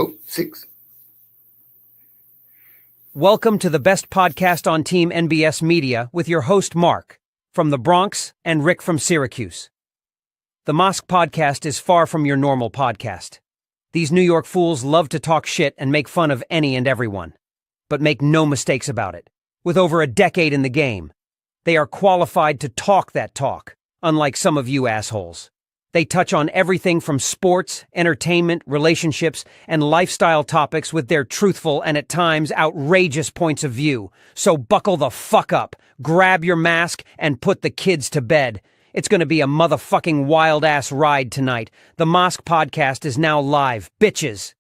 Oh, 6. Welcome to the best podcast on Team NBS Media with your host, Mark, from the Bronx, and Rick from Syracuse. The Mosque Podcast is far from your normal podcast. These New York fools love to talk shit and make fun of any and everyone. But make no mistakes about it. With over a decade in the game, they are qualified to talk that talk, unlike some of you assholes. They touch on everything from sports, entertainment, relationships, and lifestyle topics with their truthful and at times outrageous points of view. So buckle the fuck up, grab your mask, and put the kids to bed. It's going to be a motherfucking wild-ass ride tonight. The Mosque Podcast is now live, bitches.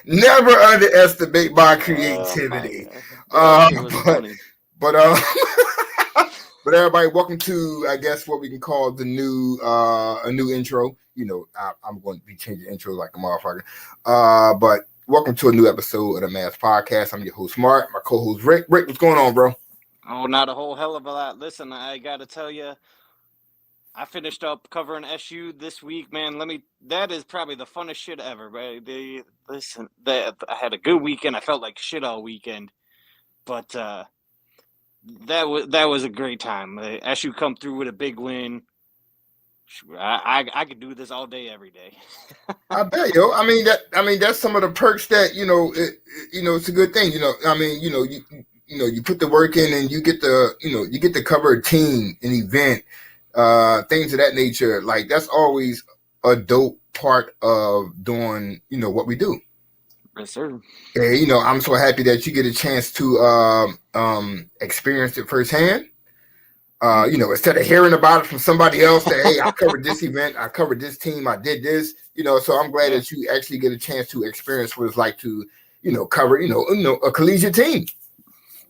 Never underestimate my creativity. But everybody, welcome to, I guess, what we can call the new a new intro. You know, I'm going to be changing intro like a motherfucker. But welcome to a new episode of the Mosque Podcast. I'm your host, Mark. My co-host, Rick. Rick, what's going on, bro? Oh, not a whole hell of a lot. Listen, I got to tell you, I finished up covering SU this week, man. That is probably the funnest shit ever. Right? I had a good weekend. I felt like shit all weekend, but that was a great time. SU come through with a big win. I could do this all day, every day. I bet, yo. I mean, that's some of the perks that it's a good thing. You put the work in and you get to cover a team, an event. Things of that nature, like that's always a dope part of doing, what we do. Yes, sir. And, I'm so happy that you get a chance to experience it firsthand. Instead of hearing about it from somebody else that, hey, I covered this event, I covered this team, I did this, so I'm glad that you actually get a chance to experience what it's like to, cover, a collegiate team.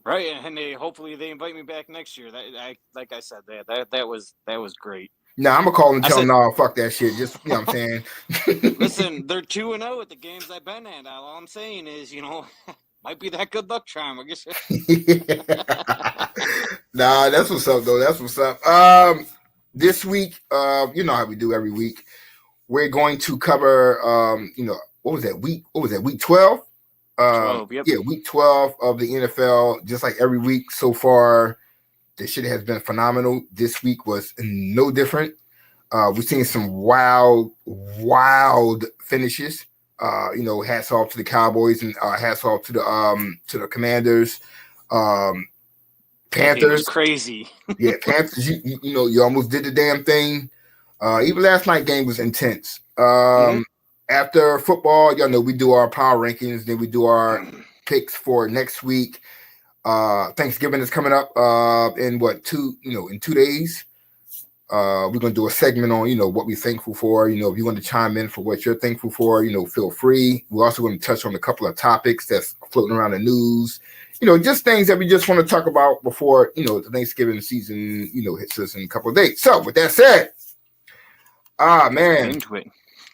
Right, and hopefully they invite me back next year. Like I said, that was great. Nah, I'm gonna call and tell them, no, fuck that shit. Just what I'm saying. Listen, they're 2-0 at the games I've been at. All I'm saying is, might be that good luck charm, I guess. Nah, that's what's up, though. That's what's up. This week, you know how we do every week. We're going to cover, what was that week? Week 12? 12, yep. Yeah, week 12 of the NFL. Just like every week so far, the shit has been phenomenal. This week was no different. We've seen some wild finishes. Hats off to the Cowboys and hats off to the Commanders. Panthers, crazy. Yeah, Panthers. You almost did the damn thing. Even last night's game was intense. After football, we do our power rankings, then we do our picks for next week. Thanksgiving is coming up in 2 days. We're gonna do a segment on what we're thankful for. If you want to chime in for what you're thankful for, feel free. We're also going to touch on a couple of topics that's floating around the news. Just things that we just want to talk about before the Thanksgiving season hits us in a couple of days. So with that said, man. Into it.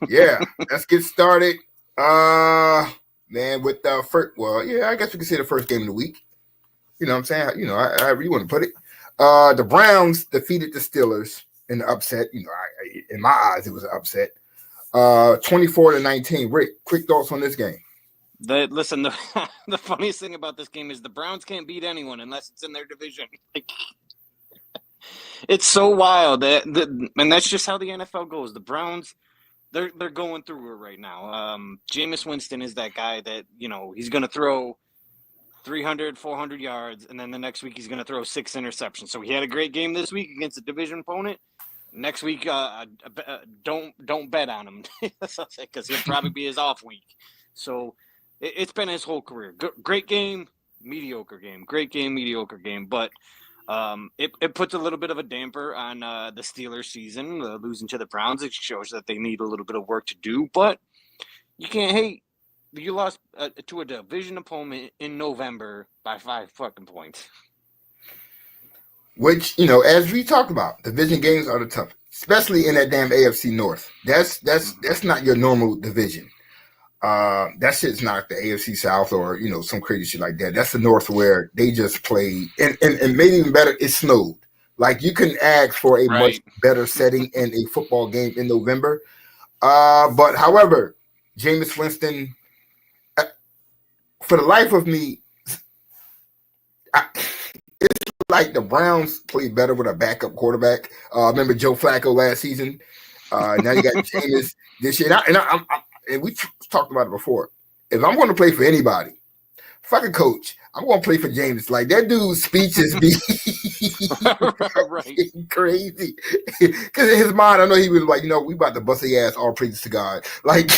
Yeah, let's get started. Man, with the first, I guess we can say the first game of the week. You know what I'm saying? However you want to put it. The Browns defeated the Steelers in the upset. In my eyes, it was an upset. 24-19. Rick, quick thoughts on this game. Listen, the funniest thing about this game is the Browns can't beat anyone unless it's in their division. It's so wild, and that's just how the NFL goes. The Browns, they're going through it right now. Jameis Winston is that guy that he's going to throw 300, 400 yards, and then the next week he's going to throw 6 interceptions. So he had a great game this week against a division opponent. Next week, don't bet on him because he'll probably be his off week. So it's been his whole career. Great game, mediocre game. Great game, mediocre game. But it puts a little bit of a damper on the Steelers season, losing to the Browns. It shows that they need a little bit of work to do. But you can't hate. You lost to a division opponent in November by 5 fucking points. Which, as we talked about, division games are the toughest, especially in that damn AFC North. That's not your normal division. That shit's not the AFC South or, some crazy shit like that. That's the North where they just play. And made even better, it snowed Like you couldn't ask for a much Right. better setting in a football game in November. But however, Jameis Winston, for the life of me, it's like the Browns played better with a backup quarterback. Remember Joe Flacco last season? Now you got Jameis this year. And we talked about it before. If I'm going to play for anybody, fuck a coach, I'm going to play for Jameis. Like that dude's speeches be Right. crazy. Because in his mind, I know he was like, we about to bust their ass, all praises to God. Like,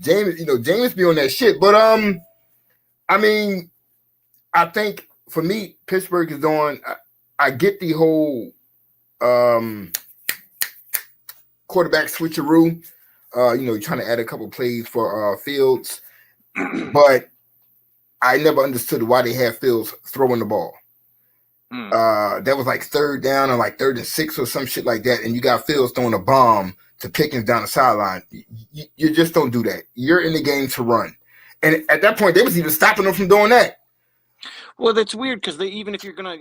Jameis, Jameis be on that shit. But I mean, I think for me, Pittsburgh is on. I get the whole quarterback switcheroo. You're trying to add a couple plays for Fields, but I never understood why they had Fields throwing the ball. That was like third down or like 3rd and 6 or some shit like that, and you got Fields throwing a bomb to Pickens down the sideline. You just don't do that. You're in the game to run, and at that point, they was even stopping them from doing that. Well, that's weird because even if you're gonna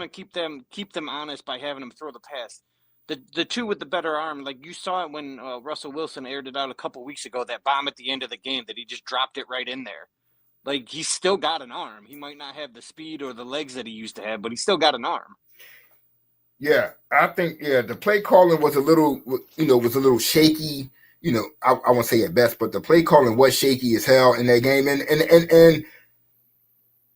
keep them honest by having them throw the pass, the two with the better arm, like you saw it when Russell Wilson aired it out a couple weeks ago, that bomb at the end of the game that he just dropped it right in there. Like he's still got an arm. He might not have the speed or the legs that he used to have, but he's still got an arm. Yeah, I think the play calling was a little shaky. I won't say at best, but the play calling was shaky as hell in that game, and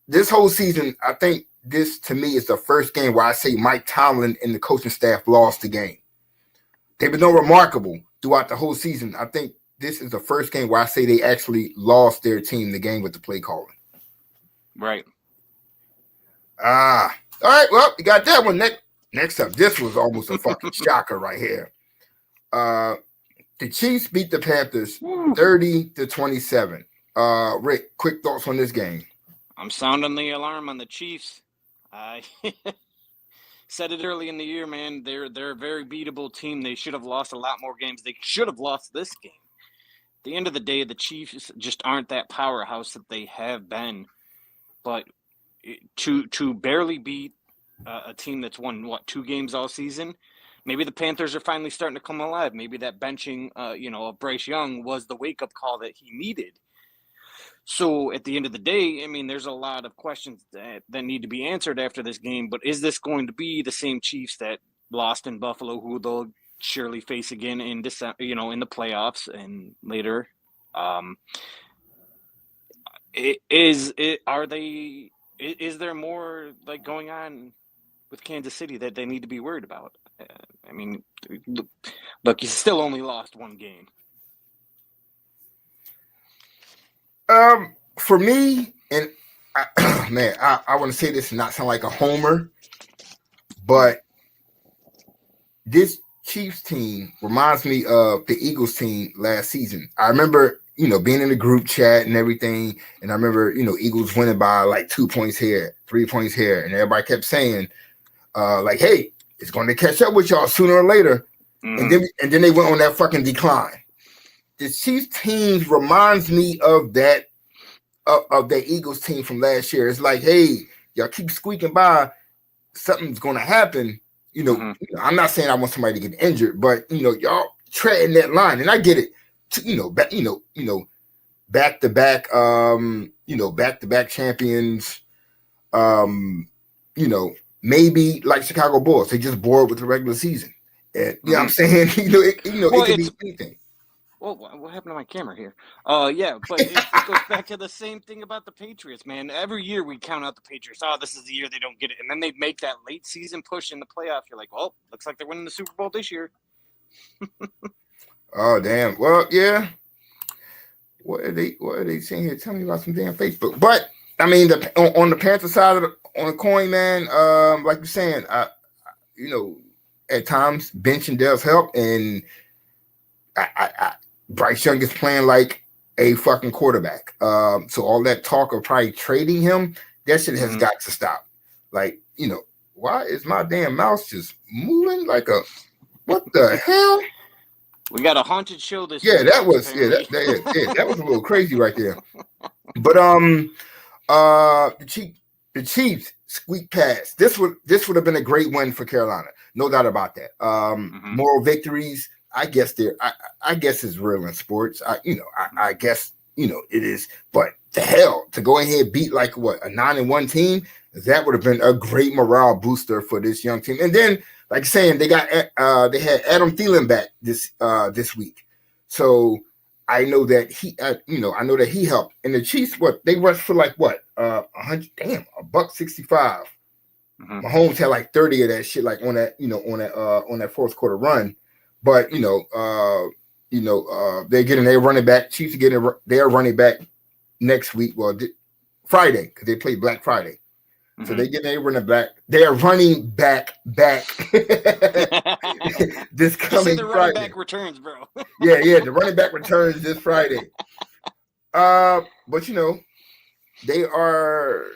this whole season, I think this to me is the first game where I say Mike Tomlin and the coaching staff lost the game. They've been no remarkable throughout the whole season. I think this is the first game where I say they actually lost their team the game with the play calling. Right. All right. Well, you got that one. Next up, this was almost a fucking shocker right here. The Chiefs beat the Panthers 30-27. Rick, quick thoughts on this game. I'm sounding the alarm on the Chiefs. I said it early in the year, man. They're a very beatable team. They should have lost a lot more games. They should have lost this game. At the end of the day, the Chiefs just aren't that powerhouse that they have been. But to barely beat a team that's won 2 games all season, maybe the Panthers are finally starting to come alive. Maybe that benching, of Bryce Young was the wake-up call that he needed. So at the end of the day, I mean, there's a lot of questions that need to be answered after this game. But is this going to be the same Chiefs that lost in Buffalo, who they'll surely face again in December, in the playoffs and later? Is there more like going on with Kansas City that they need to be worried about? I mean, look, you still only lost 1 game. For me, and I want to say this and not sound like a homer, but this Chiefs team reminds me of the Eagles team last season. I remember, being in the group chat and everything, and I remember, Eagles winning by like 2 points here, 3 points here, and everybody kept saying, like, hey, it's going to catch up with y'all sooner or later, and then they went on that fucking decline. The Chiefs team reminds me of that Eagles team from last year. It's like, hey, y'all keep squeaking by, something's going to happen. I'm not saying I want somebody to get injured, but y'all treading that line, and I get it. Back to back champions. Maybe like Chicago Bulls, they just bored with the regular season. And you know what I'm saying? It could be anything. Well, what happened to my camera here? Yeah, but it goes back to the same thing about the Patriots, man. Every year we count out the Patriots. Oh, this is the year they don't get it. And then they make that late season push in the playoff. You're like, well, looks like they're winning the Super Bowl this year. Oh, damn. Well, yeah. What are they saying here? Tell me about some damn Facebook. But, I mean, on the Panther side on the coin, man, like you're saying, at times benching does help. And Bryce Young is playing like a fucking quarterback. So all that talk of probably trading him, that shit has got to stop. Like, why is my damn mouse just moving like a what the hell? We got a haunted show this week. That was that was a little crazy right there. But the the Chiefs squeak past. This would have been a great win for Carolina, no doubt about that. Moral victories, I guess I guess is real in sports. I guess it is. But the hell, to go ahead and beat like what, a 9-1 team, that would have been a great morale booster for this young team. And then, like saying, they had Adam Thielen back this week, so I know that he helped. And the Chiefs, they rushed for like what, 100, damn, $165. Mahomes had like 30 of that shit, like on that fourth quarter run. But they're getting their running back. Chiefs are getting their running back next week. Well, Friday, because they play Black Friday. So they get their running back. They are running back this coming the Friday. running back returns, bro. yeah, the running back returns this Friday. But they are.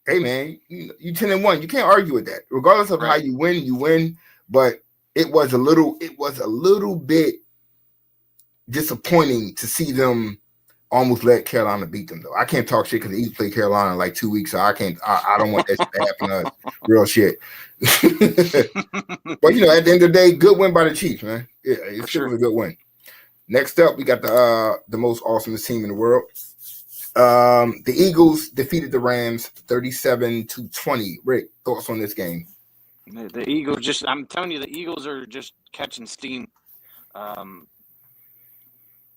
Hey man, you 10-1. You can't argue with that. Regardless of how you win, you win. But it was a little bit disappointing to see them almost let Carolina beat them, though. I can't talk shit because the Eagles play Carolina in like 2 weeks, so I can't. I don't want that shit to happen to us. Real shit. But at the end of the day, good win by the Chiefs, man. Yeah, it's still a good win. Next up, we got the most awesome team in the world. The Eagles defeated the Rams 37-20. Rick, thoughts on this game? The Eagles I'm telling you, the Eagles are just catching steam.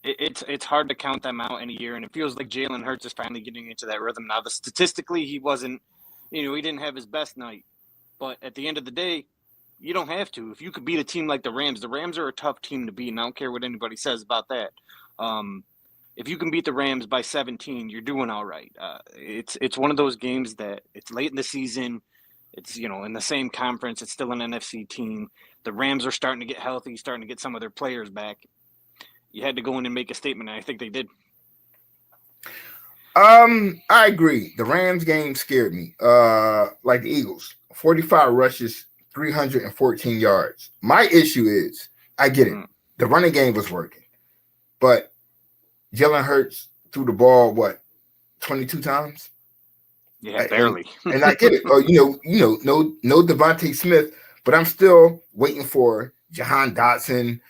It's hard to count them out in a year, and it feels like Jalen Hurts is finally getting into that rhythm now. Statistically, he wasn't, he didn't have his best night, but at the end of the day, you don't have to. If you could beat a team like the Rams are a tough team to beat, and I don't care what anybody says about that. If you can beat the Rams by 17, you're doing all right. It's one of those games that it's late in the season. It's, in the same conference. It's still an NFC team. The Rams are starting to get healthy, starting to get some of their players back. You had to go in and make a statement, and I think they did. I agree. The Rams game scared me. Like the Eagles, 45 rushes, 314 yards. My issue is, I get it. The running game was working, but Jalen Hurts threw the ball 22 times. Yeah, barely. And I get it. No Devontae Smith, but I'm still waiting for Jahan Dotson.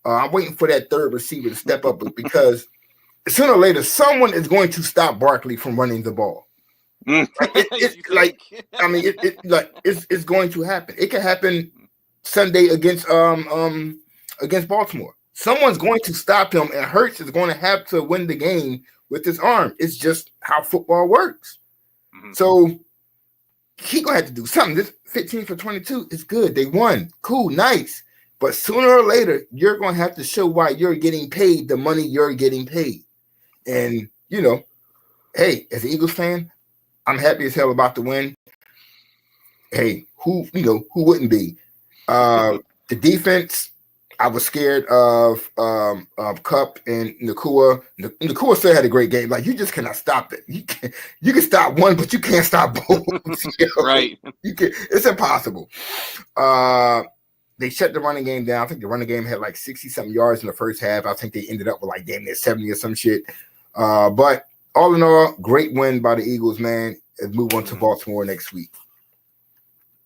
I'm waiting for that third receiver to step up because sooner or later, someone is going to stop Barkley from running the ball. It's going to happen. It can happen Sunday against Baltimore. Someone's going to stop him, and Hurts is going to have to win the game with his arm. It's just how football works. So he's going to have to do something. This 15 for 22 is good. They won. Cool, nice. But sooner or later, you're going to have to show why you're getting paid the money you're getting paid. And, hey, as an Eagles fan, I'm happy as hell about the win. Hey, who wouldn't be? The defense, I was scared of Kupp and Nacua. Nacua still had a great game. Like, you just cannot stop it. You can stop one, but you can't stop both. Right. It's impossible. They shut the running game down. I think the running game had like 60-something yards in the first half. I think they ended up with like damn near 70 or some shit. But all in all, great win by the Eagles, man. Let's move on to Baltimore next week.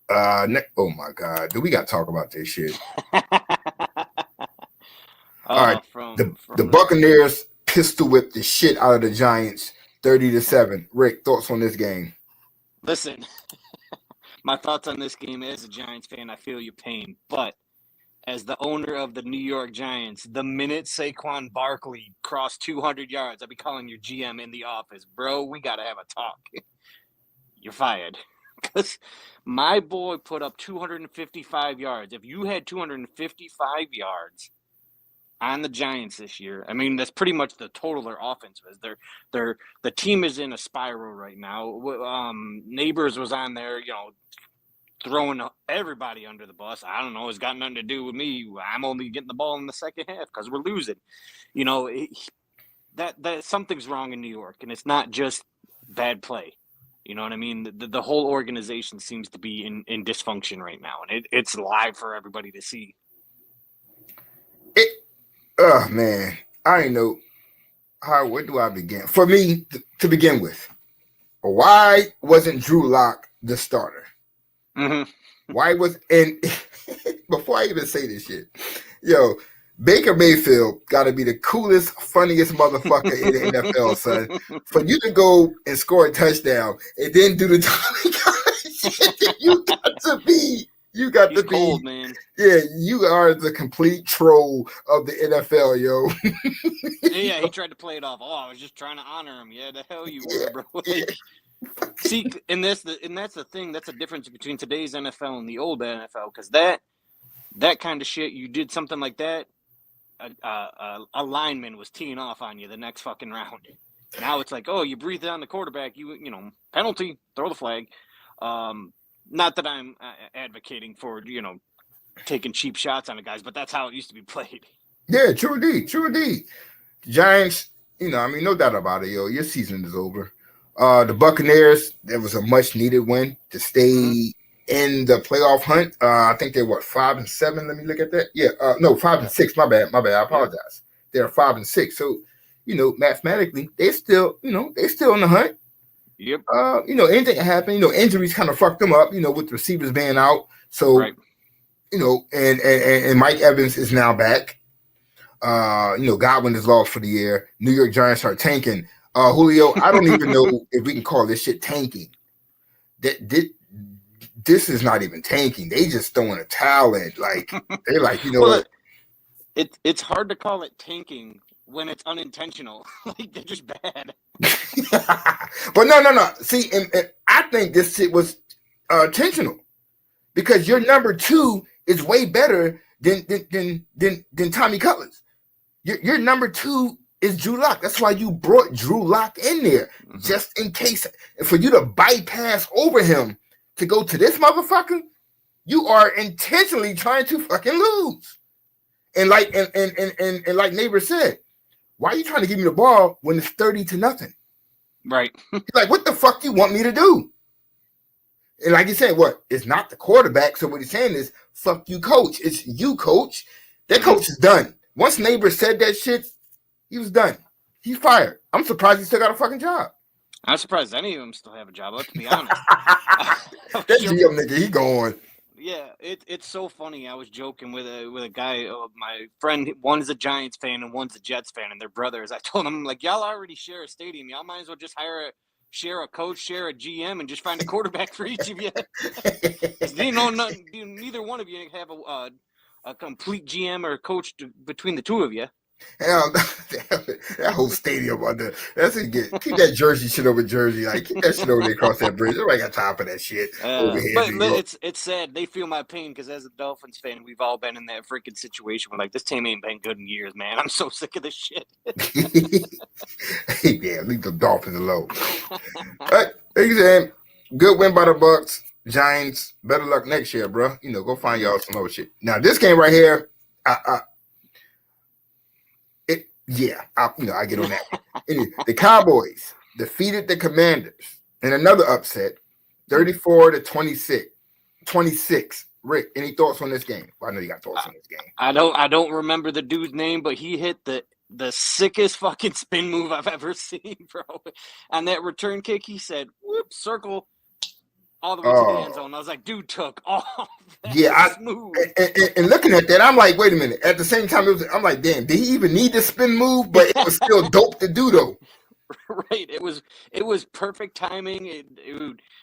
Oh my God. Do we got to talk about this shit? All right. The Buccaneers pistol whipped the shit out of the Giants 30-7. Rick, thoughts on this game? Listen. My thoughts on this game, as a Giants fan, I feel your pain. But as the owner of the New York Giants, the minute Saquon Barkley crossed 200 yards, I'll be calling your GM in the office. Bro, we got to have a talk. You're fired. Because my boy put up 255 yards. If you had 255 yards on the Giants this year, I mean, that's pretty much the total their offense was. The team is in a spiral right now. Neighbors was on there, throwing everybody under the bus. I don't know. It's got nothing to do with me. I'm only getting the ball in the second half because we're losing. That something's wrong in New York, and it's not just bad play. You know what I mean? The whole organization seems to be in dysfunction right now, and it's live for everybody to see. Oh man, I don't know where do I begin? For me, to begin with, why wasn't Drew Lock the starter? Why was and before I even say this shit, yo, Baker Mayfield got to be the coolest, funniest motherfucker in the NFL, son. For you to go and score a touchdown and then do the Tommy Gunn shit, you got to be cold, man. Yeah, you are the complete troll of the NFL, yo. Yeah, he tried to play it off. Oh, I was just trying to honor him. Yeah, the hell you were, bro. Like, see, and that's the thing. That's the difference between today's NFL and the old NFL. Because that kind of shit, you did something like that, a lineman was teeing off on you the next fucking round. Now it's like, oh, you breathe down the quarterback, you know, penalty, throw the flag. Not that I'm advocating for, you know, taking cheap shots on the guys, but that's how it used to be played. Yeah, true indeed. Giants, you know, I mean, no doubt about it, yo. Your season is over. The Buccaneers, there was a much needed win to stay in the playoff hunt. I think they're 5-7. Let me look at that. Yeah, no, 5-6. My bad. I apologize. They're 5-6. So, you know, mathematically, they're still in the hunt. Yep. You know, anything can happen. You know, injuries kind of fucked them up, you know, with the receivers being out. So, right. You know, and Mike Evans is now back. You know, Godwin is lost for the year. New York Giants are tanking. Julio, I don't even know if we can call this shit tanking. This is not even tanking. They just throwing a towel in. Like, they're like, you know what? It's hard to call it tanking when it's unintentional. Like, they're just bad. But no. See, and I think this shit was intentional because your number 2 is way better than Tommy Cutlers. Your number 2 is Drew Lock. That's why you brought Drew Lock in there, just in case. For you to bypass over him to go to this motherfucker, you are intentionally trying to fucking lose. And like and like Neighbor said, why are you trying to give me the ball when it's 30-0? Right. He's like, what the fuck you want me to do? And like you said, what? It's not the quarterback. So what he's saying is, fuck you, coach. It's you, coach. That coach is done. Once Neighbor said that shit, he was done. He's fired. I'm surprised he still got a fucking job. I'm surprised any of them still have a job. Let's be honest. That GM nigga, he going. Yeah, it's so funny. I was joking with a guy, my friend. One's a Giants fan and one's a Jets fan, and they're brothers. I told him, like, y'all already share a stadium. Y'all might as well just share a coach, share a GM, and just find a quarterback for each of you. Neither one of you have a complete GM or coach between the two of you. Hell, that whole stadium under keep that Jersey shit over Jersey. Like, keep that shit over there across that bridge. Nobody got time for that shit over here. But it's sad. They feel my pain because as a Dolphins fan, we've all been in that freaking situation where, like, this team ain't been good in years, man. I'm so sick of this shit. Yeah, leave the Dolphins alone. But like you said, good win by the Bucks. Giants, better luck next year, bro. You know, go find y'all some other shit. Now, this game right here, I get on that. The Cowboys defeated the Commanders in another upset, 34-26. 26. Rick, any thoughts on this game? Well, I know you got thoughts on this game. I don't remember the dude's name, but he hit the sickest fucking spin move I've ever seen, bro. On that return kick, he said, "Whoop, circle." All the way to the end zone. I was like, dude took off. Smooth. And looking at that, I'm like, wait a minute. At the same time, I'm like, damn, did he even need the spin move? But it was still dope to do, though. Right. It was perfect timing.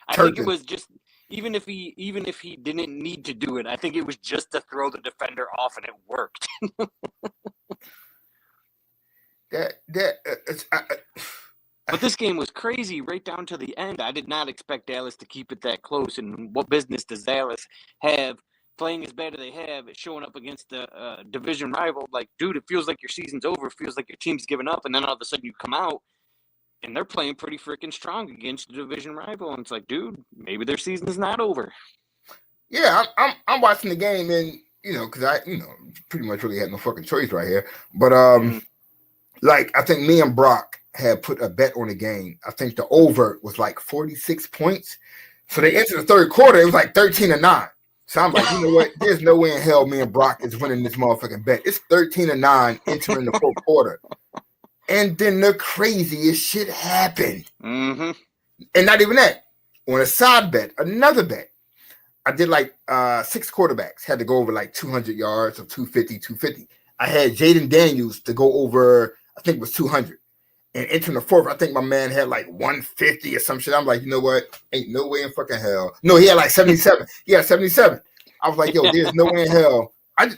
I think it was just even if he didn't need to do it, I think it was just to throw the defender off, and it worked. But this game was crazy right down to the end. I did not expect Dallas to keep it that close. And what business does Dallas have playing as bad as they have, showing up against a division rival? Like, dude, it feels like your season's over. It feels like your team's given up. And then all of a sudden you come out and they're playing pretty freaking strong against the division rival. And it's like, dude, maybe their season is not over. Yeah, I'm watching the game, and, you know, because I, you know, pretty much really had no fucking choice right here. But, like, I think me and Brock had put a bet on the game. I think the over was like 46 points. So they entered the third quarter. It was like 13-9. So I'm like, you know what? There's no way in hell me and Brock is winning this motherfucking bet. It's 13-9 entering the fourth quarter. And then the craziest shit happened. And not even that. On a side bet, another bet, I did like 6 quarterbacks, had to go over like 200 yards or 250. I had Jaden Daniels to go over, I think it was 200. And entering the fourth, I think my man had like 150 or some shit. I'm like, you know what? Ain't no way in fucking hell. No, he had like 77. He had 77. I was like, yo, there's no way in hell. I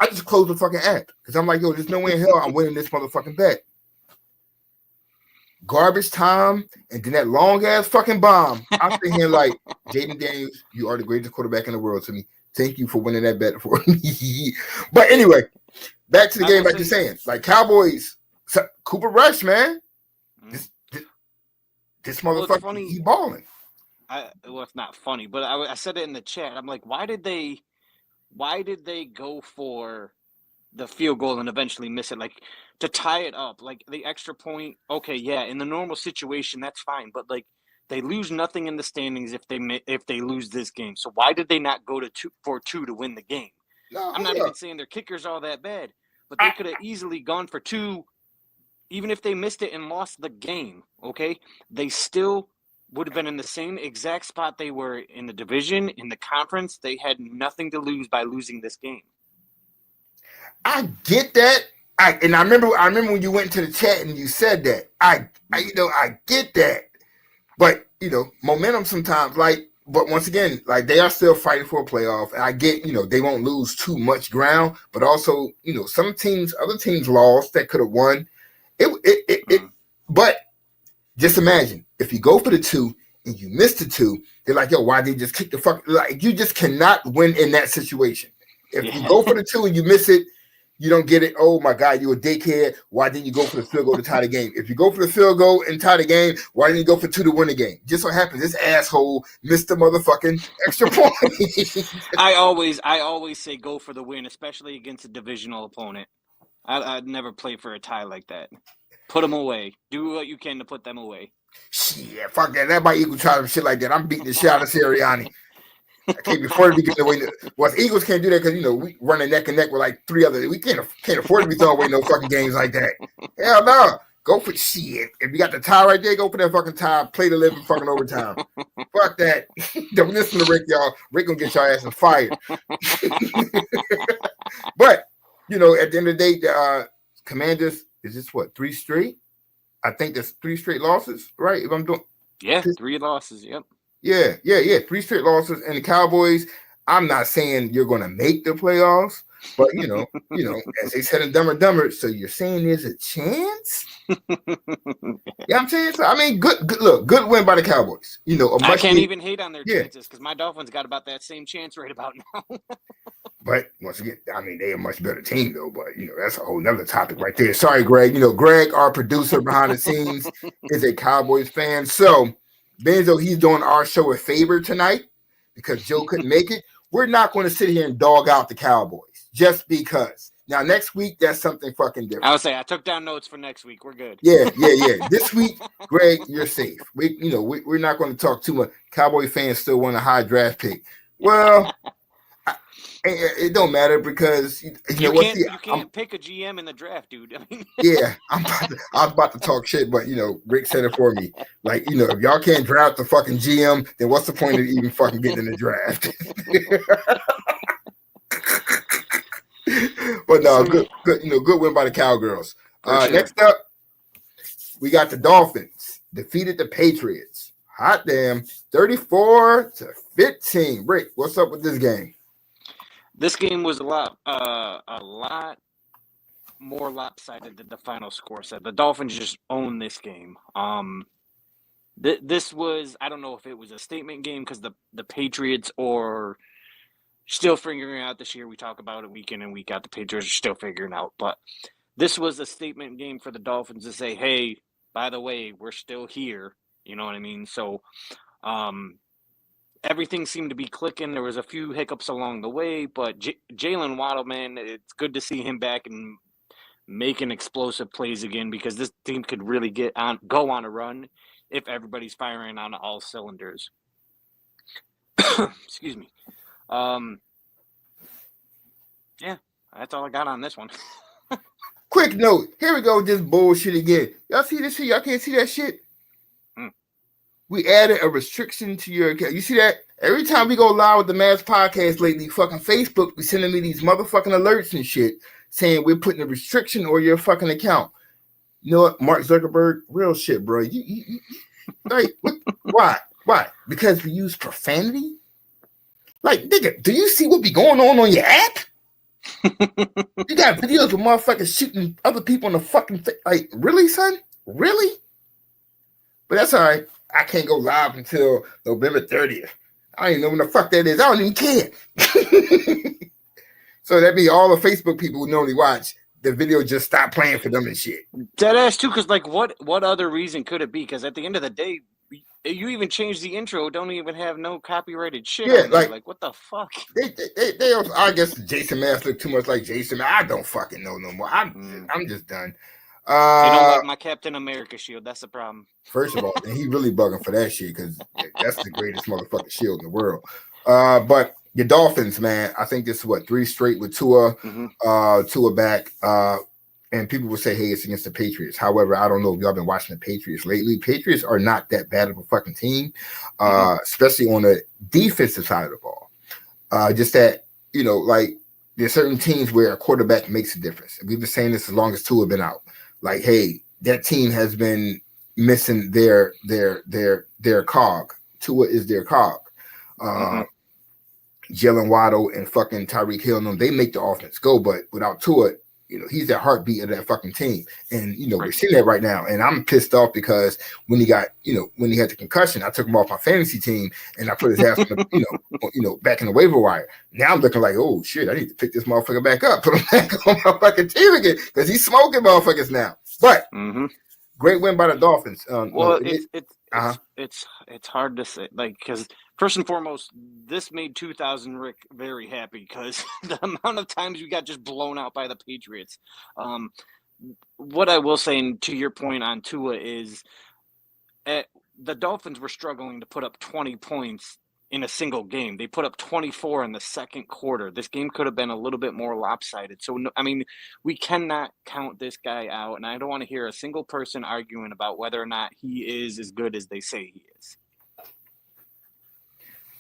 just closed the fucking app because I'm like, yo, there's no way in hell I'm winning this motherfucking bet. Garbage time, and then that long ass fucking bomb. I'm sitting here like, Jaden Daniels, you are the greatest quarterback in the world to me. Thank you for winning that bet for me. But anyway, back to the game, like you're saying, like Cowboys, Cooper Rush, man. This motherfucker, funny. He balling. Well, it's not funny, but I said it in the chat. I'm like, why did they go for the field goal and eventually miss it? Like, to tie it up, like the extra point. Okay, yeah, in the normal situation, that's fine. But like, they lose nothing in the standings if they lose this game. So why did they not go for two to win the game? No, I'm not even saying their kickers are all that bad, but they could have easily gone for two. Even if they missed it and lost the game, okay, they still would have been in the same exact spot they were in the division, in the conference. They had nothing to lose by losing this game. I get that. I remember when you went to the chat and you said that. I get that. But, momentum sometimes, but once again, they are still fighting for a playoff. And I get, they won't lose too much ground, but also, other teams lost that could have won. But just imagine if you go for the 2 and you miss the 2, they're like, yo, why did you just kick the fuck? Like, you just cannot win in that situation. If you go for the 2 and you miss it, you don't get it. Oh my God, you a dickhead. Why didn't you go for the field goal to tie the game? If you go for the field goal and tie the game, why didn't you go for 2 to win the game? Just so happens this asshole missed the motherfucking extra point. I always say go for the win, especially against a divisional opponent. I'd never play for a tie like that. Put them away. Do what you can to put them away. Shit, fuck that. That might Eagles try some shit like that. I'm beating the shit out of Sirianni. I can't afford to be giving away. Well, the Eagles can't do that because we running neck and neck with like 3 other. We can't afford to be throwing away no fucking games like that. Hell no. Go for shit. If you got the tie right there, go for that fucking tie. Play the living fucking overtime. Fuck that. Don't listen to Rick, y'all. Rick gonna get your ass fired. But at the end of the day, the Commanders is this 3 straight? I think that's 3 straight losses, right? If I'm doing 3 losses. Yep. Yeah. 3 straight losses, and the Cowboys. I'm not saying you're going to make the playoffs, but as they said in Dumb and Dumber. So you're saying there's a chance? Yeah, I'm saying so. I mean, good win by the Cowboys. I can't even hate on their chances because my Dolphins got about that same chance right about now. But once again, I mean, they're a much better team, though. But, that's a whole nother topic right there. Sorry, Greg. Greg, our producer behind the scenes, is a Cowboys fan. So, Benzo, he's doing our show a favor tonight because Joe couldn't make it. We're not going to sit here and dog out the Cowboys just because. Now, next week, that's something fucking different. I would say I took down notes for next week. We're good. Yeah. This week, Greg, you're safe. We're not going to talk too much. Cowboy fans still want a high draft pick. Well, it don't matter because you can't pick a GM in the draft, dude. I mean, I was about to talk shit, but Rick said it for me. Like, if y'all can't draft the fucking GM, then what's the point of even fucking getting in the draft? But no, good, good win by the Cowgirls. Sure. Next up, we got the Dolphins defeated the Patriots. Hot damn, 34-15. Rick, what's up with this game? This game was a lot more lopsided than the final score said. The Dolphins just owned this game. This was, I don't know if it was a statement game because the Patriots are still figuring out this year. We talk about it week in and week out. The Patriots are still figuring out. But this was a statement game for the Dolphins to say, hey, by the way, we're still here. You know what I mean? So everything seemed to be clicking. There was a few hiccups along the way, but Jalen Waddle, man, it's good to see him back and making explosive plays again because this team could really go on a run if everybody's firing on all cylinders. Excuse me. Yeah, that's all I got on this one. Quick note. Here we go with this bullshit again. Y'all see this shit? Y'all can't see that shit? We added a restriction to your account. You see that? Every time we go live with the Mass Podcast lately, fucking Facebook be sending me these motherfucking alerts and shit saying we're putting a restriction on your fucking account. You know what, Mark Zuckerberg, real shit, bro. You like why? Why? Because we use profanity? Like, nigga, do you see what be going on your app? You got videos of motherfuckers shooting other people in the fucking face. Like, really, son? Really? But that's all right. I can't go live until November 30th. I don't even know when the fuck that is. I don't even care. So that means all the Facebook people who normally watch, the video just stopped playing for them and shit. Deadass too, because like what other reason could it be? Because at the end of the day, you even change the intro, don't even have no copyrighted shit. Yeah, on there. Like what the fuck? They also, I guess Jason Mass look too much like Jason. I don't fucking know no more. I'm just done. They don't like my Captain America shield. That's the problem. First of all, and he really bugging for that shit because that's the greatest motherfucking shield in the world. But the Dolphins, man, I think this is what 3 straight with Tua, Tua back. And people will say, hey, it's against the Patriots. However, I don't know if y'all been watching the Patriots lately. Patriots are not that bad of a fucking team, especially on the defensive side of the ball. Just that, you know, like there's certain teams where a quarterback makes a difference. And we've been saying this as long as Tua been out. Like, hey, that team has been missing their cog. Tua is their cog. Jalen Waddle and fucking Tyreek Hill, no, they make the offense go, but without Tua, you know, he's the heartbeat of that fucking team. And, you know, we're seeing that right now. And I'm pissed off because when he got, you know, when he had the concussion, I took him off my fantasy team and I put his ass on the, back in the waiver wire. Now I'm looking like, oh shit, I need to pick this motherfucker back up, put him back on my fucking team again because he's smoking motherfuckers now. But great win by the Dolphins. Well, it's hard to say, like, because first and foremost, this made 2000 Rick very happy because the amount of times we got just blown out by the Patriots. What I will say, and to your point on Tua, is the Dolphins were struggling to put up 20 points in a single game. They put up 24 in the second quarter. This game could have been a little bit more lopsided. So, I mean, we cannot count this guy out, and I don't want to hear a single person arguing about whether or not he is as good as they say he is.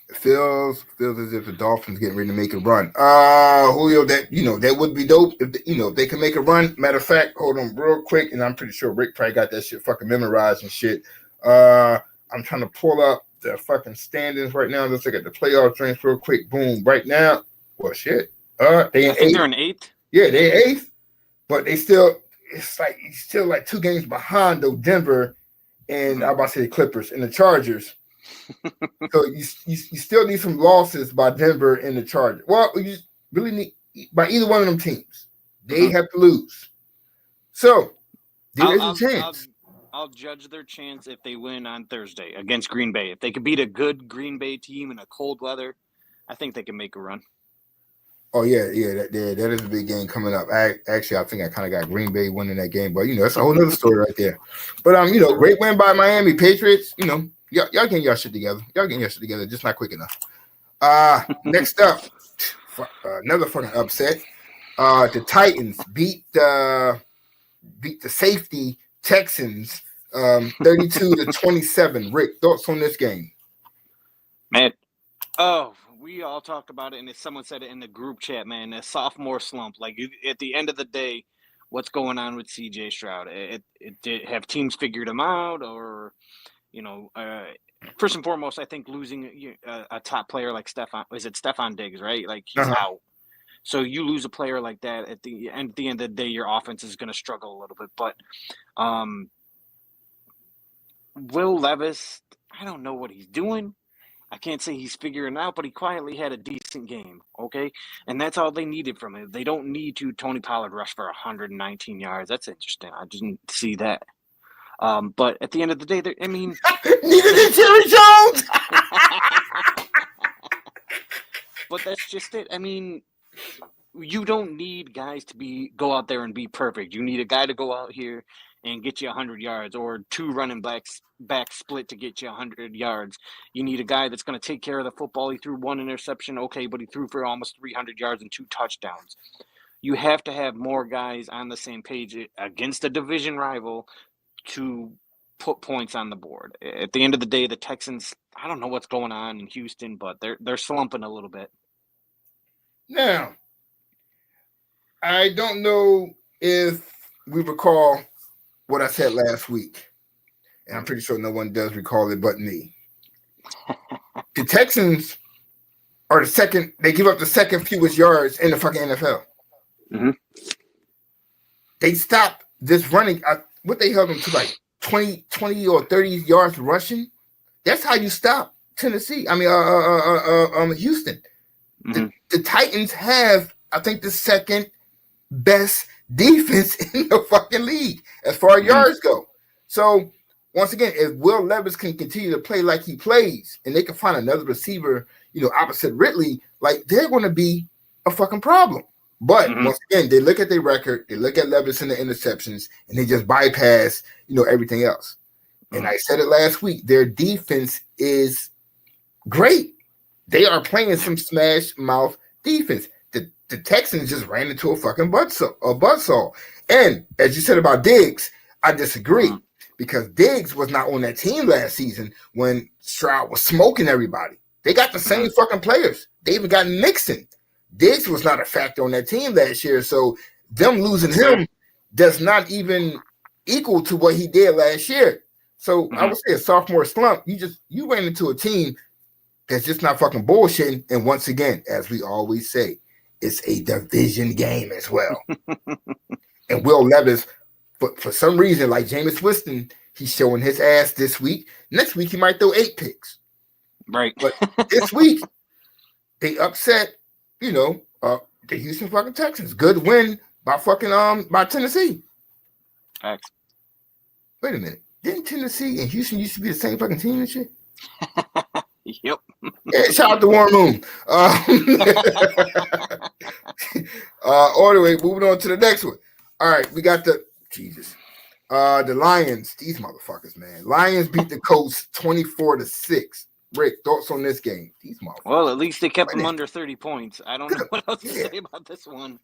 It feels as if the Dolphins getting ready to make a run. Julio, that would be dope if they can make a run. Matter of fact, hold on real quick, and I'm pretty sure Rick probably got that shit fucking memorized and shit. I'm trying to pull up the fucking standings right now. Let's look at the playoff drinks real quick. Boom, right now. Well, shit. They in eighth. They're in 8th. Yeah, they 8th, but they still. It's like he's still like 2 games behind though. Denver and I'm about to say the Clippers and the Chargers. So you still need some losses by Denver and the Chargers. Well, you really need by either one of them teams. They have to lose. So there's a chance. I'll judge their chance if they win on Thursday against Green Bay. If they could beat a good Green Bay team in a cold weather, I think they can make a run. Oh yeah, that is a big game coming up. I think I kind of got Green Bay winning that game, but that's a whole nother story right there. But great win by Miami Patriots. Y'all getting y'all shit together. Just not quick enough. Next up, another fucking upset. The Titans beat the safety Texans 32-27. Rick, thoughts on this game? Man, we all talked about it, and someone said it in the group chat, man, a sophomore slump. Like, at the end of the day, what's going on with C.J. Stroud? Have teams figured him out, or, first and foremost, I think losing a top player like Stephon Diggs, right? Like, he's out. So you lose a player like that at the end of the day, your offense is going to struggle a little bit. But Will Levis, I don't know what he's doing. I can't say he's figuring it out, but he quietly had a decent game, okay? And that's all they needed from him. They don't need to Tony Pollard rush for 119 yards. That's interesting. I didn't see that. But at the end of the day, neither did Jerry Jones. But that's just it. I mean, you don't need guys to go out there and be perfect. You need a guy to go out here and get you 100 yards, or 2 running backs back split to get you 100 yards. You need a guy that's going to take care of the football. He threw 1 interception, okay, but he threw for almost 300 yards and 2 touchdowns. You have to have more guys on the same page against a division rival to put points on the board. At the end of the day, the Texans, I don't know what's going on in Houston, but they're slumping a little bit. Now, I don't know if we recall what I said last week, and I'm pretty sure no one does recall it but me. The Texans are the second, they give up the second fewest yards in the fucking NFL. Mm-hmm. They stopped this running, what they held them to, like 20 or 30 yards rushing. That's how you stop Tennessee. I mean, Houston. Mm-hmm. The Titans have, I think, the second best defense in the fucking league as far as yards go. So, once again, if Will Levis can continue to play like he plays and they can find another receiver, opposite Ridley, like, they're going to be a fucking problem. But once again, they look at their record, they look at Levis and the interceptions, and they just bypass, everything else. And I said it last week, their defense is great. They are playing some smash mouth defense. The Texans just ran into a fucking buzzsaw. And as you said about Diggs, I disagree because Diggs was not on that team last season when Stroud was smoking everybody. They got the same fucking players. They even got Mixon. Diggs was not a factor on that team last year, so them losing him does not even equal to what he did last year. So I would say a sophomore slump. You ran into a team that's just not fucking bullshitting. And once again, as we always say, it's a division game as well. And Will Levis, for some reason, like Jameis Winston, he's showing his ass this week. Next week, he might throw 8 picks. Right. But this week, they upset, the Houston fucking Texans. Good win by Tennessee. Thanks. Wait a minute. Didn't Tennessee and Houston used to be the same fucking team and shit? Yep. Yeah, shout out to Warren Moon. Anyway, moving on to the next one. All right, we got the Lions. These motherfuckers, man. Lions beat the Colts 24-6. Rick, thoughts on this game? These motherfuckers. Well, at least they kept them under 30 points. I don't know what else to say about this one.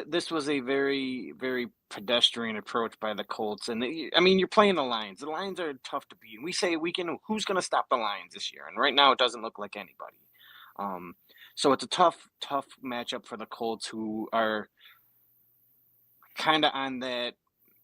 This was a very, very pedestrian approach by the Colts. And, you're playing the Lions. The Lions are tough to beat. We say who's going to stop the Lions this year? And right now it doesn't look like anybody. So it's a tough matchup for the Colts, who are kind of on that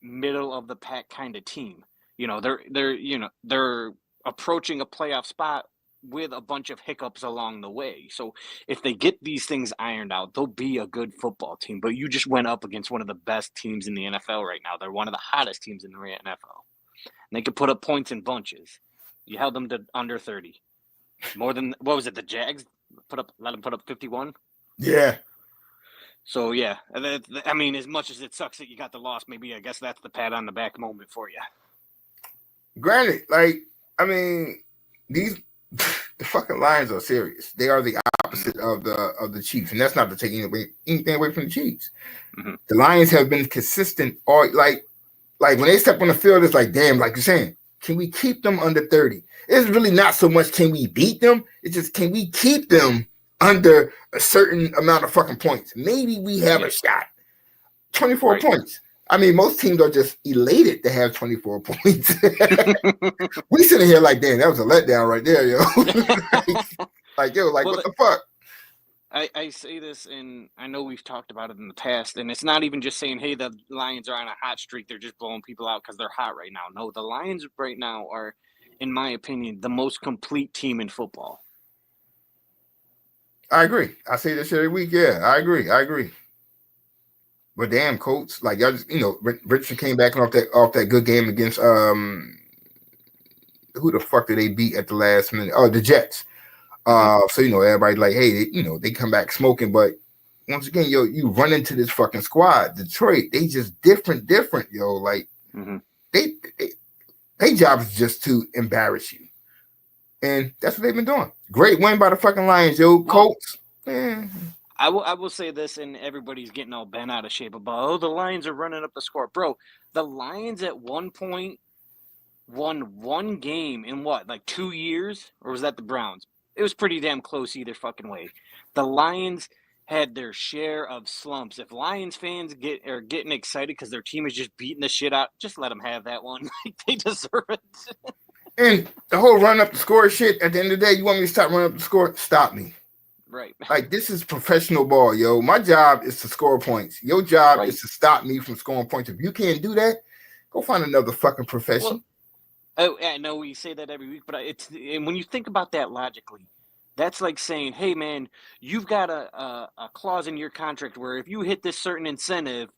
middle of the pack kind of team. They're approaching a playoff spot with a bunch of hiccups along the way. So if they get these things ironed out, they'll be a good football team. But you just went up against one of the best teams in the NFL right now. They're one of the hottest teams in the NFL. And they could put up points in bunches. You held them to under 30. More than, what was it, the Jags? Let them put up 51? Yeah. So, yeah. As much as it sucks that you got the loss, maybe I guess that's the pat on the back moment for you. Granted, the fucking Lions are serious. They are the opposite of the Chiefs, and that's not to take anything away from the Chiefs. Mm-hmm. The Lions have been consistent, or like when they step on the field, it's like, damn, like you're saying, can we keep them under 30? It's really not so much can we beat them, it's just can we keep them under a certain amount of fucking points? Maybe we have a shot. 24 points. Most teams are just elated to have 24 points. We sitting here like, damn, that was a letdown right there, yo. What the fuck? I say this, and I know we've talked about it in the past, and it's not even just saying, hey, the Lions are on a hot streak. They're just blowing people out because they're hot right now. No, the Lions right now are, in my opinion, the most complete team in football. I agree. I say this every week. Yeah, I agree. But damn, Colts, like y'all just, Richardson came back off that good game against who the fuck did they beat at the last minute? Oh, the Jets. So everybody like, hey, they come back smoking, but once again, you run into this fucking squad, Detroit. They just different, yo. Like they job is just to embarrass you, and that's what they've been doing. Great win by the fucking Lions, yo. Colts. I will say this, and everybody's getting all bent out of shape about, the Lions are running up the score. Bro, the Lions at one point won one game in what, like 2 years? Or was that the Browns? It was pretty damn close either fucking way. The Lions had their share of slumps. If Lions fans are getting excited because their team is just beating the shit out, just let them have that one. They deserve it. And the whole run up the score shit, at the end of the day, you want me to stop running up the score? Stop me. Right. Like, this is professional ball, yo. My job is to score points. Your job is to stop me from scoring points. If you can't do that, go find another fucking profession. Well, I know we say that every week, but and when you think about that logically, that's like saying, hey, man, you've got a clause in your contract where if you hit this certain incentive,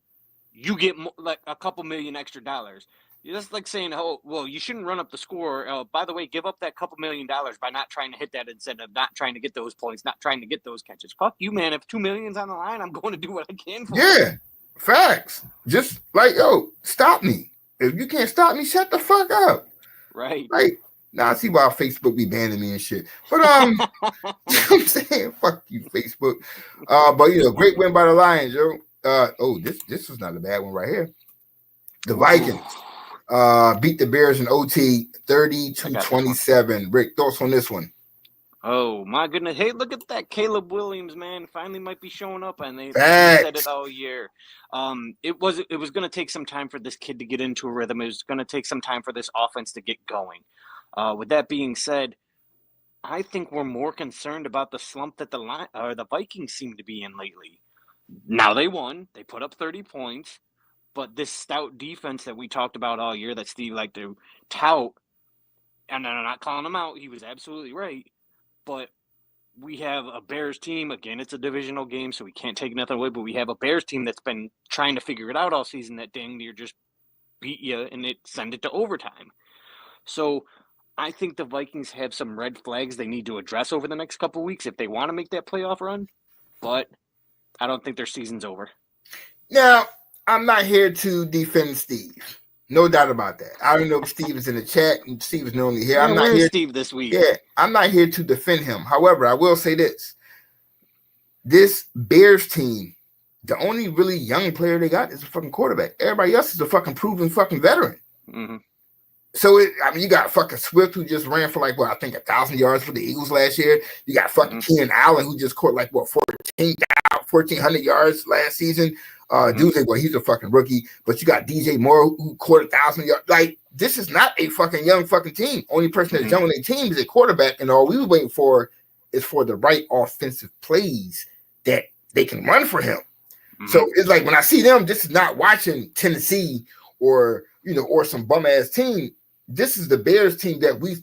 you get like a couple million extra dollars. That's like saying, oh, well, you shouldn't run up the score. By the way, give up that couple $1 million by not trying to hit that incentive, not trying to get those points, not trying to get those catches. Fuck you, man. If $2 million's on the line, I'm going to do what I can for Yeah, facts. Just like, yo, stop me. If you can't stop me, shut the fuck up. Right. Like, now I see why Facebook be banning me and shit. But I'm saying, fuck you, Facebook. But great win by the Lions, yo. This was not a bad one right here. The Vikings beat the Bears in OT 30-27. Rick, thoughts on this one? Oh my goodness! Hey, look at that, Caleb Williams, man, finally might be showing up, and they said it all year. It was going to take some time for this kid to get into a rhythm. It was going to take some time for this offense to get going. With that being said, I think we're more concerned about the slump that the Vikings seem to be in lately. Now they won; they put up 30 points, but this stout defense that we talked about all year that Steve liked to tout, and I'm not calling him out. He was absolutely right. But we have a Bears team. Again, it's a divisional game, so we can't take nothing away. But we have a Bears team that's been trying to figure it out all season that dang near just beat you and send it to overtime. So I think the Vikings have some red flags they need to address over the next couple of weeks if they want to make that playoff run. But I don't think their season's over. Now, I'm not here to defend Steve. No doubt about that. I don't know if Steve is in the chat, and Steve is normally here. I'm not here. Steve this week. Yeah, I'm not here to defend him. However, I will say this: this Bears team, the only really young player they got is a fucking quarterback. Everybody else is a fucking proven fucking veteran. Mm-hmm. So you got fucking Swift, who just ran for 1,000 yards for the Eagles last year. You got fucking Keenan Allen, who just caught 1,400 yards last season. Dude said, well, he's a fucking rookie, but you got DJ Moore who caught 1,000 yards. Like, this is not a fucking young fucking team. Only person that's young on their team is a quarterback, and all we were waiting for is for the right offensive plays that they can run for him. So it's like when I see them, this is not watching Tennessee or some bum ass team. This is the Bears team that we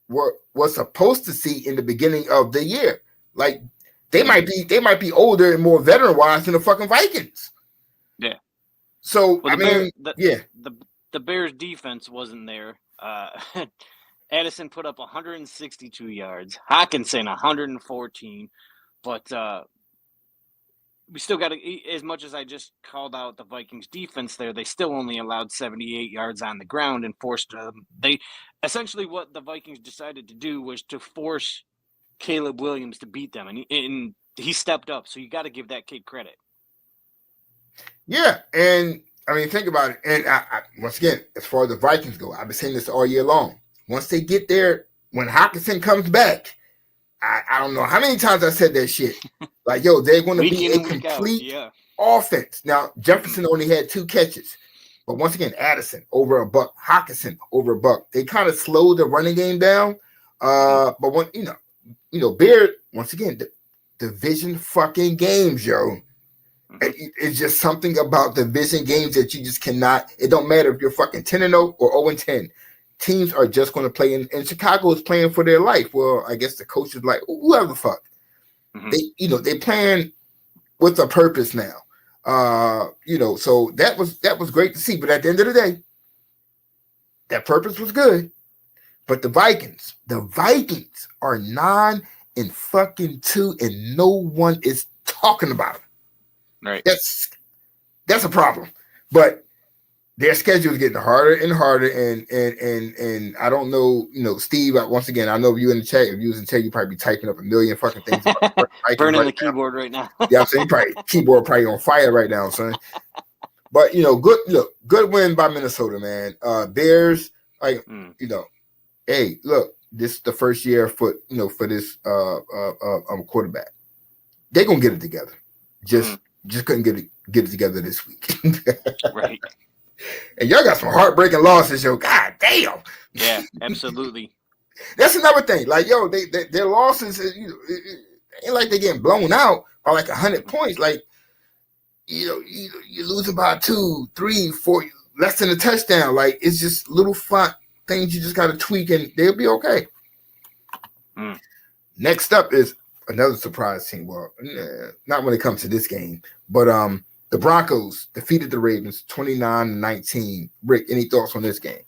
were supposed to see in the beginning of the year. Like, they might be older and more veteran wise than the fucking Vikings. Yeah. So the Bears defense wasn't there. Addison put up 162 yards. Hockenson 114. But we still got to, as much as I just called out the Vikings defense there, they still only allowed 78 yards on the ground and forced they essentially what the Vikings decided to do was to force Caleb Williams to beat them, and he stepped up. So you got to give that kid credit. Yeah, and I mean, think about it. And I once again, as far as the Vikings go, I've been saying this all year long. Once they get there, when Hockenson comes back, I don't know how many times I said that shit. Like, yo, they're going to be a complete offense. Now, Jefferson only had 2 catches. But once again, Addison over a buck, Hockenson over a buck. They kind of slowed the running game down. But when Bears, once again, the division fucking games, yo. It's just something about division games that you just cannot. It don't matter if you're fucking 10-0 or 0-10. Teams are just going to play, and Chicago is playing for their life. Well, I guess the coach is like, whoever the fuck. They playing with a purpose now. So that was great to see. But at the end of the day, that purpose was good. But the Vikings are 9-2, and no one is talking about them. Right. That's a problem. But their schedule is getting harder and harder, and I don't know, Steve. Once again, I know you in the chat. If you was in the chat, you probably be typing up a million fucking things. Burning the keyboard right now. Yeah, I'm saying keyboard probably on fire right now, son. But good win by Minnesota, man. Bears, hey, look, this is the first year for this quarterback. They're gonna get it together. Just couldn't get it together this week. Right. And y'all got some heartbreaking losses, yo. God damn. Yeah, absolutely. That's another thing. Like, yo, their losses, it ain't like they getting blown out by like 100 points. Like, you losing by 2, 3, 4, less than a touchdown. Like, it's just little fun things you just got to tweak and they'll be okay. Next up is another surprise team. Well, not when it comes to this game, but the Broncos defeated the Ravens 29-19. Rick, any thoughts on this game?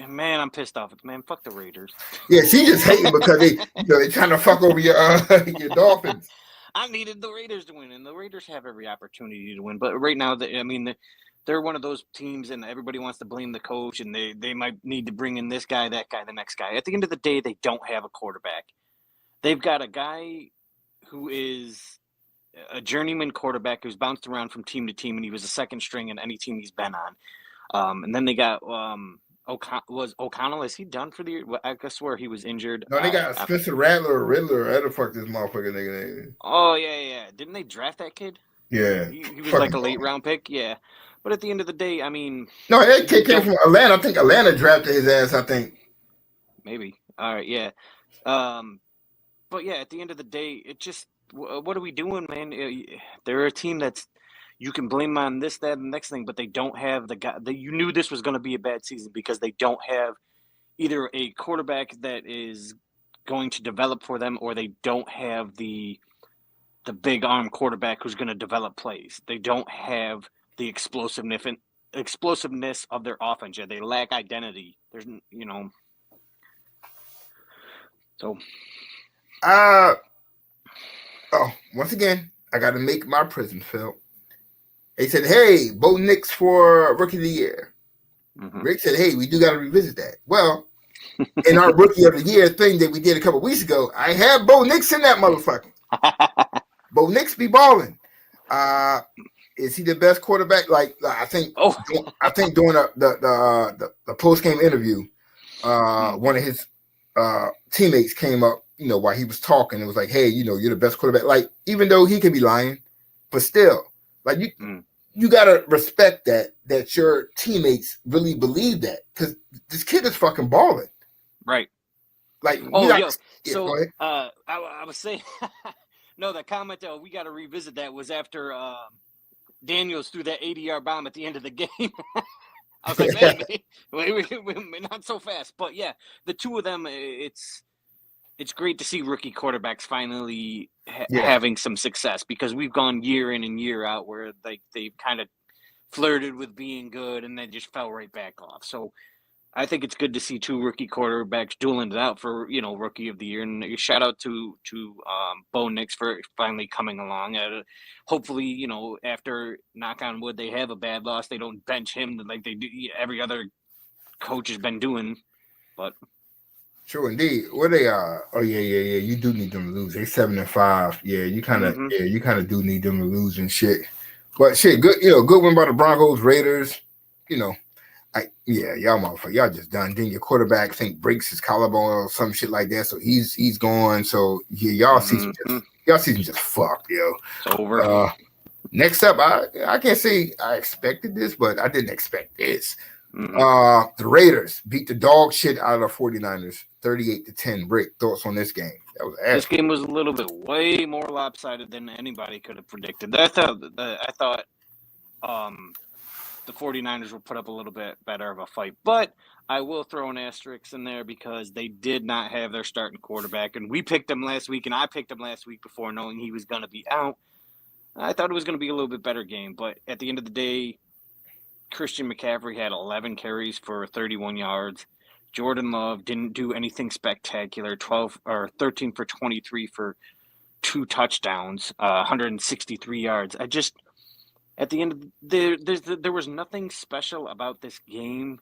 Man, I'm pissed off. Man, fuck the Raiders. Yeah, she just hating because they trying to fuck over your Dolphins. I needed the Raiders to win, and the Raiders have every opportunity to win. But right now, they're one of those teams, and everybody wants to blame the coach, and they might need to bring in this guy, that guy, the next guy. At the end of the day, they don't have a quarterback. They've got a guy who is a journeyman quarterback who's bounced around from team to team, and he was a second string in any team he's been on. And then they got O'Connell. Is he done for the year? I swear he was injured. No, they got Spencer Rattler or Riddler. How the fuck this motherfucker nigga? Oh yeah. Didn't they draft that kid? Yeah, he was like a late round pick. Yeah, but at the end of the day, I mean, no, that kid came from Atlanta. I think Atlanta drafted his ass. I think maybe. All right, yeah. But yeah, at the end of the day, it just what are we doing, man? They're a team that's you can blame on this, that, and the next thing, but they don't have the guy. You knew this was going to be a bad season because they don't have either a quarterback that is going to develop for them, or they don't have the big arm quarterback who's going to develop plays. They don't have the explosiveness of their offense. Yeah, they lack identity. There's, so. Once again, I got to make my prison felt. They said, hey, Bo Nix for Rookie of the Year. Mm-hmm. Rick said, hey, we do got to revisit that. Well, in our Rookie of the Year thing that we did a couple weeks ago, I had Bo Nix in that motherfucker. Bo Nix be balling. Is he the best quarterback? Like, I think during the post-game interview, one of his teammates came up, while he was talking, it was like, hey, you're the best quarterback. Like, even though he could be lying, but still, like you gotta respect that your teammates really believe that, because this kid is fucking balling. Right. Like, so I was saying, no, the comment we got to revisit that was after Daniels threw that 80-yard bomb at the end of the game. I was like, man, wait, not so fast. But yeah, the two of them, it's great to see rookie quarterbacks finally having some success, because we've gone year in and year out where they've kind of flirted with being good and then just fell right back off. So I think it's good to see two rookie quarterbacks dueling it out for, Rookie of the Year. And a shout out to Bo Nix for finally coming along. Hopefully, after, knock on wood, they have a bad loss, they don't bench him like they do every other coach has been doing. But true indeed. Where they are? Oh yeah. You do need them to lose. They 7-5. Yeah, you kind of do need them to lose and shit. But shit, good. Good win by the Broncos, Raiders. Y'all motherfucker, y'all just done. Then your quarterback breaks his collarbone or some shit like that, so he's gone. So yeah, y'all season just fucked, yo. It's over. Next up, I can't say I expected this, but I didn't expect this. The Raiders beat the dog shit out of the 49ers 38-10. Rick, thoughts on this game? This game was a little bit way more lopsided than anybody could have predicted. I thought the 49ers will put up a little bit better of a fight, but I will throw an asterisk in there because they did not have their starting quarterback, and we picked him last week, and I picked him last week before knowing he was going to be out. I thought it was going to be a little bit better game, but at the end of the day, Christian McCaffrey had 11 carries for 31 yards. Jordan Love didn't do anything spectacular. 13 for 23 for 2 touchdowns, 163 yards. At the end, there was nothing special about this game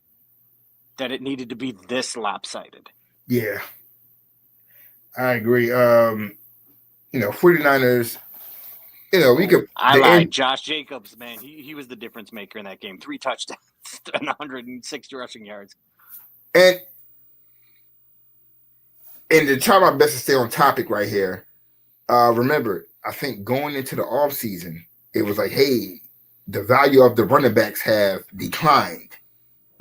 that it needed to be this lopsided. Yeah, I agree. 49ers. We could. I lied. Josh Jacobs, man, he was the difference maker in that game. 3 touchdowns and 160 rushing yards. And to try my best to stay on topic right here, remember, I think going into the offseason, it was like, hey, the value of the running backs have declined.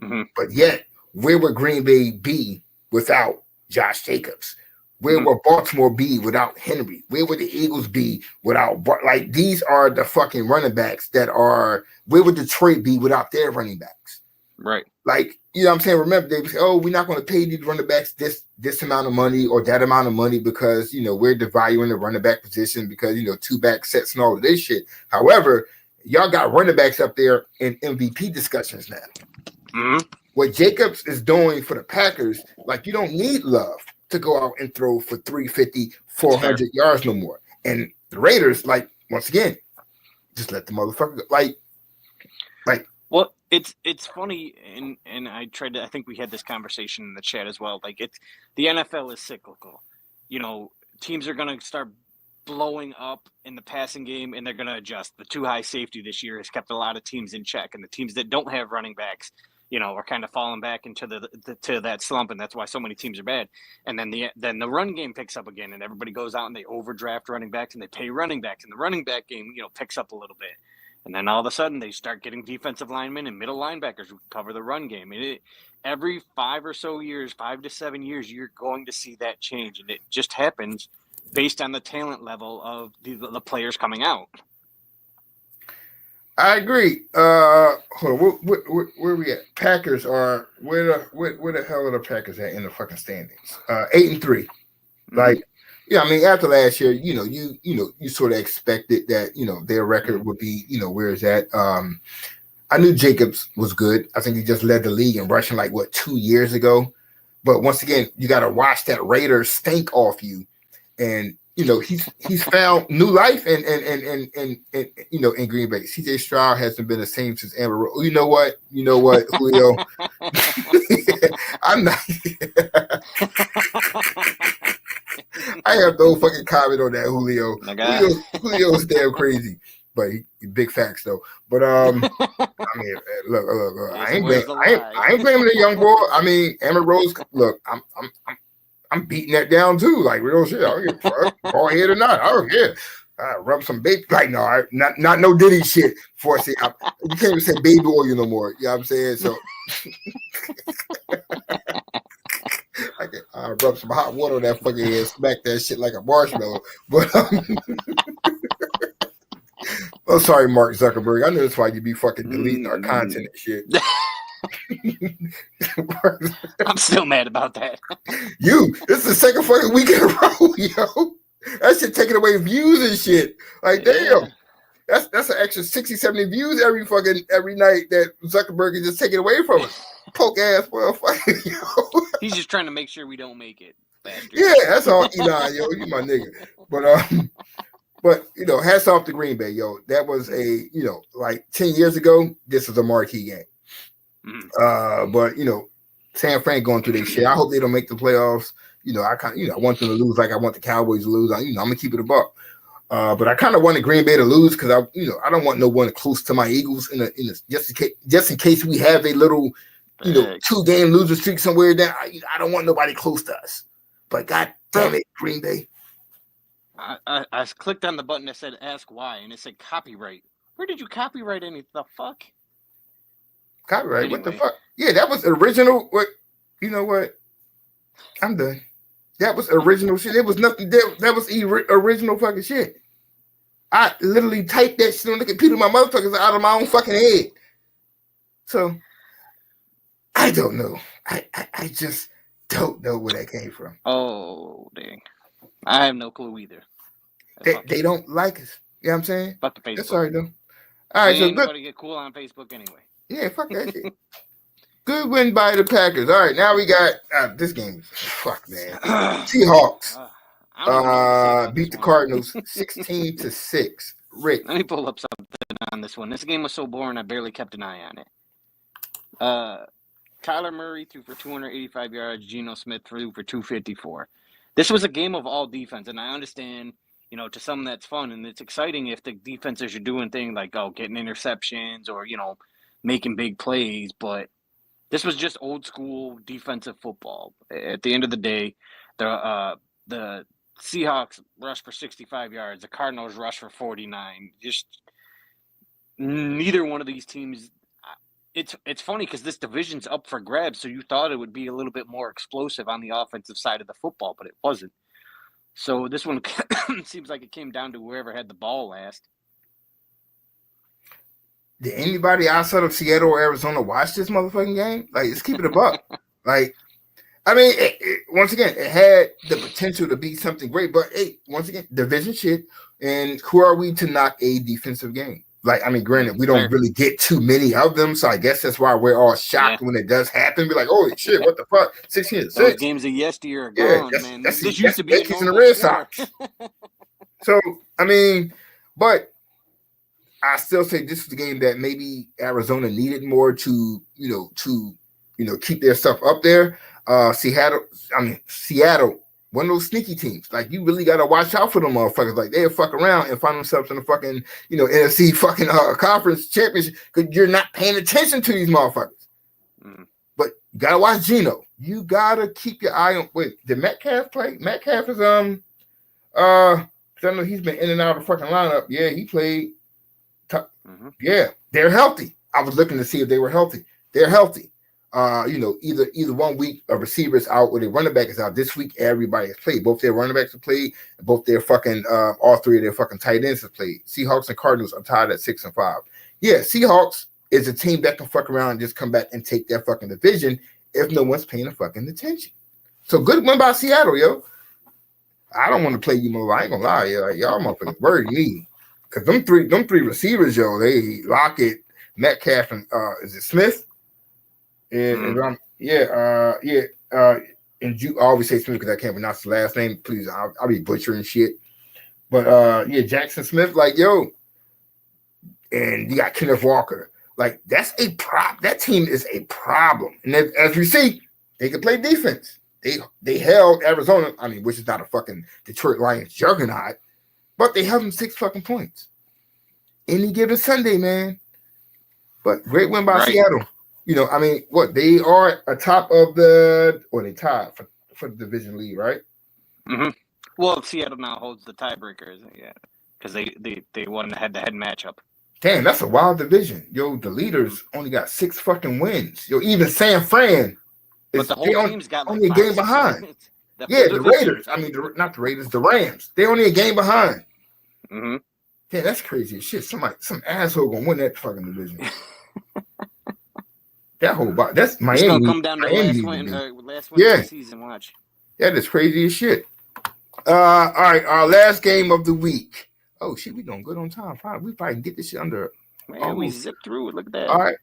Mm-hmm. But yet, where would Green Bay be without Josh Jacobs? Where would Baltimore be without Henry? Where would the Eagles be without like these are the fucking running backs that are where would Detroit be without their running backs? Right. Like, you know what I'm saying? Remember, they would say, oh, we're not going to pay these running backs this amount of money or that amount of money because, you know, we're devaluing the running back position because, you know, two back sets and all of this shit. However, y'all got running backs up there in MVP discussions now. Mm-hmm. What Jacobs is doing for the Packers, like you don't need Love to go out and throw for 350, 400 yards no more. And the Raiders, like, once again, just let the motherfucker go. Like. Well, it's funny, and I think we had this conversation in the chat as well. Like, the NFL is cyclical. You know, teams are going to start blowing up in the passing game, and they're going to adjust. The too high safety this year has kept a lot of teams in check, and the teams that don't have running backs, you know, are kind of falling back into to that slump, and that's why so many teams are bad. And then the run game picks up again, and everybody goes out and they overdraft running backs and they pay running backs, and the running back game, you know, picks up a little bit. And then all of a sudden they start getting defensive linemen and middle linebackers who cover the run game. And every 5 to 7 years, you're going to see that change, and it just happens based on the talent level of the players coming out. I agree. Hold on. Where we at? Packers are where the hell are the Packers at in the fucking standings? 8-3. Mm-hmm. Like, yeah, I mean, after last year, you know, you sort of expected that, you know, their record would be, you know, where is that? I knew Jacobs was good. I think he just led the league in rushing like 2 years ago. But once again, you got to watch that Raiders stink off you, and you know he's found new life and you know in Green Bay. CJ Stroud hasn't been the same since Amber Rose. You know what, Julio? I'm not. I have no fucking comment on that, Julio. Julio's damn crazy, but he big facts though. But I mean, look. I ain't blaming the young boy. I mean, Amber Rose. Look, I'm beating that down too. Like real shit. I don't give a fuck, ball head or not. I don't care. Rub some baby. Like no, not no Diddy shit. Before I say, you can't even say baby oil no more. You know what I'm saying? So. I rub some hot water on that fucking head, smack that shit like a marshmallow. But oh, sorry, Mark Zuckerberg. I know that's why you be fucking deleting our content and shit. I'm still mad about that. This is the second fucking week in a row, yo. That shit taking away views and shit. Like, damn. That's an extra 60, 70 views every night that Zuckerberg is just taking away from us. Poke ass motherfucker, yo. He's just trying to make sure we don't make it. Bastard. Yeah, that's all, Elon, yo. You my nigga. But you know, hats off to Green Bay, yo. That was like 10 years ago, this was a marquee game. Mm-hmm. But you know, San Fran going through their shit. I hope they don't make the playoffs. You know, I want them to lose like I want the Cowboys to lose. I'm gonna keep it a buck. But I kind of wanted Green Bay to lose because I don't want no one close to my Eagles in just in case we have a little 2-game loser streak somewhere. That I don't want nobody close to us. But God damn it, Green Bay. I clicked on the button that said "Ask Why" and it said copyright. Where did you copyright any the fuck? Copyright? Anyway. What the fuck? Yeah, that was original. What? You know what? I'm done. That was original shit. It was nothing. That was original fucking shit. I literally typed that shit on the computer. My motherfuckers out of my own fucking head. So I don't know. I just don't know where that came from. Oh dang! I have no clue either. They don't like us. You know what I'm saying? Fuck the Facebook. That's all right though. All right, so nobody get cool on Facebook anyway. Yeah, fuck that shit. Good win by the Packers. All right, now we got this game. Fuck, man. Seahawks beat the Cardinals 16-6. Rick, let me pull up something on this one. This game was so boring, I barely kept an eye on it. Kyler Murray threw for 285 yards. Geno Smith threw for 254. This was a game of all defense, and I understand, to some that's fun and it's exciting if the defenses are doing things like getting interceptions or making big plays, but this was just old school defensive football. At the end of the day, the Seahawks rushed for 65 yards. The Cardinals rushed for 49. Just neither one of these teams. It's funny because this division's up for grabs, so you thought it would be a little bit more explosive on the offensive side of the football, but it wasn't. So this one seems like it came down to whoever had the ball last. Did anybody outside of Seattle or Arizona watch this motherfucking game? Like, let's keep it a buck. Like, I mean, once again, it had the potential to be something great, but hey, once again, division shit. And who are we to knock a defensive game? Like, I mean, granted, we don't really get too many of them, so I guess that's why we're all shocked when it does happen. We're like, holy shit, what the fuck? 16-6. Those games of yesteryear are gone, man. This used to be a in the Red Sox. So, I mean, but I still say this is the game that maybe Arizona needed more to keep their stuff up there. Seattle, one of those sneaky teams. Like, you really got to watch out for them motherfuckers. Like, they'll fuck around and find themselves in the fucking, NFC fucking conference championship because you're not paying attention to these motherfuckers. But you got to watch Geno. You got to keep your eye on. Wait, did Metcalf play? Metcalf is, I know he's been in and out of the fucking lineup. Yeah, he played. Yeah, they're healthy. I was looking to see if they were healthy. They're healthy. Either 1 week a receiver is out or their running back is out. This week, everybody has played. Both their running backs have played, and both their fucking all three of their fucking tight ends have played. Seahawks and Cardinals are tied at 6-5. Yeah, Seahawks is a team that can fuck around and just come back and take their fucking division if no one's paying a fucking attention. So good win by Seattle, yo. I don't want to play you more. I ain't gonna lie, yo. Like, y'all motherfuckers worry me. Cause them three receivers, yo, they Lockett, Metcalf, and is it Smith? And and you always say Smith because I can't pronounce his last name. Please, I'll be butchering shit. But Jackson Smith, like, yo, and you got Kenneth Walker. Like, that's a prop. That team is a problem. And as we see, they can play defense. They held Arizona, I mean, which is not a fucking Detroit Lions juggernaut, but they held them 6 fucking points. Any given Sunday, man. But great win by Seattle. I mean, what, they are atop of they tied for the division lead, right? Mm-hmm. Well, Seattle now holds the tiebreakers, yeah, because they won the head-to-head matchup. Damn, that's a wild division. Yo, the leaders only got 6 fucking wins. Yo, even San Fran but the whole team's got only a game behind. Yeah, the Raiders. I mean, not the Raiders, the Rams. They only a game behind. Mm-hmm. Yeah, that's crazy as shit. Some asshole gonna win that fucking division. That whole that's Miami. It's gonna come down to last win of the season. Watch. Yeah, that's crazy as shit. All right, our last game of the week. Oh shit, we doing good on time. Fine, we probably can get this shit under. Man, we zipped through it. Look at that. All right.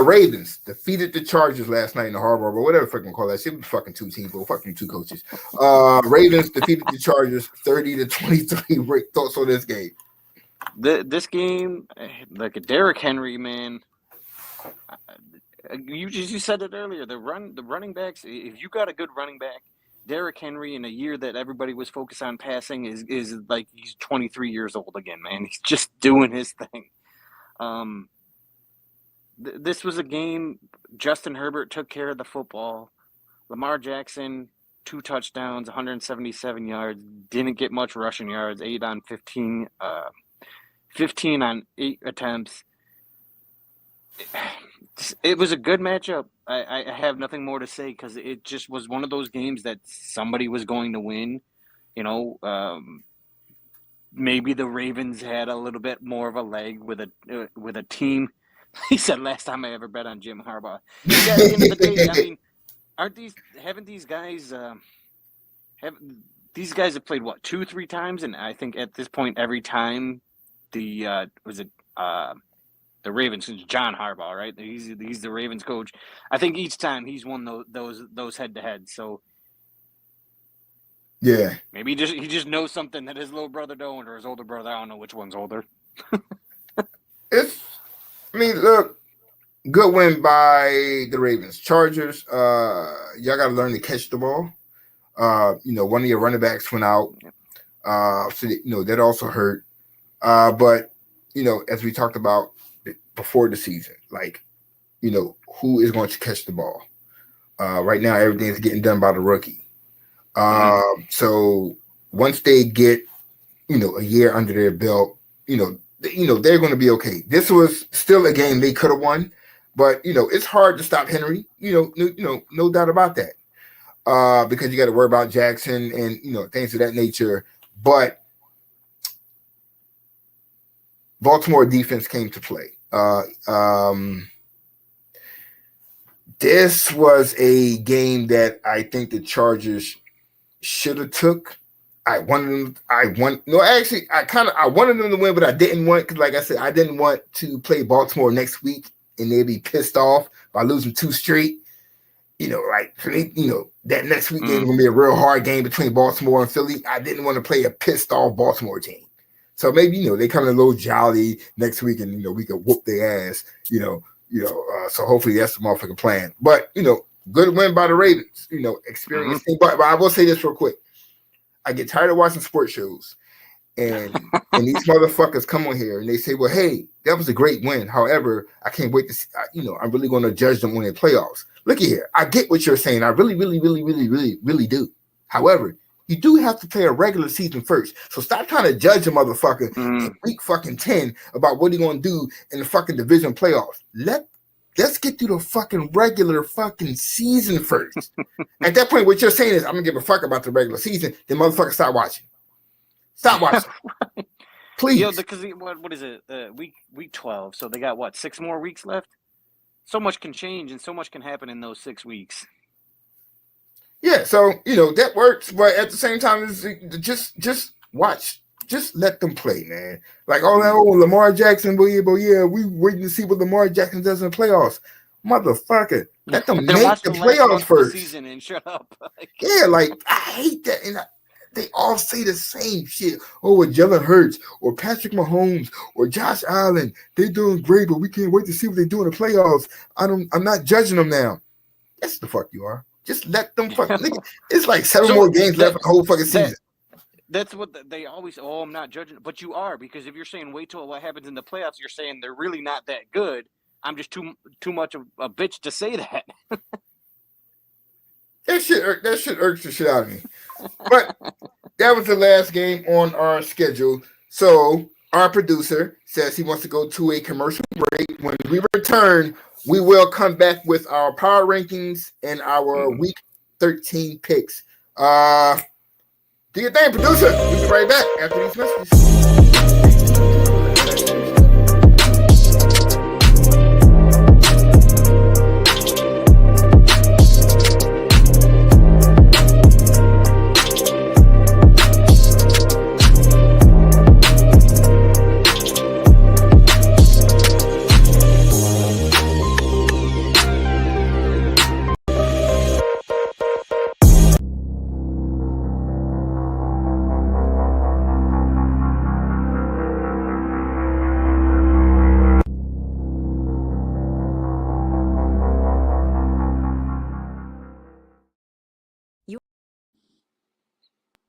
Ravens defeated the Chargers last night in the Hard Rock, or whatever fucking call that shit. Was fucking 2 teams, but fucking 2 coaches. Ravens defeated the Chargers 30-23. Rick, thoughts on this game? This game, like a Derrick Henry, man. You said it earlier. The running backs. If you got a good running back, Derrick Henry in a year that everybody was focused on passing is like he's 23 years old again, man. He's just doing his thing. This was a game. Justin Herbert took care of the football. Lamar Jackson, 2 touchdowns, 177 yards. Didn't get much rushing yards. 8 on 15. 15 on 8 attempts. It was a good matchup. I have nothing more to say because it just was one of those games that somebody was going to win. Maybe the Ravens had a little bit more of a leg with a team. He said last time I ever bet on Jim Harbaugh. Yeah, at the end of the day, I mean, haven't these guys have played what 2-3 times, and I think at this point every time the Ravens, John Harbaugh, right? He's the Ravens coach. I think each time he's won those head to head. So yeah, maybe he just knows something that his little brother don't, or his older brother. I don't know which one's older. Look, good win by the Ravens. Chargers, y'all got to learn to catch the ball. One of your running backs went out, so that also hurt. But as we talked about before the season, like, who is going to catch the ball? Right now, everything's getting done by the rookie. So once they get, a year under their belt, they're going to be okay. This was still a game they could have won, but it's hard to stop Henry. No doubt about that. Because you got to worry about Jackson and things of that nature. But Baltimore defense came to play. This was a game that I think the Chargers should have took. I wanted them to win, but I didn't want, because like I said, I didn't want to play Baltimore next week and they'd be pissed off by losing 2 straight. That next week game is gonna be a real hard game between Baltimore and Philly. I didn't want to play a pissed off Baltimore team. So maybe they come in a little jolly next week and we could whoop their ass, so hopefully that's the motherfucking plan. But good win by the Ravens, experienced team. But I will say this real quick. I get tired of watching sports shows, and these motherfuckers come on here and they say, "Well, hey, that was a great win. However, I can't wait to see. I'm really going to judge them on their playoffs." Look at here. I get what you're saying. I really, really, really, really, really, really do. However, you do have to play a regular season first. So stop trying to judge a motherfucker in week fucking 10 about what he's going to do in the fucking division playoffs. Let's get through the fucking regular fucking season first. At that point, what you're saying is, I'm going to give a fuck about the regular season. Then motherfucker, stop watching. Stop watching. Please. Because what is it? Week 12. So they got 6 more weeks left? So much can change and so much can happen in those 6 weeks. Yeah, so that works, but at the same time, it's just watch. Just let them play, man. Like, Lamar Jackson, but yeah, we waiting to see what Lamar Jackson does in the playoffs. Motherfucker, let them make the playoffs first. Season and shut up. Yeah, I hate that. And they all say the same shit. Oh, with Jalen Hurts or Patrick Mahomes or Josh Allen, they're doing great, but we can't wait to see what they do in the playoffs. I'm not judging them now. Yes, the fuck you are. Just let them fucking. It's like 7 more games left in the whole fucking season. That's what they always. Oh, I'm not judging, but you are, because if you're saying wait till what happens in the playoffs, you're saying they're really not that good. I'm just too much of a bitch to say that. That shit irks the shit out of me. But that was the last game on our schedule. So our producer says he wants to go to a commercial break. When we return, we will come back with our power rankings and our week 13 picks. Do your thing, producer. We'll be right back after these messages.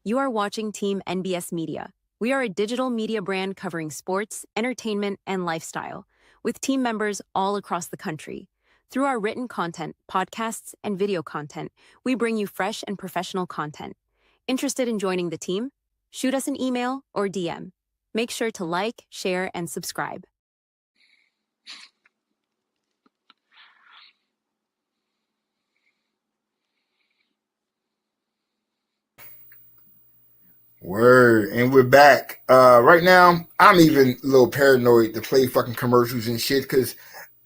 You are watching Team NBS Media. We are a digital media brand covering sports, entertainment, and lifestyle, with team members all across the country. Through our written content, podcasts, and video content, we bring you fresh and professional content. Interested in joining the team? Shoot us an email or DM. Make sure to like, share, and subscribe. Word, and we're back. Right now, I'm even a little paranoid to play fucking commercials and shit because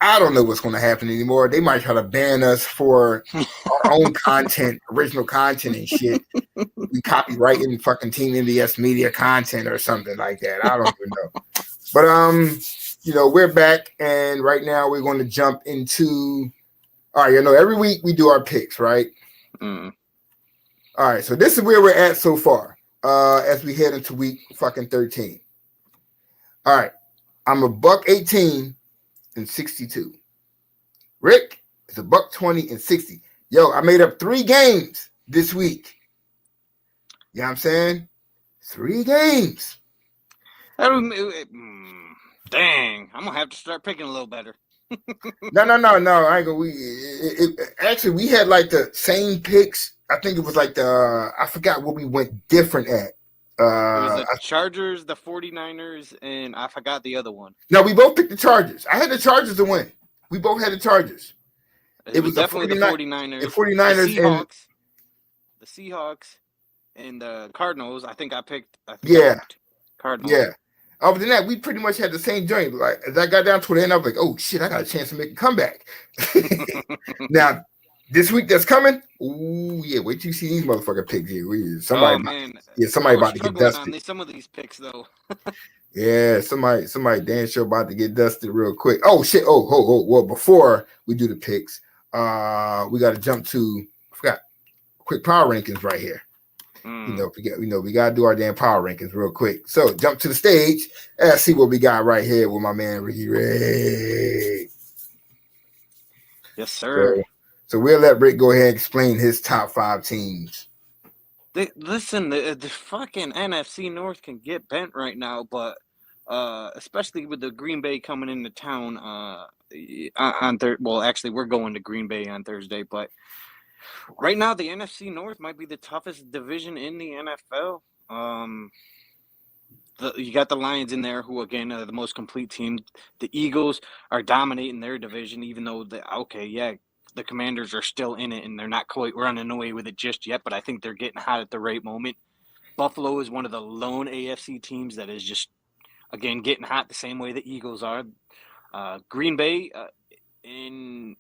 I don't know what's going to happen anymore. They might try to ban us for our own content, original content and shit. We copyrighting fucking Team NBS Media content or something like that. I don't even know. But we're back, and right now we're going to jump into. All right, every week we do our picks, right? Mm. All right, so this is where we're at so far. As we head into week fucking 13. All right. I'm a $1.18 and 62. Rick is a $1.20 and 60. Yo, I made up 3 games this week. You know what I'm saying? 3 games. Dang. I'm going to have to start picking a little better. No. I ain't gonna. Actually, we had like the same picks. I think it was like I forgot what we went different at. It was the Chargers, the 49ers, and I forgot the other one. No, we both picked the Chargers. I had the Chargers to win. We both had the Chargers. It was definitely the 49ers. The 49ers the Seahawks and the Cardinals. I think I picked Cardinals. Yeah. Other than that, we pretty much had the same joint. Like as I got down to the end, I was like, "Oh shit, I got a chance to make a comeback." Now, this week that's coming, ooh yeah, wait till you see these motherfucking picks here. Somebody about to get dusted. On some of these picks though. Yeah, somebody damn sure about to get dusted real quick. Oh shit! Well, before we do the picks, we got to jump to quick power rankings right here. We gotta do our damn power rankings real quick. So jump to the stage and see what we got right here with my man Ricky Ray. Yes, sir. So we'll let Rick go ahead and explain his top 5 teams. The fucking NFC North can get bent right now, but especially with the Green Bay coming into town on Thursday. Well, actually, we're going to Green Bay on Thursday, but right now the NFC North might be the toughest division in the NFL. You got the Lions in there, who again are the most complete team. The Eagles are dominating their division, even though the Commanders are still in it and they're not quite running away with it just yet, but I think they're getting hot at the right moment. Buffalo is one of the lone AFC teams that is just, again, getting hot the same way the Eagles are. Green Bay,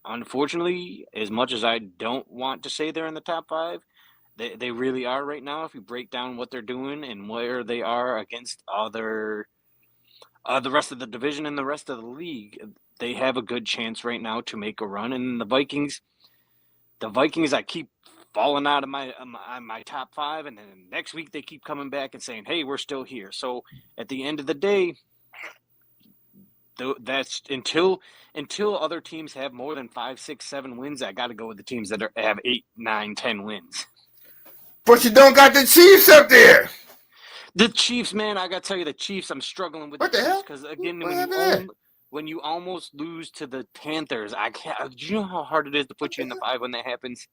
unfortunately, as much as I don't want to say they're in the top 5, they really are right now. If you break down what they're doing and where they are against the rest of the division and the rest of the league, they have a good chance right now to make a run. And the Vikings, I keep falling out of my top 5, and then next week they keep coming back and saying, "Hey, we're still here." So at the end of the day, that's until other teams have more than 5, 6, 7 wins. I got to go with the teams that have 8, 9, 10 wins. But you don't got the Chiefs up there. The Chiefs, man, I got to tell you, the Chiefs. I'm struggling with what the hell? Chiefs because again, when you almost lose to the Panthers, I can't. Do you know how hard it is to put you in the 5 when that happens?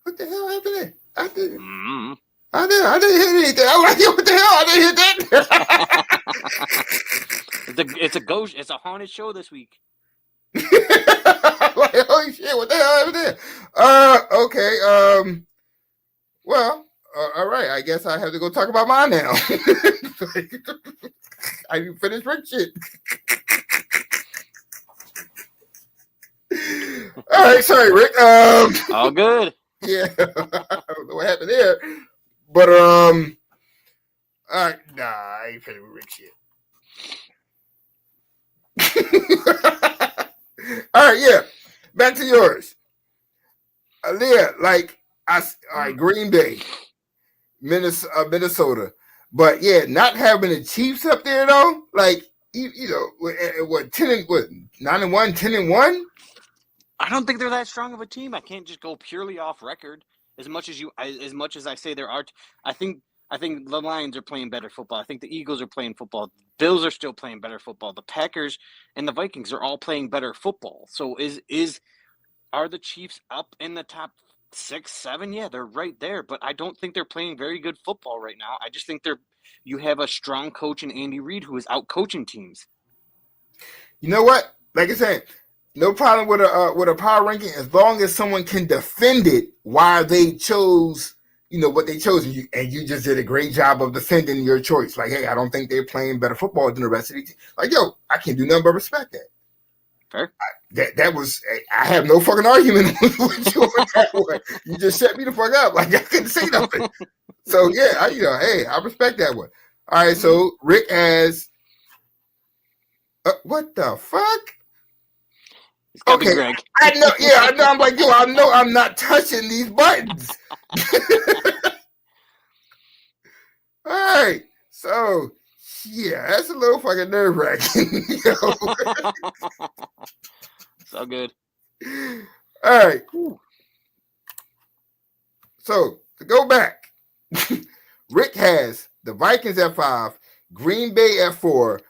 What the hell happened there? I didn't. Mm-hmm. I didn't hear anything. I'm like, what the hell? I didn't hear that. It's a haunted show this week. Like, holy shit, what the hell happened there? Okay. Well, all right. I guess I have to go talk about mine now. I didn't finish Rick shit. All right, sorry, Rick. All good. Yeah, I don't know what happened there, but all right, nah, I ain't finished with Rick shit. All right, yeah, back to yours. Leah, all right, Green Bay, Minnesota, but yeah, not having the Chiefs up there though, what 9-1, 10-1. I don't think they're that strong of a team. I can't just go purely off record. As much as I say there are, I think the Lions are playing better football. I think the Eagles are playing football. The Bills are still playing better football. The Packers and the Vikings are all playing better football. So are the Chiefs up in the top 6, 7? Yeah, they're right there. But I don't think they're playing very good football right now. I just think you have a strong coach in Andy Reid who is out coaching teams. You know what? Like I said, no problem with a power ranking as long as someone can defend it why they chose, what they chose, and you just did a great job of defending your choice. Like, hey, I don't think they're playing better football than the rest of the team. Like, yo, I can't do nothing but respect that. Fair. That was I have no fucking argument with you on that one. You just shut me the fuck up. Like I couldn't say nothing. So yeah, I respect that one. All right, so Rick has what the fuck? Okay, Greg. I know. Yeah, I know. I'm like, yo, I know I'm not touching these buttons. All right, so yeah, that's a little fucking nerve wracking. So good. All right. So to go back, Rick has the Vikings at 5, Green Bay at 4,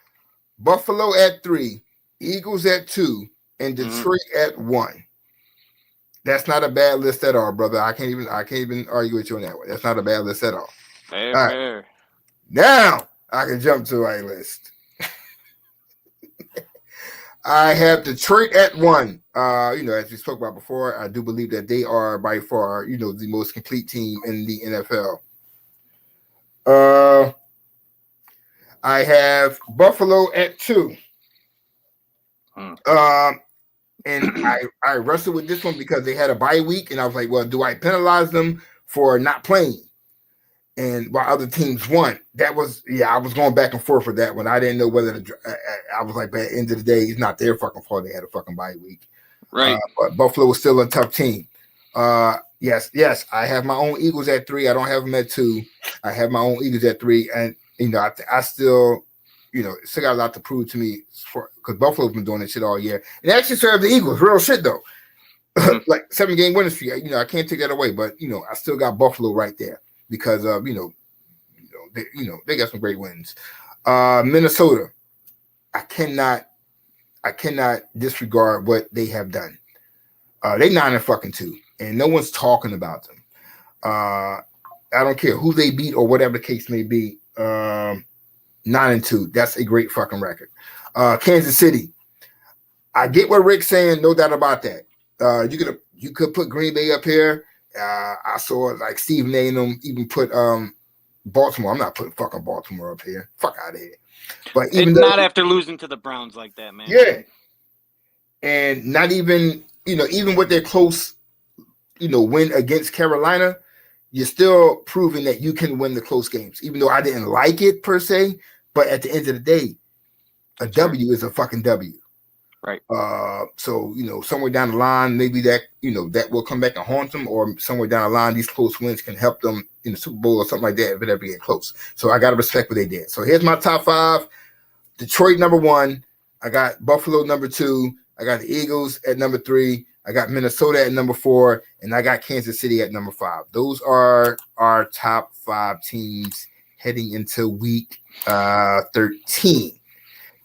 Buffalo at 3, Eagles at 2. And Detroit at 1. That's not a bad list at all, brother. I can't even argue with you on that one. That's not a bad list at all. Fair. Now I can jump to my list. I have Detroit at 1. As we spoke about before, I do believe that they are by far, the most complete team in the NFL. I have Buffalo at 2. And I wrestled with this one because they had a bye week, and I was like, well, do I penalize them for not playing? And while other teams won, I was going back and forth for that one. I didn't know whether I was like, but at the end of the day, it's not their fucking fault. They had a fucking bye week. Right. But Buffalo was still a tough team. Yes. I have my own Eagles at 3. I don't have them at 2. I have my own Eagles at 3. And, I still, still got a lot to prove to me because Buffalo's been doing this shit all year. And they actually served the Eagles. Real shit, though. Like 7-game winning streak. I can't take that away. But, I still got Buffalo right there. Because of they got some great wins. Minnesota, I cannot disregard what they have done. They 9-2, and no one's talking about them. I don't care who they beat or whatever the case may be. 9-2, that's a great fucking record. Kansas City, I get what Rick's saying, no doubt about that. You could put Green Bay up here. I saw like Stephen A. and them even put Baltimore. I'm not putting fucking Baltimore up here. Fuck out of here. But even not after losing to the Browns like that, man. Yeah. And not even, even with their close, win against Carolina, you're still proving that you can win the close games. Even though I didn't like it per se, but at the end of the day, a W is a fucking W. Right. So, somewhere down the line, maybe that, that will come back and haunt them, or somewhere down the line, these close wins can help them in the Super Bowl or something like that if it ever get close. So I got to respect what they did. So here's my top 5. Detroit, number 1. I got Buffalo, number 2. I got the Eagles at number 3. I got Minnesota at number 4. And I got Kansas City at number 5. Those are our top 5 teams heading into week 13.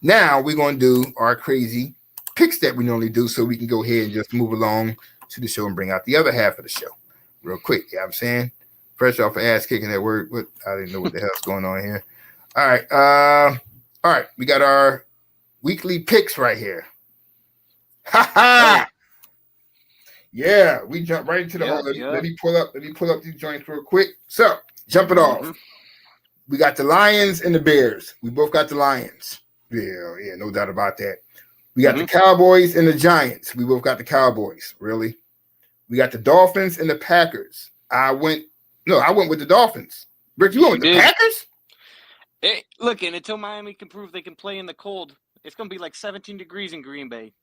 Now we're going to do our crazy picks that we normally do so we can go ahead and just move along to the show and bring out the other half of the show real quick. You know what I'm saying? Fresh off of ass kicking that word. I didn't know what the hell's going on here. All right. We got our weekly picks right here. Ha ha! Yeah, we jump right into the Let me pull up these joints real quick. So jump it off. We got the Lions and the Bears. We both got the Lions. Yeah, no doubt about that. We got the Cowboys and the Giants. We both got the Cowboys. Really? We got the Dolphins and the Packers. I went with the Dolphins. Rick, you went with the Packers? Hey, look, and until Miami can prove they can play in the cold, it's going to be like 17 degrees in Green Bay.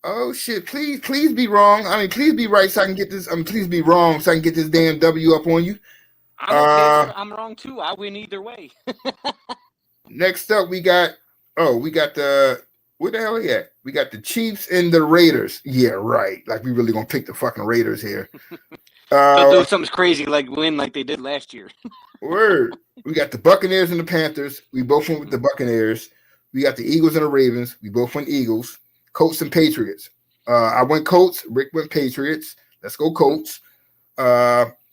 Oh, shit. Please be wrong. I mean, please be right so I can get this. Please be wrong so I can get this damn W up on you. I'm wrong, too. I win either way. Next up, we got the – where the hell are you at? We got the Chiefs and the Raiders. Yeah, right. Like, we really going to pick the fucking Raiders here. They'll do something crazy like win like they did last year. Word. We got the Buccaneers and the Panthers. We both went with the Buccaneers. We got the Eagles and the Ravens. We both went Eagles. Colts and Patriots. I went Colts. Rick went Patriots. Let's go Colts. We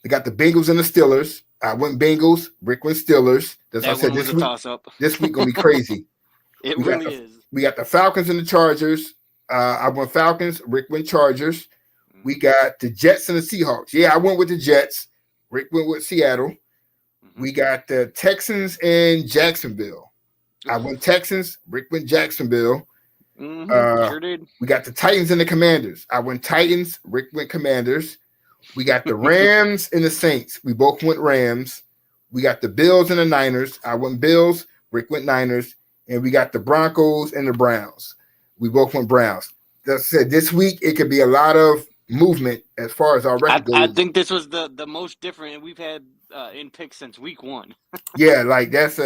got the Bengals and the Steelers. I went Bengals. Rick went Steelers. That's what I said this week. This week going to be crazy. It really is. We got the Falcons and the Chargers. I went Falcons. Rick went Chargers. We got the Jets and the Seahawks. Yeah, I went with the Jets. Rick went with Seattle. We got the Texans and Jacksonville. I went Texans. Rick went Jacksonville. Sure did. We got the Titans and the Commanders. I went Titans. Rick went Commanders. We got the Rams and the Saints. We both went Rams. We got the Bills and the Niners. I went Bills. Rick went Niners. And we got the Broncos and the Browns. We both went Browns. That said, this week it could be a lot of movement as far as our record goes. I think this was the most different we've had in picks since week 1. Yeah, like that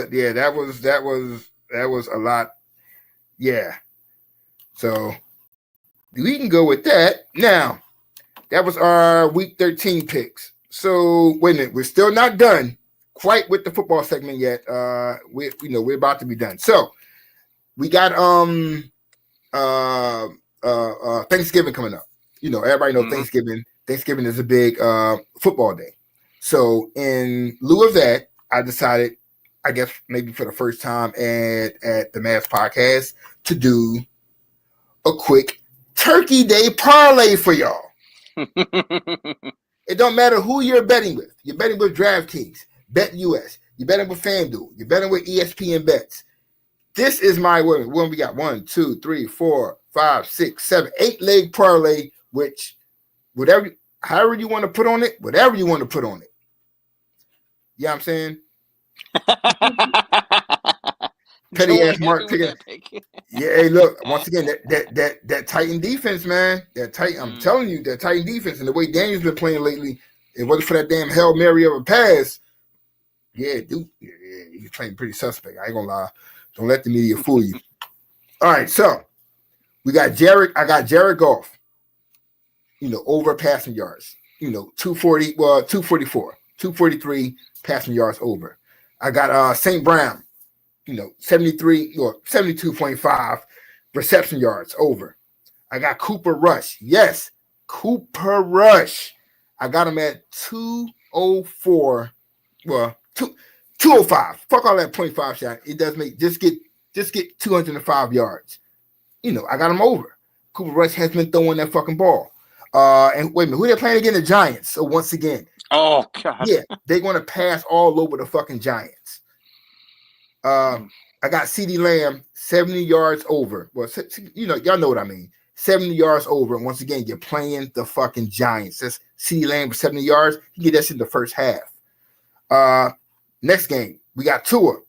was a lot. Yeah. So we can go with that. Now, that was our week 13 picks. So wait a minute, we're still not done quite with the football segment yet. We're about to be done. So we got Thanksgiving coming up. Everybody knows Thanksgiving. Thanksgiving is a big football day. So in lieu of that, I decided I guess maybe for the first time at the Mass Podcast, to do a quick Turkey Day parlay for y'all. It don't matter who you're betting with. You're betting with DraftKings, BetUS. You're betting with FanDuel. You're betting with ESPN Bets. This is my one. When we got 1, 2, 3, 4, 5, 6, 7, 8-leg parlay, which however you want to put on it, whatever you want to put on it. You know what I'm saying? Petty ass Mark picking. Yeah, hey, look, once again, that Titan defense, man. I'm telling you, that Titan defense and the way Daniel's been playing lately, it wasn't for that damn Hail Mary of a pass. Yeah, dude, he's playing pretty suspect. I ain't gonna lie. Don't let the media fool you. All right, so we got Jared. I got Jared Goff. Over passing yards. 240, 244, 243 passing yards over. I got St. Brown. 73 or 72.5 reception yards over. I got Cooper Rush. Yes, Cooper Rush. I got him at 204. Well, 205. Fuck all that 0.5 shot. It does make just get 205 yards. I got him over. Cooper Rush has been throwing that fucking ball. And wait a minute, who they're playing again? The Giants. So once again, oh god, yeah, they're gonna pass all over the fucking Giants. I got CeeDee Lamb 70 yards over. Well, y'all know what I mean. 70 yards over. And once again, you're playing the fucking Giants. That's CeeDee Lamb for 70 yards. You get that shit in the first half. Next game, we got Tua,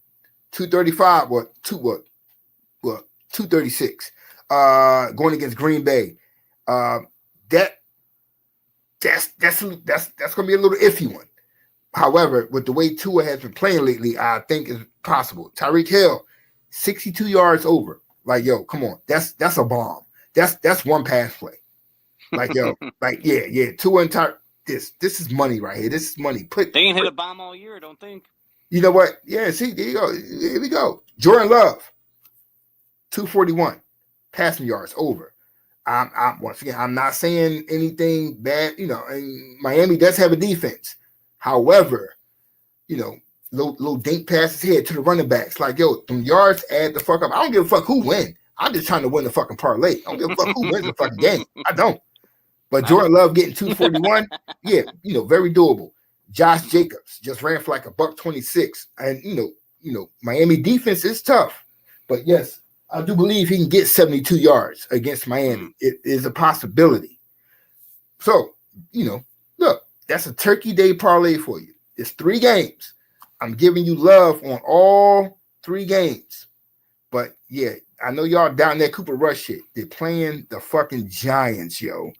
235. 236. Going against Green Bay. That's gonna be a little iffy one. However, with the way Tua has been playing lately, I think it's possible. Tyreek Hill, 62 yards over. Like, yo, come on. That's a bomb. That's one pass play. Like, yo, yeah. Tua and Tyreek, this is money right here. This is money. They ain't hit a bomb all year, I don't think. You know what? Yeah, see, there you go. Here we go. Jordan Love, 241 passing yards over. Once again, I'm not saying anything bad. And Miami does have a defense. However, little dink passes here to the running backs. Like, yo, them yards add the fuck up. I don't give a fuck who win. I'm just trying to win the fucking parlay. I don't give a fuck who wins the fucking game. I don't. But Jordan Love getting 241, yeah, very doable. Josh Jacobs just ran for like $126. And Miami defense is tough. But yes, I do believe he can get 72 yards against Miami. It is a possibility. So, look, that's a Turkey Day parlay for you. It's 3 games. I'm giving you love on all 3 games. But yeah, I know y'all down there Cooper Rush shit. They're playing the fucking Giants, yo.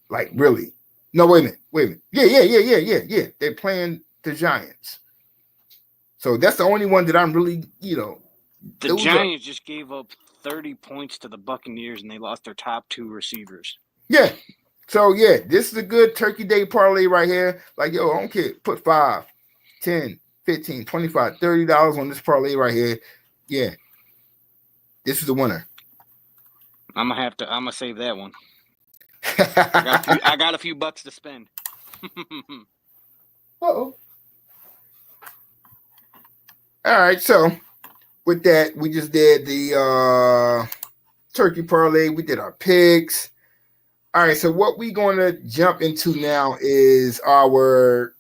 Like, really. No, wait a minute. Yeah. They're playing the Giants. So that's the only one that I'm really, The Giants just gave up 30 points to the Buccaneers and they lost their top 2 receivers. Yeah. So, yeah, this is a good Turkey Day parlay right here. Like, yo, I don't care. Put 5, 10, 15, 25, $30 on this parlay right here. Yeah. This is the winner. I'm gonna save that one. I got a few bucks to spend. Uh-oh. All right, so with that, we just did the turkey parlay. We did our picks. All right, so what we're going to jump into now is our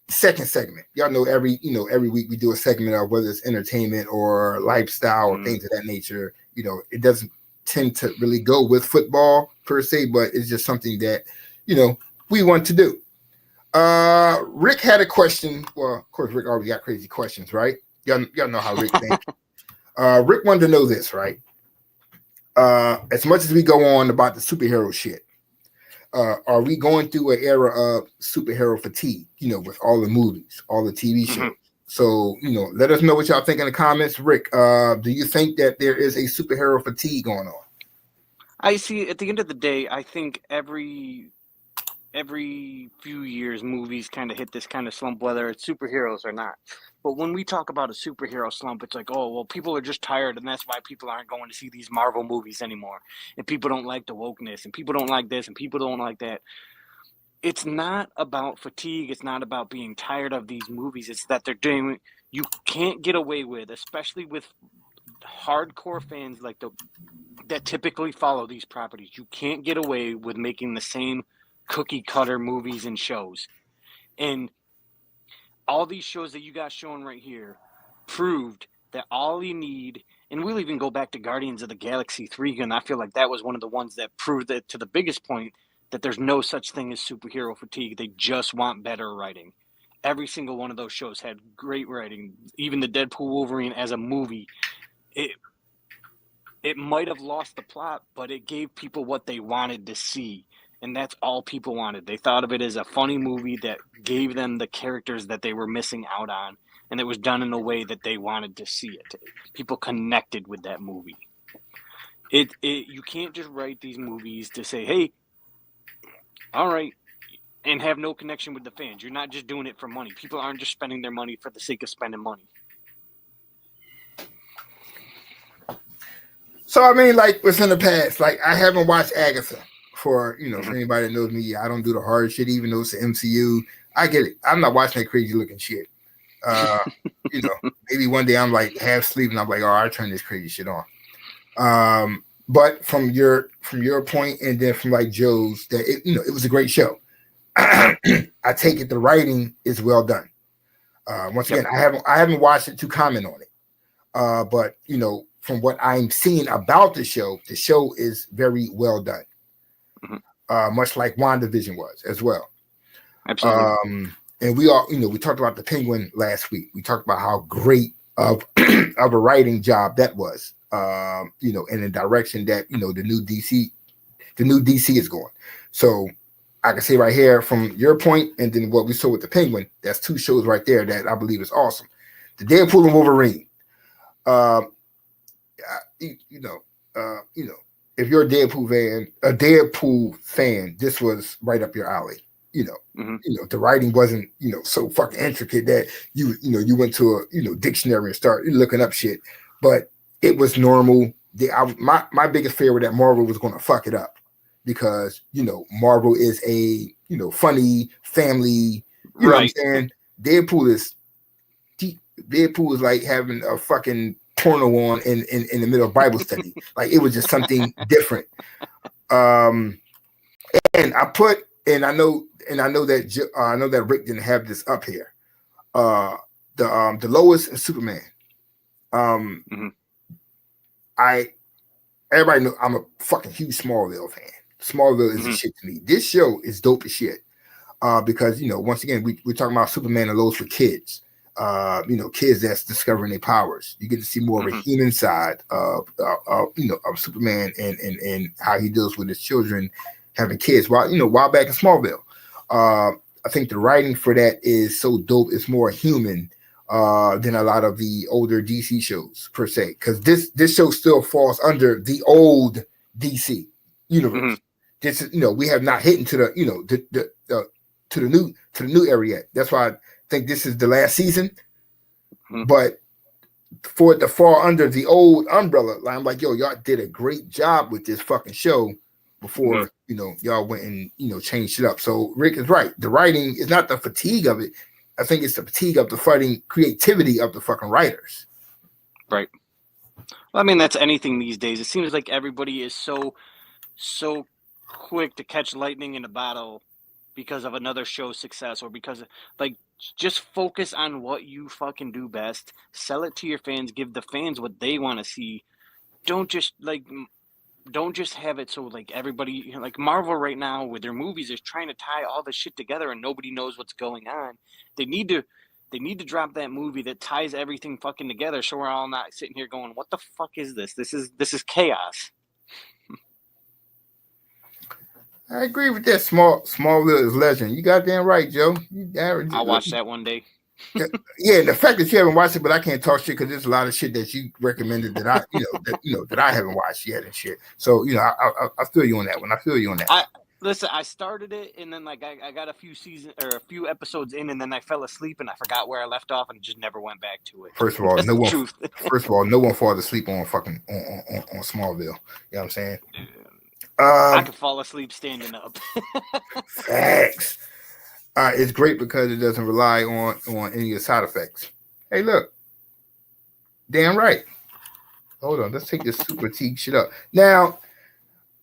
second segment. Y'all know every week we do a segment of whether it's entertainment or lifestyle or things of that nature. It doesn't tend to really go with football per se, but it's just something that, we want to do. Rick had a question. Well, of course, Rick already got crazy questions, right? Y'all know how Rick thinks. Rick wanted to know this, right? As much as we go on about the superhero shit, are we going through an era of superhero fatigue, with all the movies, all the TV shows? So, let us know what y'all think in the comments. Rick, do you think that there is a superhero fatigue going on? I see. At the end of the day, I think every few years, movies kind of hit this kind of slump, whether it's superheroes or not. But when we talk about a superhero slump, it's like, oh, well, people are just tired, and that's why people aren't going to see these Marvel movies anymore. And people don't like the wokeness, and people don't like this, and people don't like that. It's not about fatigue. It's not about being tired of these movies. It's that they're you can't get away with, especially with hardcore fans like that typically follow these properties. You can't get away with making the same cookie cutter movies and shows. And all these shows that you got shown right here proved that all you need, and we'll even go back to Guardians of the Galaxy 3, and I feel like that was one of the ones that proved that to the biggest point that there's no such thing as superhero fatigue. They just want better writing. Every single one of those shows had great writing. Even the Deadpool Wolverine as a movie, it might have lost the plot, but it gave people what they wanted to see. And that's all people wanted. They thought of it as a funny movie that gave them the characters that they were missing out on. And it was done in a way that they wanted to see it. People connected with that movie. You can't just write these movies to say, hey, all right, and have no connection with the fans. You're not just doing it for money. People aren't just spending their money for the sake of spending money. So, I mean, like, what's in the past? Like, I haven't watched Agatha. For anybody that knows me, I don't do the hard shit, even though it's the MCU. I get it. I'm not watching that crazy looking shit. Maybe one day I'm like half asleep and I'm like, oh, I'll turn this crazy shit on. But from your point, and then from like Joe's, that it was a great show. I take it the writing is well done. Once again, I haven't watched it to comment on it. But from what I'm seeing about the show is very well done. Much like WandaVision was as well. Absolutely. And we all, we talked about the Penguin last week. We talked about how great of a writing job that was. In the direction that the new DC is going. So I can say right here from your point, and then what we saw with the Penguin, that's two shows right there that I believe is awesome. The Deadpool and Wolverine. If you're a Deadpool fan, this was right up your alley. The writing wasn't so fucking intricate that you went to a dictionary and start looking up shit, but it was normal. My biggest fear was that Marvel was going to fuck it up because Marvel is a funny family. You know what I'm saying? Deadpool is like having a fucking porno on in the middle of Bible study. Like, it was just something different. And I know that Rick didn't have this up here. The Lois and Superman. Everybody know I'm a fucking huge Smallville fan. Smallville is the shit to me. This show is dope as shit. Because once again, we're talking about Superman and Lois for kids. Kids that's discovering their powers. You get to see more of a human side of Superman and how he deals with his children having kids. While back in Smallville, I think the writing for that is so dope. It's more human than a lot of the older DC shows per se, because this show still falls under the old DC universe. This is we have not hit into the to the new area yet. That's why I think this is the last season. But for it to fall under the old umbrella, I'm like, yo, y'all did a great job with this fucking show before y'all went and changed it up. So Rick is right. The writing is not the fatigue of it. I think it's the fatigue of the fighting creativity of the fucking writers. Right. Well, I mean, that's anything these days. It seems like everybody is so quick to catch lightning in a bottle because of another show's success, or because just focus on what you fucking do best. Sell it to your fans. Give the fans what they want to see. Don't just have it so everybody Marvel right now with their movies is trying to tie all this shit together and nobody knows what's going on. They need to drop that movie that ties everything fucking together, so we're all not sitting here going, what the fuck is this? This is chaos. I agree with that. Smallville is legend. You goddamn right, Joe. I'll watch that one day. Yeah, the fact that you haven't watched it, but I can't talk shit because there's a lot of shit that you recommended that I, that I haven't watched yet and shit. So I feel you on that one. I feel you on that. Listen, I started it and then I got a few episodes in and then I fell asleep and I forgot where I left off and just never went back to it. First of all, no one falls asleep on fucking on Smallville. You know what I'm saying? I could fall asleep standing up. Facts. It's great because it doesn't rely on any of the side effects. Hey, look. Damn right. Hold on. Let's take this super T shit up. Now,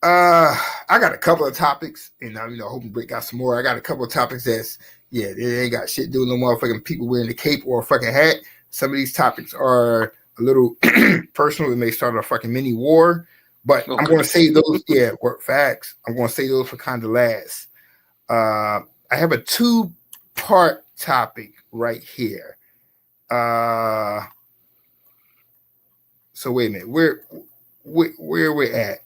I got a couple of topics, and I'm hoping Brick got some more. I got a couple of topics that's they ain't got shit doing no motherfucking people wearing the cape or a fucking hat. Some of these topics are a little personal. It may start a fucking mini war, but I'm going to say those. Yeah, work facts. I'm going to say those for kind of last. I have a 2-part topic right here. So wait a minute, where we're at?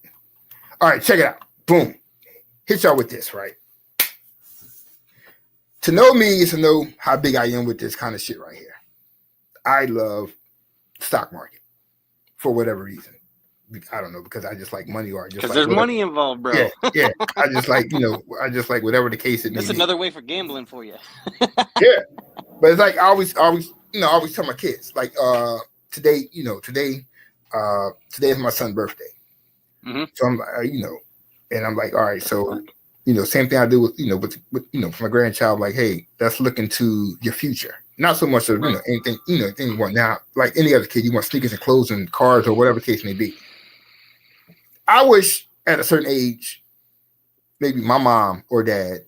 All right, check it out. Boom. Hit y'all with this, right? To know me is to know how big I am with this kind of shit right here. I love stock market for whatever reason. I don't know, because I just like money, or because there's money involved, bro. Yeah. I just like, I just like whatever the case it may be. That's another way for gambling for you. Yeah, but it's like I always tell my kids, like today is my son's birthday. Mm-hmm. So I'm and I'm like, all right, so same thing I do with with for my grandchild, like, hey, let's look into your future. Not so much of anything you want now, like any other kid, you want sneakers and clothes and cars or whatever the case may be. I wish at a certain age, maybe my mom or dad,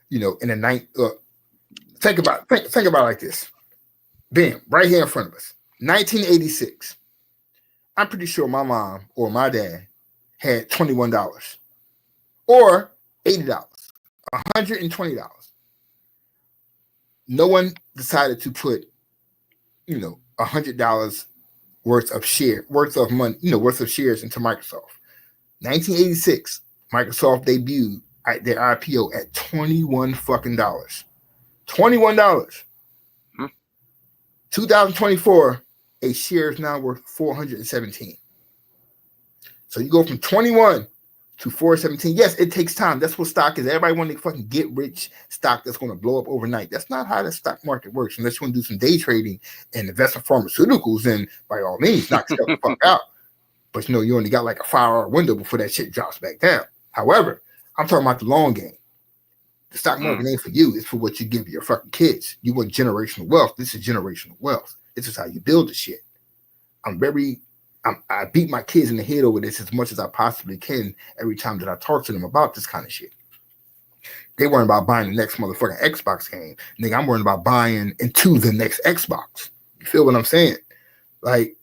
in the ninth. Think about it like this. Bam, right here in front of us, 1986. I'm pretty sure my mom or my dad had $21 or $80, $120. No one decided to put, $100 worth of shares into Microsoft. 1986, Microsoft debuted their IPO at $21 fucking dollars. $21. 2024, a share is now worth 417. So you go from 21 to 417. Yes, it takes time. That's what stock is. Everybody want to fucking get rich stock that's going to blow up overnight. That's not how the stock market works. Unless you want to do some day trading and invest in pharmaceuticals, then by all means, knock yourself the fuck out. But you only got like a 5-hour window before that shit drops back down. However, I'm talking about the long game. The stock market ain't for you. It's for what you give your fucking kids. You want generational wealth. This is generational wealth. This is how you build the shit. I beat my kids in the head over this as much as I possibly can every time that I talk to them about this kind of shit. They worrying about buying the next motherfucking Xbox game. Nigga, I'm worrying about buying into the next Xbox. You feel what I'm saying? Like,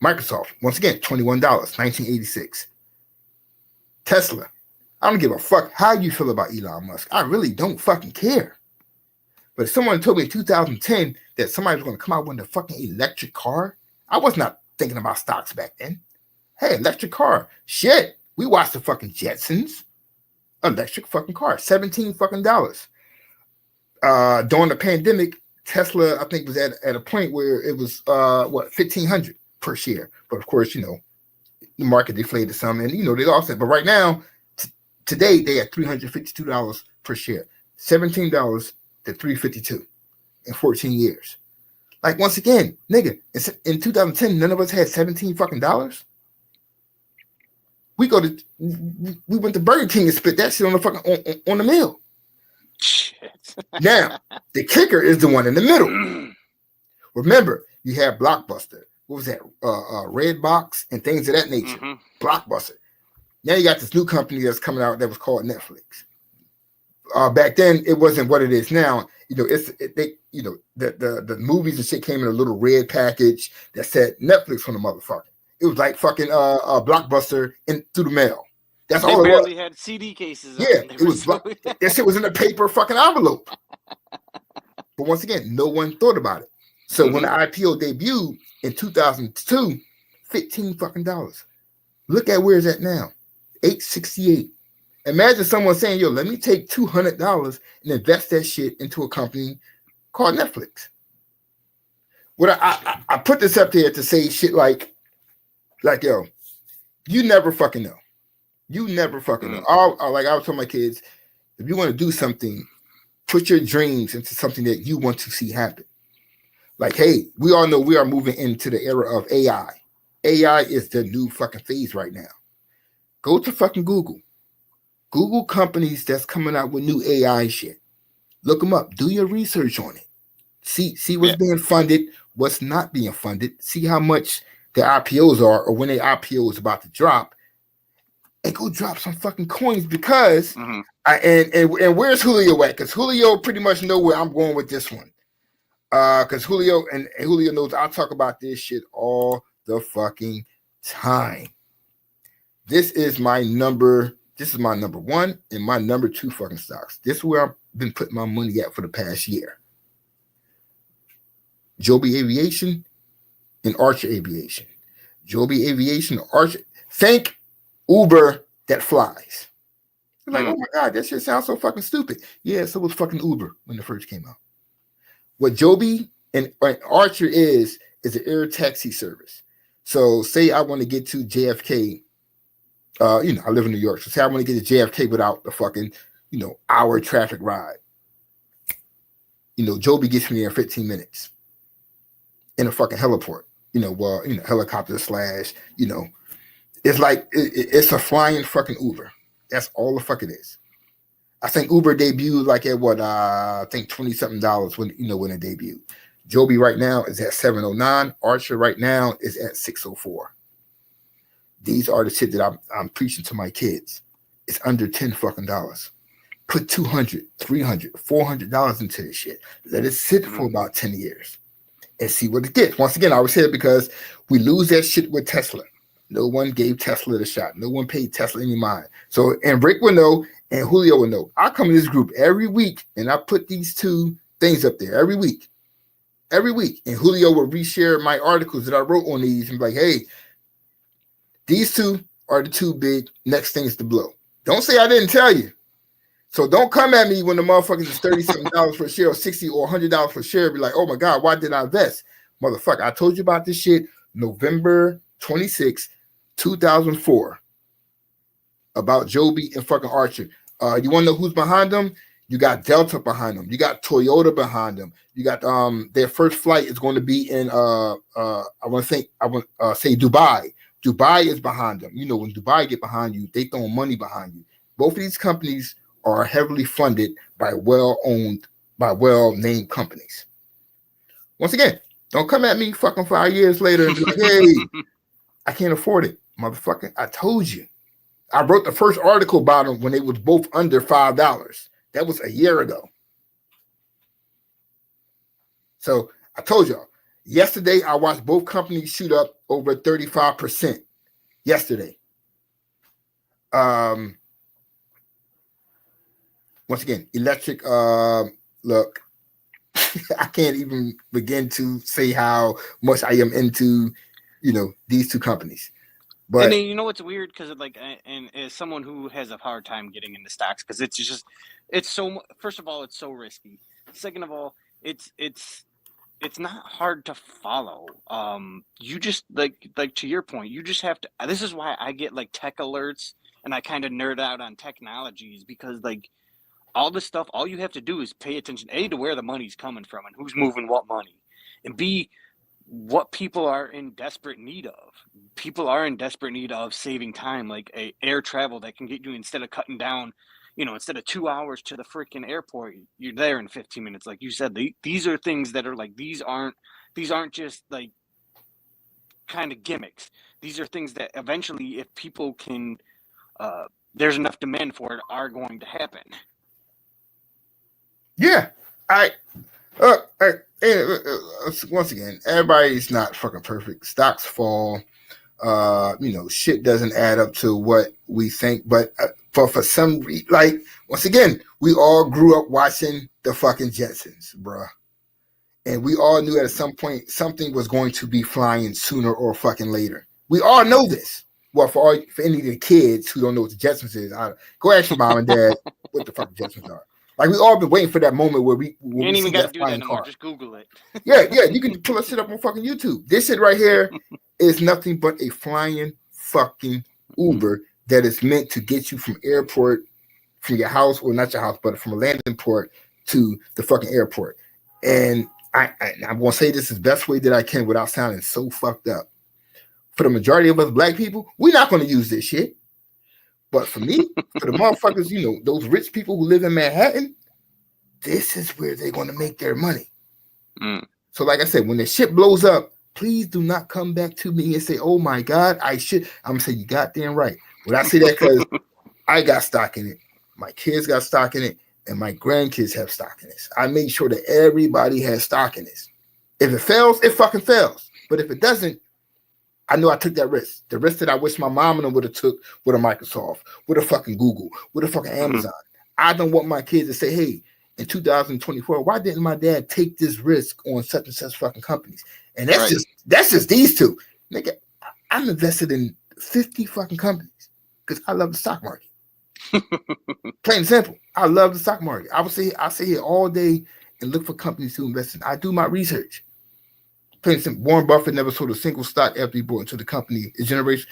Microsoft, once again, $21, 1986. Tesla, I don't give a fuck how you feel about Elon Musk. I really don't fucking care. But if someone told me in 2010 that somebody was going to come out with a fucking electric car, I was not thinking about stocks back then. Hey, electric car. Shit. We watched the fucking Jetsons. Electric fucking car. $17 fucking dollars. During the pandemic, Tesla, I think, was at a point where it was $1,500 per share. But of course, the market deflated some, and they lost it. But right now, today they at $352 per share. $17 to $352 in 14 years. Like, once again, nigga, in 2010, none of us had $17 fucking dollars. We went to Burger King and spit that shit on the fucking on the meal. Shit. Now, the kicker is the one in the middle. Remember, you have Blockbuster. What was that? Redbox and things of that nature. Mm-hmm. Blockbuster. Now you got this new company that's coming out that was called Netflix. Back then, it wasn't what it is now. The movies and shit came in a little red package that said Netflix on the motherfucker. It was like fucking Blockbuster through the mail. That's all it was. They barely had CD cases. Yeah, it was. That shit was in a paper fucking envelope. But once again, no one thought about it. So when the IPO debuted in 2002, $15 fucking dollars. Look at where it's at now, $868. Imagine someone saying, yo, let me take $200 and invest that shit into a company called Netflix. What I put this up there to say shit like, yo, you never fucking know. You never fucking know. Like I was telling my kids, if you want to do something, put your dreams into something that you want to see happen. Like, hey, we all know we are moving into the era of AI. AI is the new fucking phase right now. Go to fucking Google. Google companies that's coming out with new AI shit. Look them up. Do your research on it. See what's being funded, what's not being funded. See how much the IPOs are, or when the IPO is about to drop, and go drop some fucking coins because and where's Julio at? Because Julio pretty much know where I'm going with this one. Because Julio knows I'll talk about this shit all the fucking time. This is my number one and my number two fucking stocks. This is where I've been putting my money at for the past year. Joby Aviation and Archer Aviation. Joby Aviation, Archer. Think Uber that flies. You're like, oh my God, that shit sounds so fucking stupid. Yeah, so was fucking Uber when it first came out. What Joby and Archer is an air taxi service. So say I want to get to JFK. I live in New York. So say I want to get to JFK without the fucking, hour traffic ride. Joby gets me there in 15 minutes in a fucking heliport. Helicopter / it's like it's a flying fucking Uber. That's all the fuck it is. I think Uber debuted like at what I think $20-something when it debuted. Joby right now is at $709. Archer right now is at $604. These are the shit that I'm preaching to my kids. It's under $10 fucking dollars. Put $200, $300, $400 into this shit. Let it sit for about 10 years and see what it gets. Once again, I always say it because we lose that shit with Tesla. No one gave Tesla the shot. No one paid Tesla any mind. So, and Rick will know, and Julio will know. I come in this group every week, and I put these two things up there every week. Every week. And Julio will reshare my articles that I wrote on these and be like, hey, these two are the two big next things to blow. Don't say I didn't tell you. So don't come at me when the motherfuckers is $37 per share or $60 or $100 per share. Be like, oh my God, why did I invest? Motherfucker, I told you about this shit November 26, 2004 about Joby and fucking Archer. You want to know who's behind them? You got Delta behind them. You got Toyota behind them. You got their first flight is going to be in I want to say Dubai. Dubai is behind them. When Dubai get behind you, they throw money behind you. Both of these companies are heavily funded by well-named companies. Once again, don't come at me fucking 5 years later and be like, hey, I can't afford it. Motherfucker, I told you. I wrote the first article about them when they was both under $5. That was a year ago. So I told y'all. Yesterday, I watched both companies shoot up over 35%. Yesterday. Once again, electric, look, I can't even begin to say how much I am into, these two companies. But and then, you know what's weird? Because and as someone who has a hard time getting into stocks, because it's so. First of all, it's so risky. Second of all, it's not hard to follow. You just like to your point, you just have to. This is why I get like tech alerts and I kind of nerd out on technologies because all this stuff, all you have to do is pay attention A to where the money's coming from and who's moving what money, and B what people are in desperate need of. People are in desperate need of saving time, like air travel that can get you instead of cutting down, instead of 2 hours to the freaking airport, you're there in 15 minutes. Like you said, these are things that are like, these aren't just like kind of gimmicks. These are things that eventually, if people can, there's enough demand for it, are going to happen. Yeah, once again, everybody's not fucking perfect. Stocks fall. Shit doesn't add up to what we think. But for some reason, once again, we all grew up watching the fucking Jetsons, bruh. And we all knew at some point something was going to be flying sooner or fucking later. We all know this. Well, for any of the kids who don't know what the Jetsons is, go ask your mom and dad what the fuck the Jetsons are. Like, we all been waiting for that moment where we ain't even got to do that anymore. Just Google it. yeah, you can pull that shit up on fucking YouTube. This shit right here is nothing but a flying fucking Uber that is meant to get you from your house, or not your house, but from a landing port to the fucking airport. And I'm going to say this is the best way that I can without sounding so fucked up. For the majority of us black people, we're not going to use this shit. But for me, for the motherfuckers, those rich people who live in Manhattan, this is where they're going to make their money. Mm. So, like I said, when the shit blows up, please do not come back to me and say, "Oh my God, I should." I'm gonna say you goddamn right. When I say that, because I got stock in it, my kids got stock in it, and my grandkids have stock in this. I made sure that everybody has stock in this. If it fails, it fucking fails. But if it doesn't, I know I took that risk. The risk that I wish my mom and them would have took with a Microsoft, with a fucking Google, with a fucking Amazon. I don't want my kids to say, "Hey, in 2024, why didn't my dad take this risk on such and such fucking companies?" And that's just these two. Nigga, I'm invested in 50 fucking companies because I love the stock market. Plain and simple. I love the stock market. I sit here all day and look for companies to invest in. I do my research. Plain and simple. Warren Buffett never sold a single stock after he bought into the company. It's generation.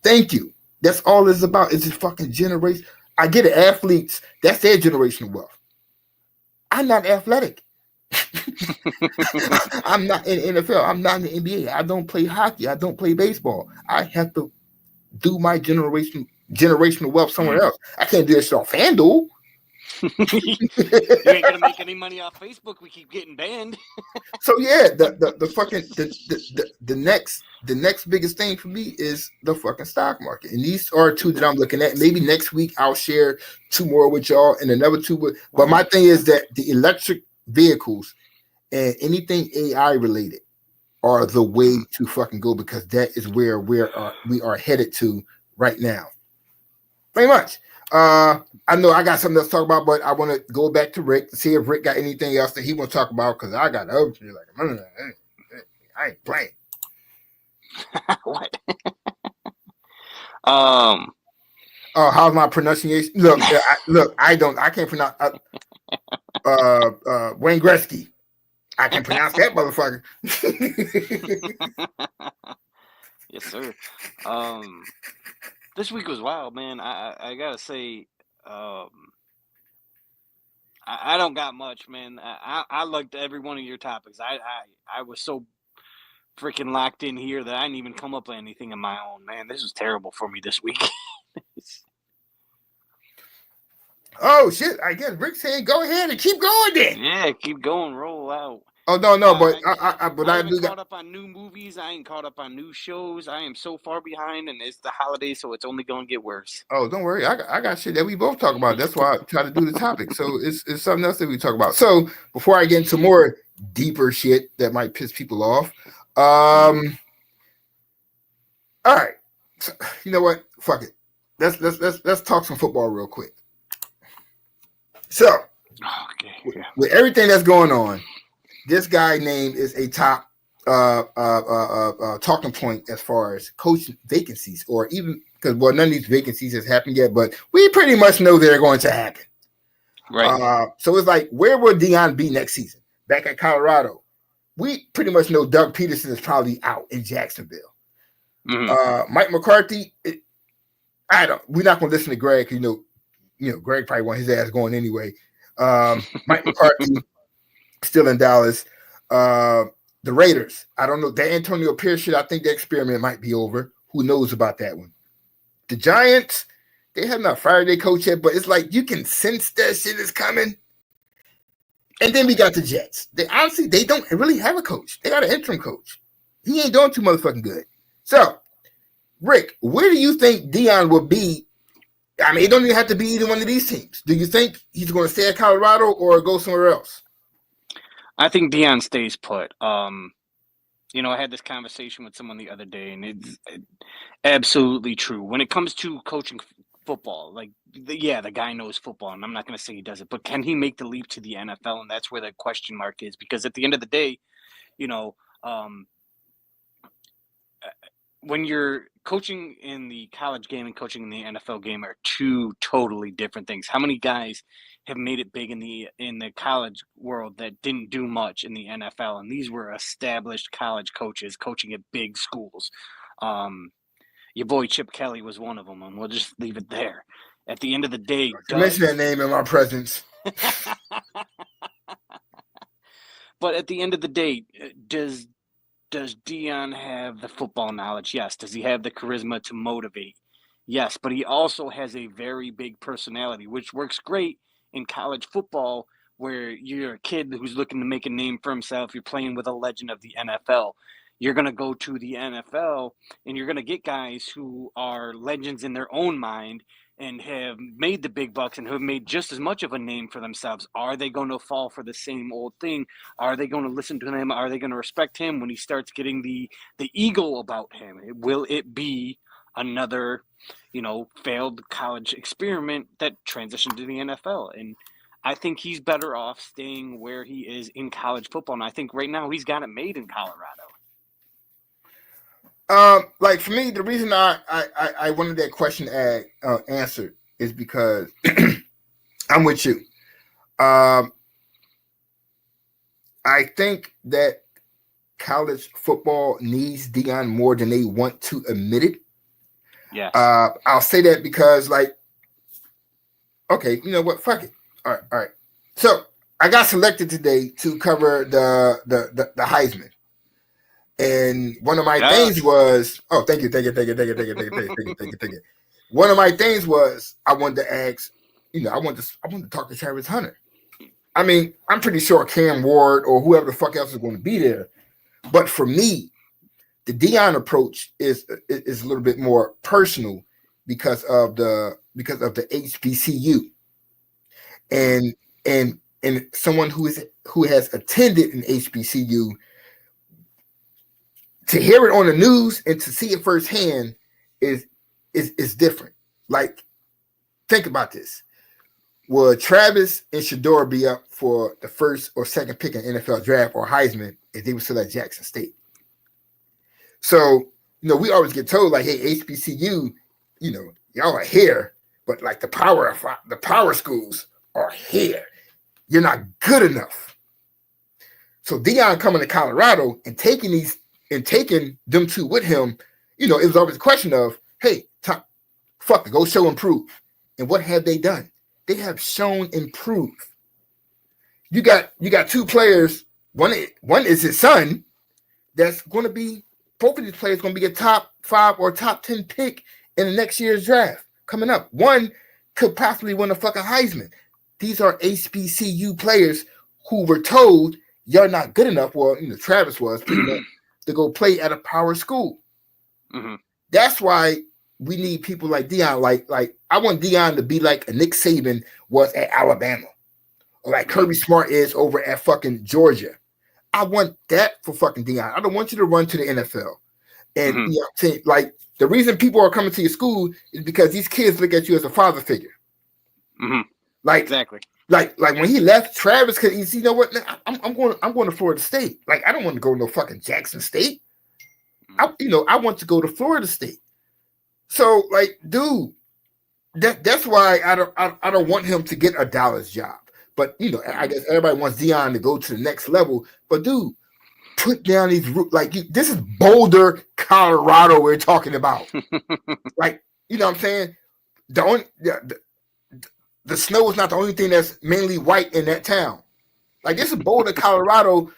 Thank you. That's all it's about. It's just fucking generation. I get it. Athletes, that's their generational wealth. I'm not athletic. I'm not in NFL. I'm not in the NBA. I don't play hockey. I don't play baseball. I have to do my generational wealth somewhere else. I can't do that shit on FanDuel. You ain't gonna make any money off Facebook. We keep getting banned. So yeah, the next biggest thing for me is the fucking stock market, and these are two that I'm looking at. Maybe next week I'll share two more with y'all, and another two. But my thing is that the electric vehicles and anything AI related are the way to fucking go, because that is where we are headed to right now. Pretty much. I know I got something else to talk about, but I want to go back to Rick to see if Rick got anything else that he want to talk about, because I got other shit like I ain't playing. What? Oh, how's my pronunciation? Look, I can't pronounce Wayne Gretzky. I can pronounce that motherfucker. Yes, sir. This week was wild, man. I gotta say, I don't got much, man. I looked at every one of your topics. I was so freaking locked in here that I didn't even come up with anything of my own, man. This was terrible for me this week. Oh shit! I guess Rick's saying go ahead and keep going then. Yeah, keep going, roll out. Oh no, but I haven't caught up on new movies. I ain't caught up on new shows. I am so far behind, and it's the holidays, so it's only gonna get worse. Oh, don't worry. I got shit that we both talk about. That's why I try to do the topic. So it's something else that we talk about. So before I get into more deeper shit that might piss people off, all right. So, you know what? Fuck it. Let's talk some football real quick. So, Okay. With everything that's going on, this guy named is a top talking point as far as coach vacancies, or even because none of these vacancies has happened yet, but we pretty much know they're going to happen. Right. So it's like, where will Deion be next season? Back at Colorado. We pretty much know Doug Peterson is probably out in Jacksonville. Mm-hmm. Mike McCarthy, we're not going to listen to Greg. You know, Greg probably want his ass going anyway. Mike McCarthy still in Dallas. The Raiders, I don't know. That Antonio Pierce shit, I think the experiment might be over. Who knows about that one? The Giants, they have not fired their coach yet, but it's like you can sense that shit is coming. And then we got the Jets. They don't really have a coach. They got an interim coach. He ain't doing too motherfucking good. So, Rick, where do you think Deion will be? I mean, it don't even have to be either one of these teams. Do you think he's going to stay at Colorado or go somewhere else? I think Deion stays put. I had this conversation with someone the other day, and it's absolutely true. When it comes to coaching football, the guy knows football, and I'm not going to say he doesn't, but can he make the leap to the NFL? And that's where the question mark is, because at the end of the day, when you're coaching in the college game and coaching in the NFL game are two totally different things. How many guys have made it big in the college world that didn't do much in the NFL? And these were established college coaches coaching at big schools. Your boy Chip Kelly was one of them, and we'll just leave it there. At the end of the day, mention that name in my presence. But at the end of the day, does Deion have the football knowledge? Yes. Does he have the charisma to motivate? Yes. But he also has a very big personality, which works great in college football where you're a kid who's looking to make a name for himself. You're playing with a legend of the NFL. You're going to go to the NFL and you're going to get guys who are legends in their own mind and have made the big bucks and have made just as much of a name for themselves. Are they going to fall for the same old thing? Are they going to listen to him? Are they going to respect him when he starts getting the ego about him? Will it be another, failed college experiment that transitioned to the NFL? And I think he's better off staying where he is in college football. And I think right now he's got it made in Colorado. Like for me, the reason I wanted that question answered is because I'm with you. I think that college football needs Deion more than they want to admit it. Yes. I'll say that because, okay, you know what? Fuck it. All right. So I got selected today to cover the Heisman. And one of my things was, thank you. One of my things was I wanted to ask, I wanted to talk to Travis Hunter. I mean, I'm pretty sure Cam Ward or whoever the fuck else is going to be there. But for me, the Deion approach is a little bit more personal because of the HBCU, and someone who has attended an HBCU. To hear it on the news and to see it firsthand is different. Like, think about this. Would Travis and Shedeur be up for the first or second pick in NFL draft or Heisman if they were still at Jackson State? So, we always get told, like, hey, HBCU, y'all are here, but like the power schools are here. You're not good enough. So Deion coming to Colorado and taking them two with him, it was always a question of, hey, fuck it, go show and prove. And what have they done? They have shown and proved. You got two players. One is his son. That's going to be, both of these players going to be a top 5 or top 10 pick in the next year's draft coming up. One could possibly win a fucking Heisman. These are HBCU players who were told you're not good enough. Well, Travis was pretty much to go play at a power school. Mm-hmm. That's why we need people like Deion. Like I want Deion to be like a Nick Saban was at Alabama, or like Kirby Smart is over at fucking Georgia. I want that for fucking Deion. I don't want you to run to the NFL. And like the reason people are coming to your school is because these kids look at you as a father figure. Mm-hmm. Like exactly. Like when he left Travis, because you know what? I'm going to Florida State. Like I don't want to go to no fucking Jackson State. I want to go to Florida State. So like, dude, that's why I don't want him to get a Dallas job. But I guess everybody wants Deion to go to the next level. But dude, put down these this is Boulder, Colorado. We're talking about. Like, you know what I'm saying? The snow is not the only thing that's mainly white in that town. Like, this is Boulder, Colorado.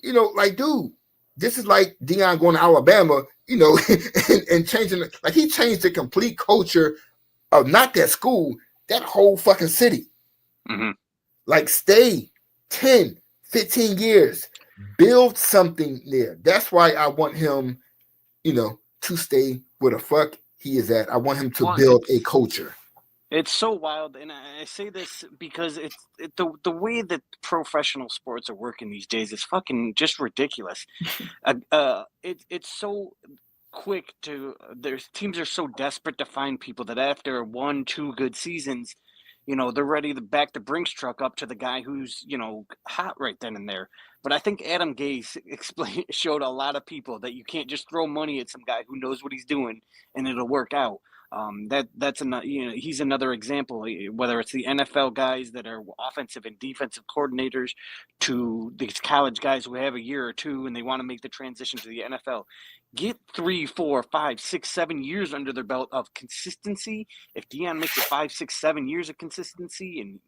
Like, dude, this is like Deion going to Alabama, and changing it. Like, he changed the complete culture of not that school, that whole fucking city. Mm-hmm. Like, stay 10, 15 years, build something there. That's why I want him, to stay where the fuck he is at. I want him to build a culture. It's so wild, and I say this because the way that professional sports are working these days is fucking just ridiculous. It's so quick their teams are so desperate to find people that after 1-2 good seasons, they're ready to back the Brinks truck up to the guy who's hot right then and there. But I think Adam Gase showed a lot of people that you can't just throw money at some guy who knows what he's doing and it'll work out. That's another, he's another example, whether it's the NFL guys that are offensive and defensive coordinators to these college guys who have a year or two and they want to make the transition to the NFL. Get 3, 4, 5, 6, 7 years under their belt of consistency. If Deion makes it 5, 6, 7 years of consistency and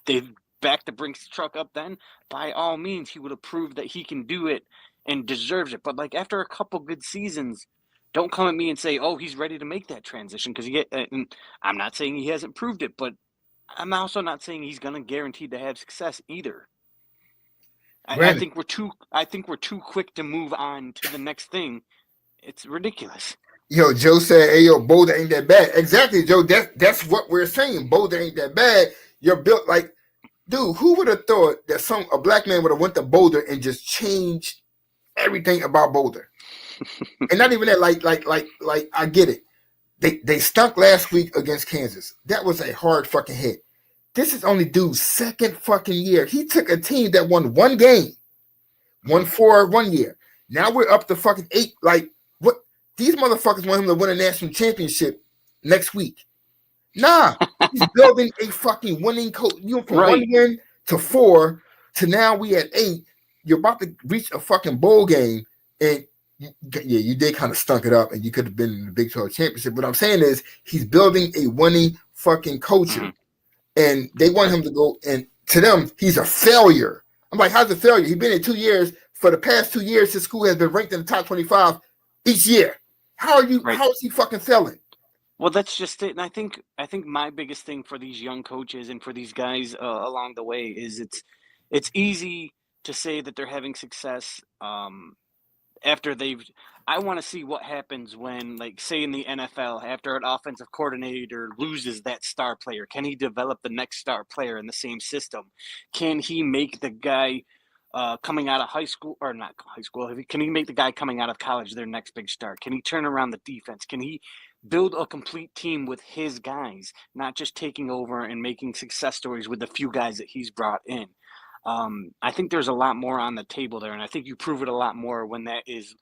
they back the Brinks truck up, then by all means he would have proved that he can do it and deserves it. But like after a couple good seasons, don't come at me and say, "Oh, he's ready to make that transition," because and I'm not saying he hasn't proved it, but I'm also not saying he's going to guarantee to have success either. I Granted, think we're too quick to move on to the next thing. It's ridiculous. yo, Joe said, "Hey, yo, Boulder ain't that bad." Exactly, Joe. That's what we're saying. Boulder ain't that bad. You're built like, dude. Who would have thought that a black man would have went to Boulder and just changed everything about Boulder? And not even that. Like. I get it. They stunk last week against Kansas. That was a hard fucking hit. This is only dude's second fucking year. He took a team that won one game, won 4 1 year. Now we're up to fucking 8. Like, what? These motherfuckers want him to win a national championship next week. Nah, he's building a fucking winning coach. You know, from Right. 1 win to 4 to now we at 8. You're about to reach a fucking bowl game, and yeah, you did kind of stunk it up, and you could have been in the Big 12 championship. What I'm saying is he's building a winning fucking culture. Mhm. And they want him to go, and to them, he's a failure. I'm like, how's a failure? He's been in 2 years. For the past 2 years, his school has been ranked in the top 25 each year. How are you? Right. How is he fucking failing? Well, that's just it. And I think my biggest thing for these young coaches and for these guys along the way is it's easy to say that they're having success after they've. I want to see what happens when, like, say in the NFL, after an offensive coordinator loses that star player. Can he develop the next star player in the same system? Can he make the guy coming out of high school, or not high school? Can he make the guy coming out of college their next big star? Can he turn around the defense? Can he build a complete team with his guys, not just taking over and making success stories with the few guys that he's brought in? I think there's a lot more on the table there, and I think you prove it a lot more when that is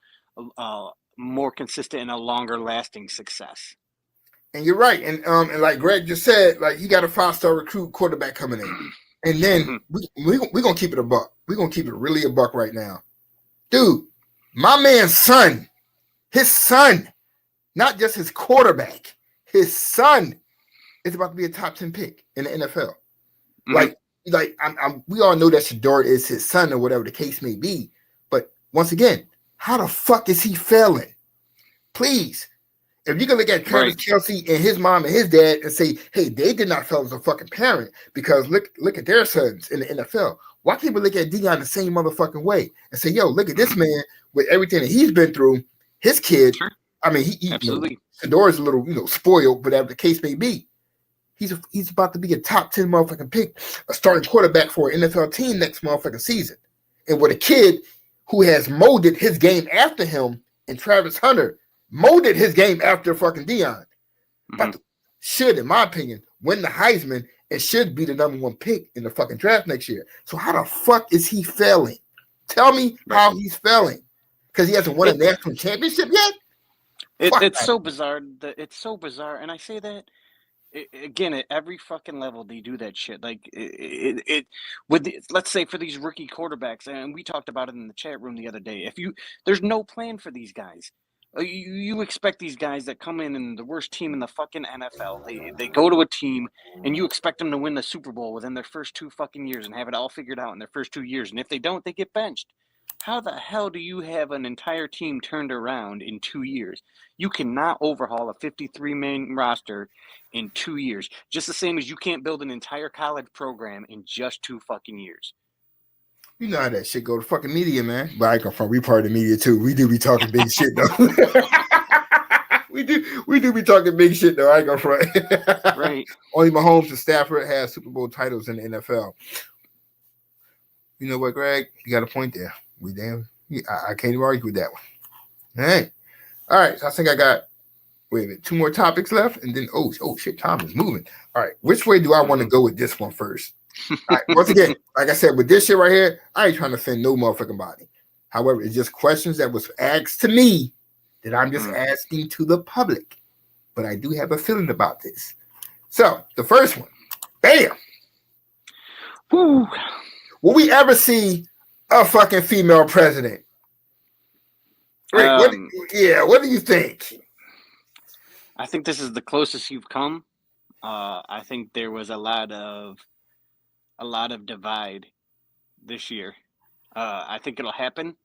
more consistent and a longer lasting success. And you're right. And like Greg just said, like he got a 5-star recruit quarterback coming in. And then we're going to keep it a buck. We're going to keep it really a buck right now. Dude, my man's son, his son, not just his quarterback, his son is about to be a top 10 pick in the NFL. Mhm. Like we all know that Shador is his son or whatever the case may be. But once again, how the fuck is he failing? Please. If you can look at Travis Right. Kelce and his mom and his dad and say, hey, they did not fail as a fucking parent because look at their sons in the NFL. Why can't we look at Deion the same motherfucking way and say, yo, look at this man with everything that he's been through, his kid. Sure. I mean, he Absolutely. Shador is a little, spoiled, whatever the case may be. He's about to be a top 10 motherfucking pick, a starting quarterback for an NFL team next motherfucking season. And with a kid who has molded his game after him, and Travis Hunter molded his game after fucking Deion. But should, in my opinion, win the Heisman and should be the number 1 pick in the fucking draft next year. So how the fuck is he failing? Tell me how he's failing. Because he hasn't won a national championship yet? It's so bizarre. It's so bizarre. And I say that again, at every fucking level, they do that shit. Like let's say for these rookie quarterbacks, and we talked about it in the chat room the other day. There's no plan for these guys. You expect these guys that come in and the worst team in the fucking NFL. They go to a team and you expect them to win the Super Bowl within their first 2 fucking years and have it all figured out in their first 2 years. And if they don't, they get benched. How the hell do you have an entire team turned around in 2 years? You cannot overhaul a 53-man roster in 2 years. Just the same as you can't build an entire college program in just 2 fucking years. You know how that shit go to fucking media, man. But I come from, we part of the media too. We do be talking big shit though. we do be talking big shit though. I ain't gonna front. Right. Only Mahomes and Stafford has Super Bowl titles in the NFL. You know what, Greg? You got a point there. I can't even argue with that one. All right. So I think I got 2 more topics left, and then oh shit, time is moving. All right, which way do I want to go with this one first? All right, once again, like I said, with this shit right here, I ain't trying to offend no motherfucking body. However, it's just questions that was asked to me that I'm just asking to the public. But I do have a feeling about this. So the first one, bam. Woo. Will we ever see a fucking female president? Rick, what do you think? I think this is the closest you've come. I think there was a lot of divide this year. I think it'll happen.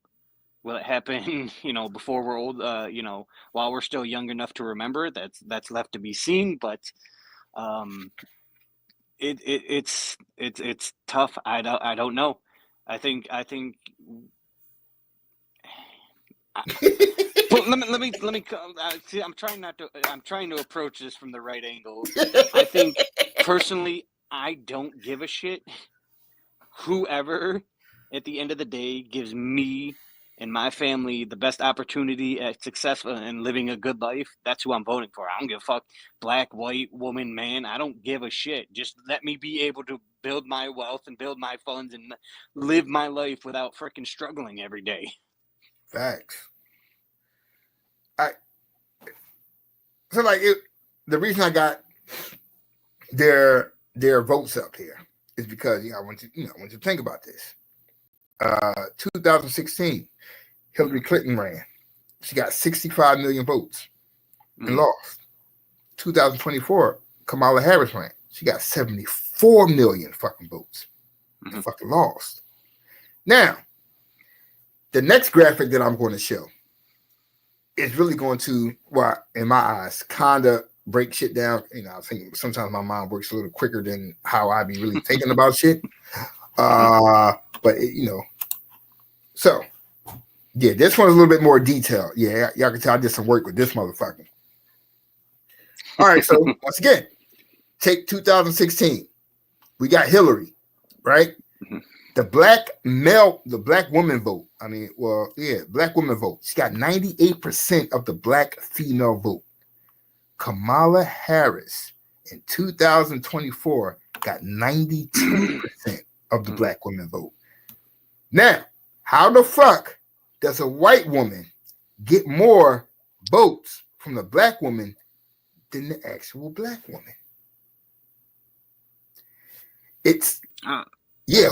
Will it happen, before we're old, while we're still young enough to remember? That's left to be seen. But it's tough. I don't know. I think But let me see. I'm trying to approach this from the right angle. I think personally, I don't give a shit. Whoever, at the end of the day, gives me and my family the best opportunity at success and living a good life, that's who I'm voting for. I don't give a fuck, black, white, woman, man. I don't give a shit. Just let me be able to build my wealth and build my funds and live my life without freaking struggling every day. Facts. The reason I got their votes up here is because I want you to think about this. 2016, Hillary Clinton ran. She got 65 million votes and lost. 2024, Kamala Harris ran. She got 74 million fucking votes and fucking lost. Now, the next graphic that I'm going to show is really going to, well, in my eyes, kind of break shit down. I think sometimes my mind works a little quicker than how I be really thinking about shit. So yeah, this one's a little bit more detailed. Yeah, y'all can tell I did some work with this motherfucker. All right, so once again, take 2016. We got Hillary, right? The black woman vote. Black woman vote. She got 98% of the black female vote. Kamala Harris in 2024 got 92% of the black women vote. Now, how the fuck does a white woman get more votes from the black woman than the actual black woman?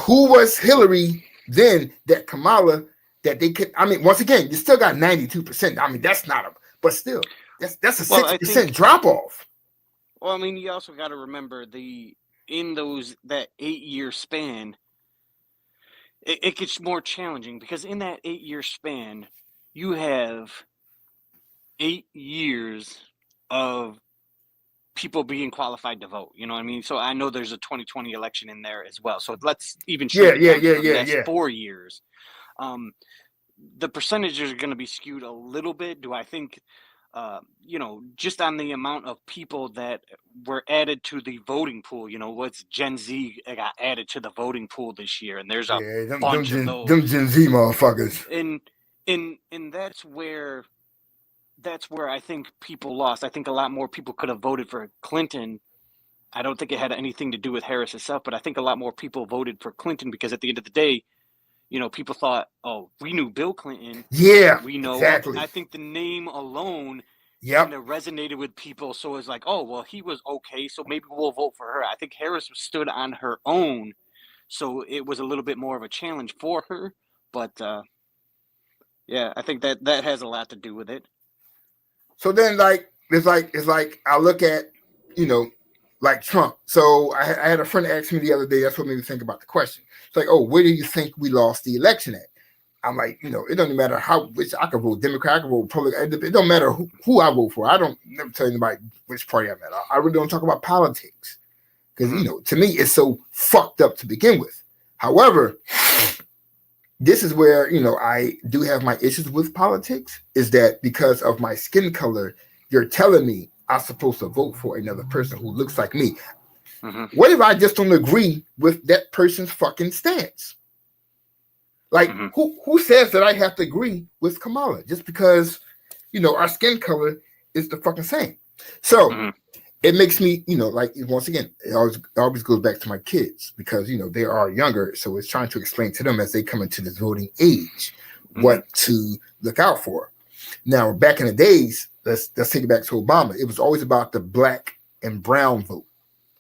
Who was Hillary then that Kamala that they could? Once again, you still got 92%. That's not but still, that's a 6% drop off. Well, you also got to remember that 8-year span, it gets more challenging because in that 8-year span, you have 8 years of people being qualified to vote. You know what I mean? So I know there's a 2020 election in there as well. So let's even shoot the 4 years. The percentages are going to be skewed a little bit. Do I think, just on the amount of people that were added to the voting pool, what's Gen Z got added to the voting pool this year, and there's a bunch of those. Them Gen Z motherfuckers. And that's where I think people lost. I think a lot more people could have voted for Clinton. I don't think it had anything to do with Harris herself, but I think a lot more people voted for Clinton because at the end of the day, people thought, oh, we knew Bill Clinton. Yeah, we know. Exactly. I think the name alone kind of resonated with people. So it was like, oh, well, he was okay, so maybe we'll vote for her. I think Harris stood on her own, so it was a little bit more of a challenge for her. But I think that has a lot to do with it. So then, it's like I look at, like Trump. So I had a friend ask me the other day. That's what made me think about the question. It's like, oh, where do you think we lost the election at? I'm like, it doesn't matter which I could vote Democrat, I could vote Republican. It don't matter who I vote for. I don't never tell anybody which party I'm at. I really don't talk about politics because to me it's so fucked up to begin with. However, this is where I do have my issues with politics. Is that because of my skin color? You're telling me I'm supposed to vote for another person who looks like me? What if I just don't agree with that person's fucking stance? Like, who says that I have to agree with Kamala just because, our skin color is the fucking same? So it makes me, once again, it always goes back to my kids because, they are younger. So it's trying to explain to them as they come into this voting age what to look out for. Now, back in the days, let's take it back to Obama. It was always about the black and brown vote.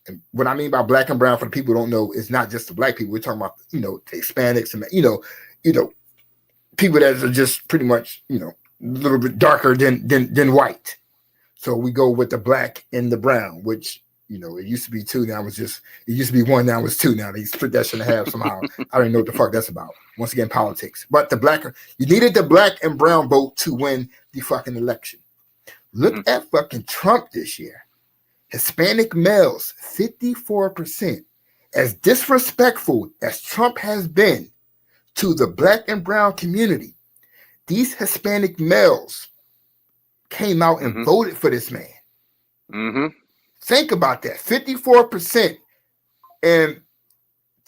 And what I mean by black and brown, for the people who don't know, is not just the black people. We're talking about, the Hispanics and, people that are just pretty much, a little bit darker than white. So we go with the black and the brown, which, it used to be 2. Now it used to be 1. Now it's 2. Now they split that shit in half somehow. I don't even know what the fuck that's about. Once again, politics. But you needed the black and brown vote to win the fucking election. Look at fucking Trump this year. Hispanic males, 54%. As disrespectful as Trump has been to the black and brown community, these Hispanic males came out and voted for this man. Mm-hmm. Think about that. 54% and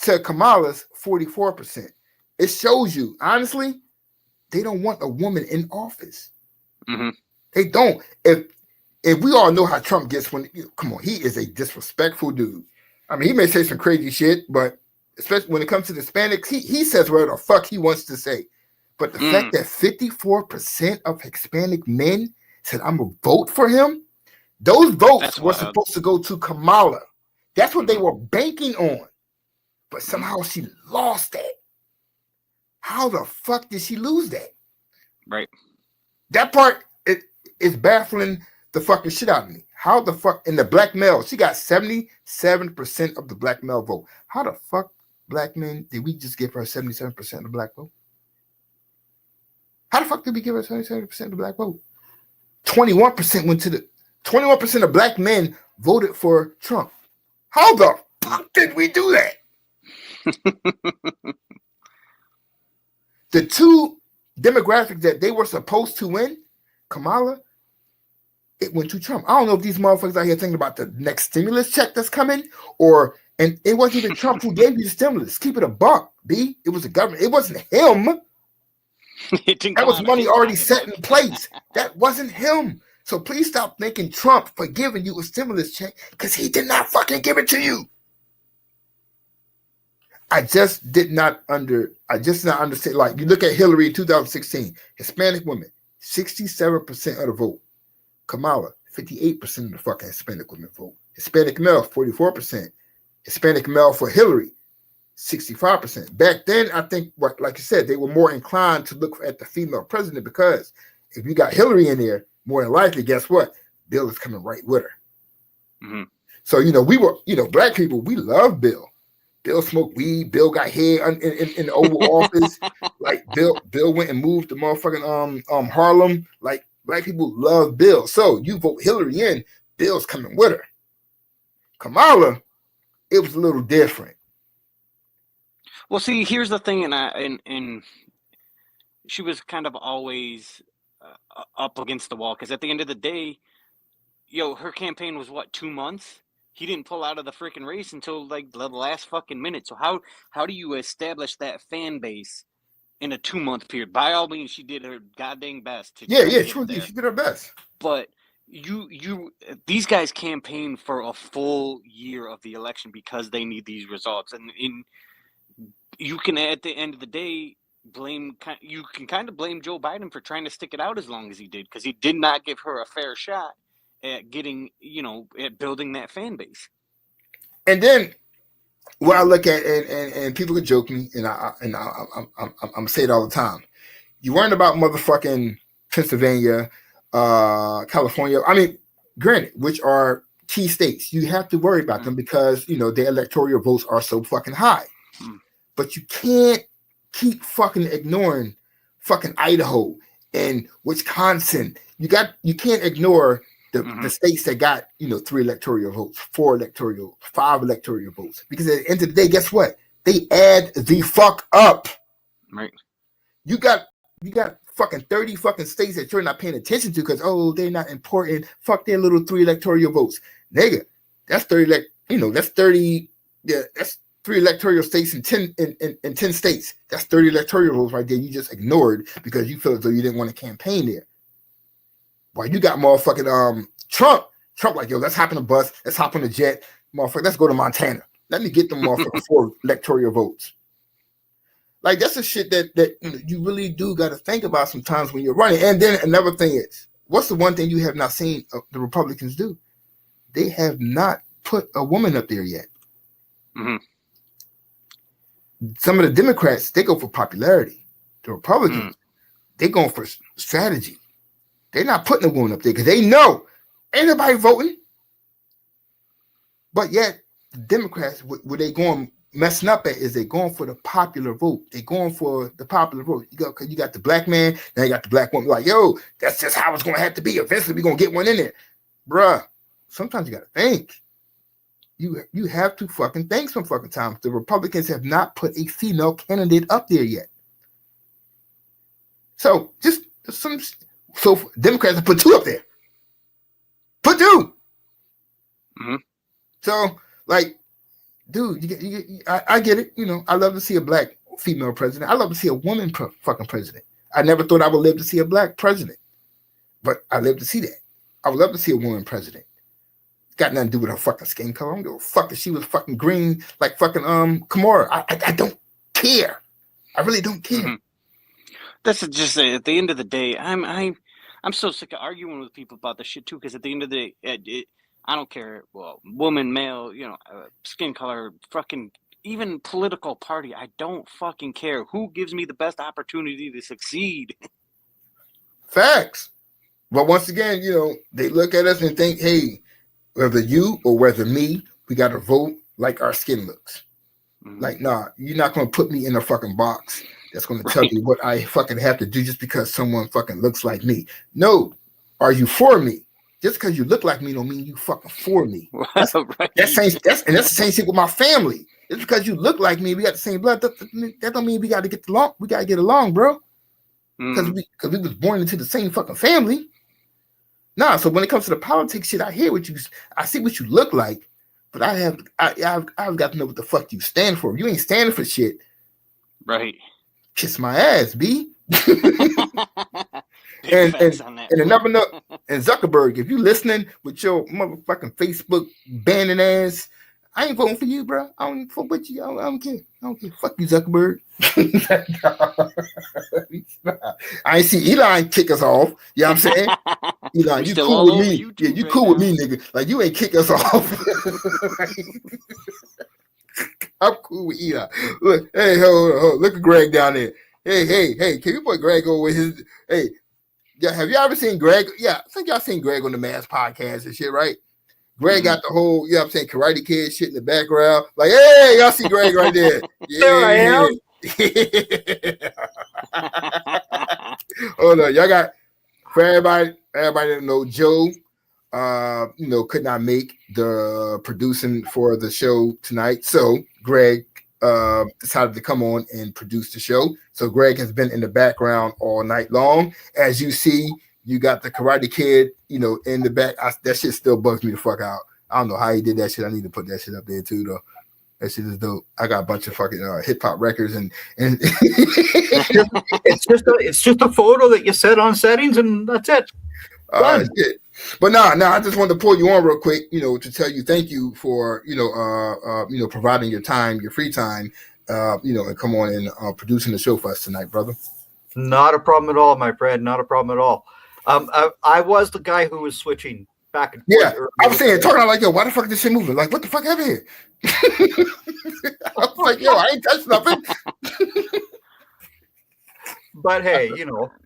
to Kamala's 44%. It shows you, honestly, they don't want a woman in office. Mm-hmm. They don't. If we all know how Trump gets come on, he is a disrespectful dude. I mean, he may say some crazy shit, but especially when it comes to the Hispanics, he says whatever the fuck he wants to say. But the fact that 54% of Hispanic men said, I'm going to vote for him, those votes were supposed to go to Kamala. That's what they were banking on. But somehow she lost that. How the fuck did she lose that? Right. That part is baffling the fucking shit out of me. How the fuck, in the black male, she got 77% of the black male vote. How the fuck, black men, did we just give her 77% of the black vote? How the fuck did we give her 77% of the black vote? 21% went to the 21% of black men voted for Trump. How the fuck did we do that? The two demographics that they were supposed to win, Kamala, it went to Trump. I don't know if these motherfuckers out here thinking about the next stimulus check that's coming, and it wasn't even Trump who gave you the stimulus. Keep it a buck, B. It was the government. It wasn't him. That was money already set in place. That wasn't him. So please stop thanking Trump for giving you a stimulus check because he did not fucking give it to you. I just not understand. Like, you look at Hillary in 2016, Hispanic women, 67% of the vote. Kamala, 58% of the fucking Hispanic women vote. Hispanic male, 44%. Hispanic male for Hillary, 65%. Back then, I think, like you said, they were more inclined to look at the female president because if you got Hillary in there, more than likely, guess what? Bill is coming right with her. Mm-hmm. So, we were, black people, we love Bill. Bill smoked weed. Bill got hair in the Oval Office. Like, Bill went and moved to motherfucking Harlem. Like, black people love Bill. So you vote Hillary in, Bill's coming with her. Kamala, it was a little different. Well, see, here's the thing, and she was kind of always up against the wall because at the end of the day, her campaign was 2 months. He didn't pull out of the freaking race until like the last fucking minute. So how do you establish that fan base in a 2-month period? By all means, she did her goddamn best. She did her best. But these guys campaign for a full year of the election because they need these results, and you can, at the end of the day, blame Joe Biden for trying to stick it out as long as he did because he did not give her a fair shot at getting, at building that fan base. And then what I look at, and people could joke me, and I'm say it all the time. You weren't about motherfucking Pennsylvania, California. I mean, granted, which are key states. You have to worry about them because their electoral votes are so fucking high. But you can't keep fucking ignoring fucking Idaho and Wisconsin. You can't ignore the states that got 3 electoral votes, 4 electoral, 5 electoral votes, because at the end of the day, guess what? They add the fuck up. Right. You got fucking 30 fucking states that you're not paying attention to because they're not important. Fuck their little 3 electoral votes, nigga. That's 30. That's 30. Yeah, that's 3 electoral states in 10 states. That's 30 electoral votes right there. You just ignored because you feel as though you didn't want to campaign there. Why you got motherfucking Trump like, let's hop on a bus, let's hop on a jet, motherfucker, let's go to Montana. Let me get them motherfucking 4 electoral votes. Like, that's the shit that you really do got to think about sometimes when you're running. And then another thing is, what's the one thing you have not seen the Republicans do? They have not put a woman up there yet. Mm-hmm. Some of the Democrats, they go for popularity. The Republicans, they going for strategy. They're not putting a woman up there because they know ain't nobody voting. But yet, the Democrats, where they going messing up at is they going for the popular vote. They going for the popular vote. You got the black man, now you got the black woman. Like, that's just how it's going to have to be. Eventually, we're going to get one in there. Bruh, sometimes you got to think. You have to fucking think some fucking time. The Republicans have not put a female candidate up there yet. So Democrats have put 2 up there. Put 2. Mm-hmm. So, like, dude, I get it. I love to see a black female president. I love to see a woman fucking president. I never thought I would live to see a black president, but I live to see that. I would love to see a woman president. Got nothing to do with her fucking skin color. I don't give a fuck if she was fucking green like fucking Kamala. I don't care. I really don't care. Mm-hmm. That's just at the end of the day. I'm so sick of arguing with people about this shit too. Because at the end of the day, I don't care. Well, woman, male, skin color, fucking even political party. I don't fucking care. Who gives me the best opportunity to succeed? Facts. But once again, they look at us and think, hey, whether you or whether me, we got to vote like our skin looks. Mm-hmm. Like, nah, you're not going to put me in a fucking box that's going to tell me what I fucking have to do just because someone fucking looks like me. No. Are you for me? Just because you look like me don't mean you fucking for me. That's the same shit with my family. Just because you look like me, we got the same blood. That don't mean we got to get along. We got to get along, bro. Because we was born into the same fucking family. Nah, so when it comes to the politics shit, I hear what I see what you look like, but I've got to know what the fuck you stand for. If you ain't standing for shit, right? Kiss my ass, B. and another note, and Zuckerberg, if you listening with your motherfucking Facebook banning ass, I ain't voting for you, bro. I don't fuck with you. I don't care. Fuck you, Zuckerberg. I ain't see Elon kick us off. You know what I'm saying? Elon, you cool with me. Yeah, you cool with me, nigga. Like, you ain't kick us off. I'm cool with Elon. Look, hey, hold. Look at Greg down there. Hey, can you put Greg over with his... Hey, yeah, have you ever seen Greg? Yeah, I think y'all seen Greg on the Mass podcast and shit, right? Greg got the whole, Karate Kid shit in the background. Like, hey, y'all see Greg right there. Yeah, there I am. Hold on. Y'all got, for everybody that know, Joe, could not make the producing for the show tonight. So Greg decided to come on and produce the show. So Greg has been in the background all night long. As you see, you got the Karate Kid, in the back. That shit still bugs me the fuck out. I don't know how he did that shit. I need to put that shit up there too, though. That shit is dope. I got a bunch of fucking hip hop records and it's just a photo that you set on settings and that's it. Shit. But I just wanted to pull you on real quick, to tell you thank you for providing your time, your free time, and come on and producing the show for us tonight, brother. Not a problem at all, my friend. Not a problem at all. I was the guy who was switching back and forth. Yeah, I was saying, talking like, yo, why the fuck is this shit moving? Like, what the fuck happened here? I was like, yo, I ain't touched nothing. But hey,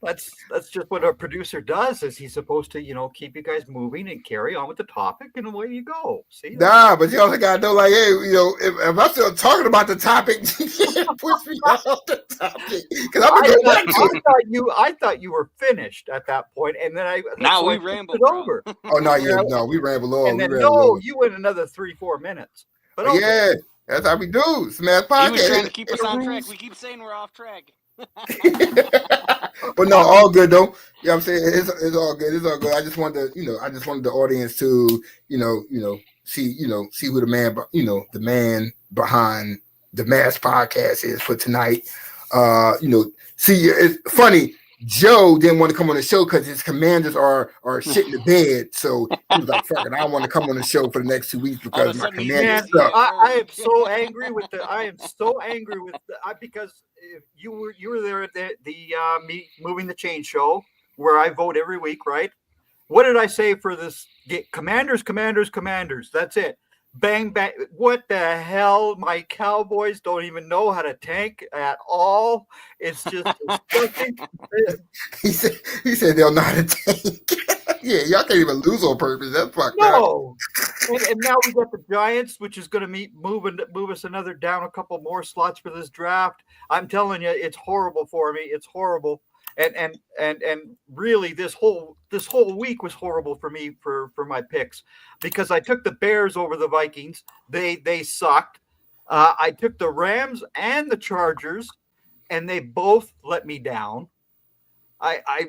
that's just what a producer does. Is he's supposed to, keep you guys moving and carry on with the topic, and away you go. See? Nah, but you also gotta know, like, hey, if I'm still talking about the topic, you can't push me off the topic. Because I thought you were finished at that point, and then we rambled over. Oh no, we rambled on. And then you went another 3-4 minutes. But okay. Yeah, that's how we do. Smash podcast. He was trying to keep us on track. We keep saying we're off track. But no, all good though. You know what I'm saying? It's all good. It's all good. I just wanted the audience to, see who the man behind the Mass podcast is for tonight. See, it's funny. Joe didn't want to come on the show because his commanders are shit in the bed. So he was like, fuck it, I don't want to come on the show for the next 2 weeks because my commanders suck. I am so angry with because you were there at the Moving the Chain show where I vote every week, right? What did I say for this? Commanders. That's it. Bang, bang. What the hell? My Cowboys don't even know how to tank at all. It's just disgusting. He said they'll know how to tank. Yeah, y'all can't even lose on purpose. That's fucked up. No. And now we got the Giants, which is going to move us down a couple more slots for this draft. I'm telling you, it's horrible for me. It's horrible. and really this whole week was horrible for me for my picks, because I took the Bears over the Vikings. They sucked. I took the Rams and the Chargers, and they both let me down. I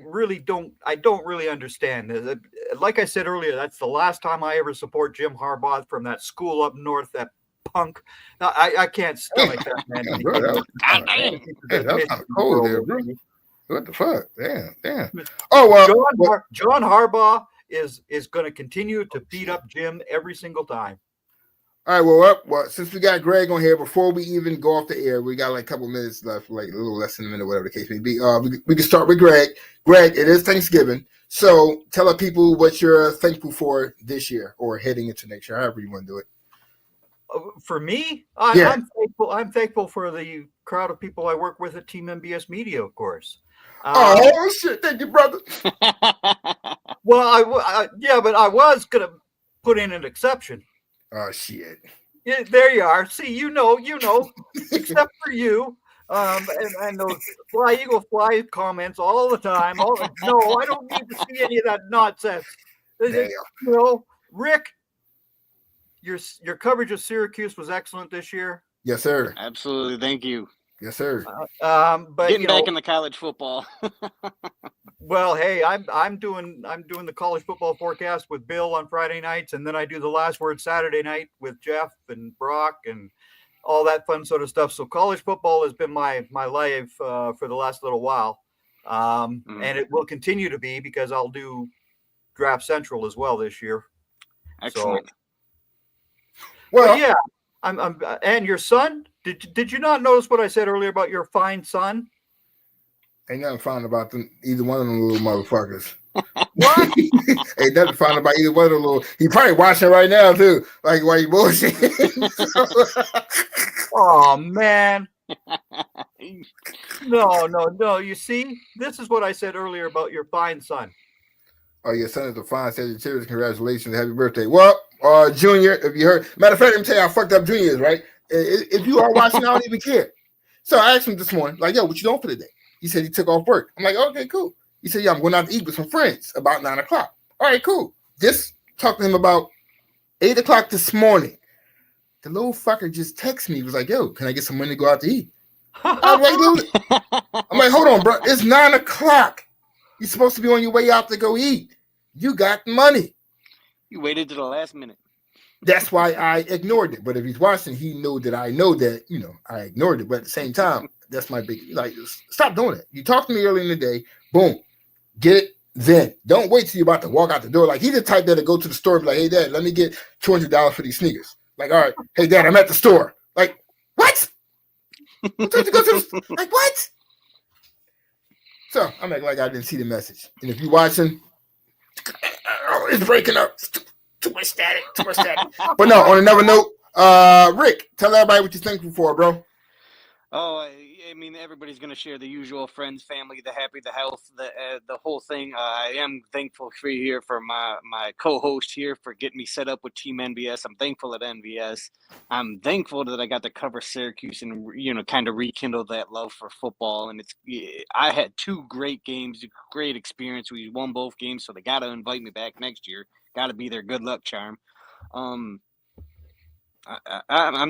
don't really understand. Like I said earlier, that's the last time I ever support Jim Harbaugh from that school up north, that punk. I can't stomach that man. Damn, bro, that was kind of cold there, bro. What the fuck? Damn. Oh well, John Harbaugh is going to continue to beat up Jim every single time. All right, well, since we got Greg on here, before we even go off the air, we got like a couple minutes left, like a little less than a minute, whatever the case may be. We can start with Greg. Greg, it is Thanksgiving, so tell the people what you're thankful for this year or heading into next year, however you want to do it. For me, I'm thankful for the crowd of people I work with at Team NBS Media, of course. Oh shit! Thank you, brother. Well, but I was gonna put in an exception. Oh shit! Yeah, there you are. See, you know, except for you, and those fly eagle fly comments all the time. No, I don't need to see any of that nonsense. Damn. You know, Rick, your coverage of Syracuse was excellent this year. Yes, sir. Absolutely, thank you. Yes, sir. But getting back into college football. Well, hey, I'm doing the college football forecast with Bill on Friday nights, and then I do the last word Saturday night with Jeff and Brock and all that fun sort of stuff. So college football has been my life for the last little while, and it will continue to be, because I'll do Draft Central as well this year. Excellent. So, well, yeah, I'm and your son. Did you not notice what I said earlier about your fine son? Ain't nothing fine about them, either one of them little motherfuckers. What? Ain't nothing fine about either one of them little. He probably watching right now too. Like, why you bullshitting? Oh man. No. You see, this is what I said earlier about your fine son. Oh, your son is a fine Sagittarius. Congratulations, happy birthday. Well, Junior, if you heard, matter of fact, let me tell you how fucked up Junior is, right? If you are watching, I don't even care. So I asked him this morning, like, yo, what you doing for the day? He said he took off work. I'm like, okay, cool. He said, yeah, I'm going out to eat with some friends about 9 o'clock. All right, cool. Just talked to him about 8 o'clock this morning. The little fucker just texted me. He was like, yo, can I get some money to go out to eat? I'm like, hold on, bro. It's 9 o'clock. You're supposed to be on your way out to go eat. You got money. You waited to the last minute. That's why I ignored it. But if he's watching, he knew that I know that, I ignored it. But at the same time, that's my big, like, stop doing it. You talked to me early in the day, boom, get it then. Don't wait till you're about to walk out the door. Like, he the type that to go to the store and be like, hey, Dad, let me get $200 for these sneakers. Like, all right, hey, Dad, I'm at the store. Like, what? You told to go to the, like, what? So I'm like I didn't see the message. And if you're watching, it's breaking up. Too much static. But no, on another note, Rick, tell everybody what you're thankful for, bro. Oh, I mean, everybody's going to share the usual: friends, family, the happy, the health, the whole thing. I am thankful for you here, for my co-host here, for getting me set up with Team NBS. I'm thankful at NBS. I'm thankful that I got to cover Syracuse and, kind of rekindle that love for football. And I had 2 great games, great experience. We won both games, so they got to invite me back next year. Got to be their good luck charm. I'm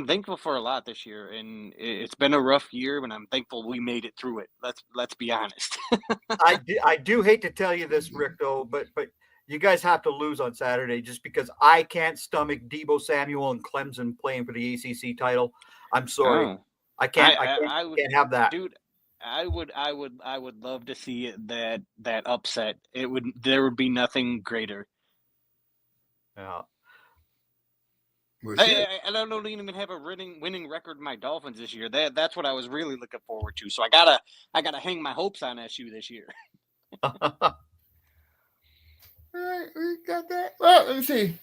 thankful for a lot this year, and it's been a rough year, but I'm thankful we made it through it. Let's be honest. I do hate to tell you this, Rick, though, but you guys have to lose on Saturday, just because I can't stomach Deebo Samuel and Clemson playing for the ACC title. I'm sorry, I can't have that, dude. I would love to see it, that upset. There would be nothing greater. Yeah. I don't even have a winning record in my Dolphins this year. That's what I was really looking forward to. So I gotta hang my hopes on SU this year. All right, we got that. Well, let me see.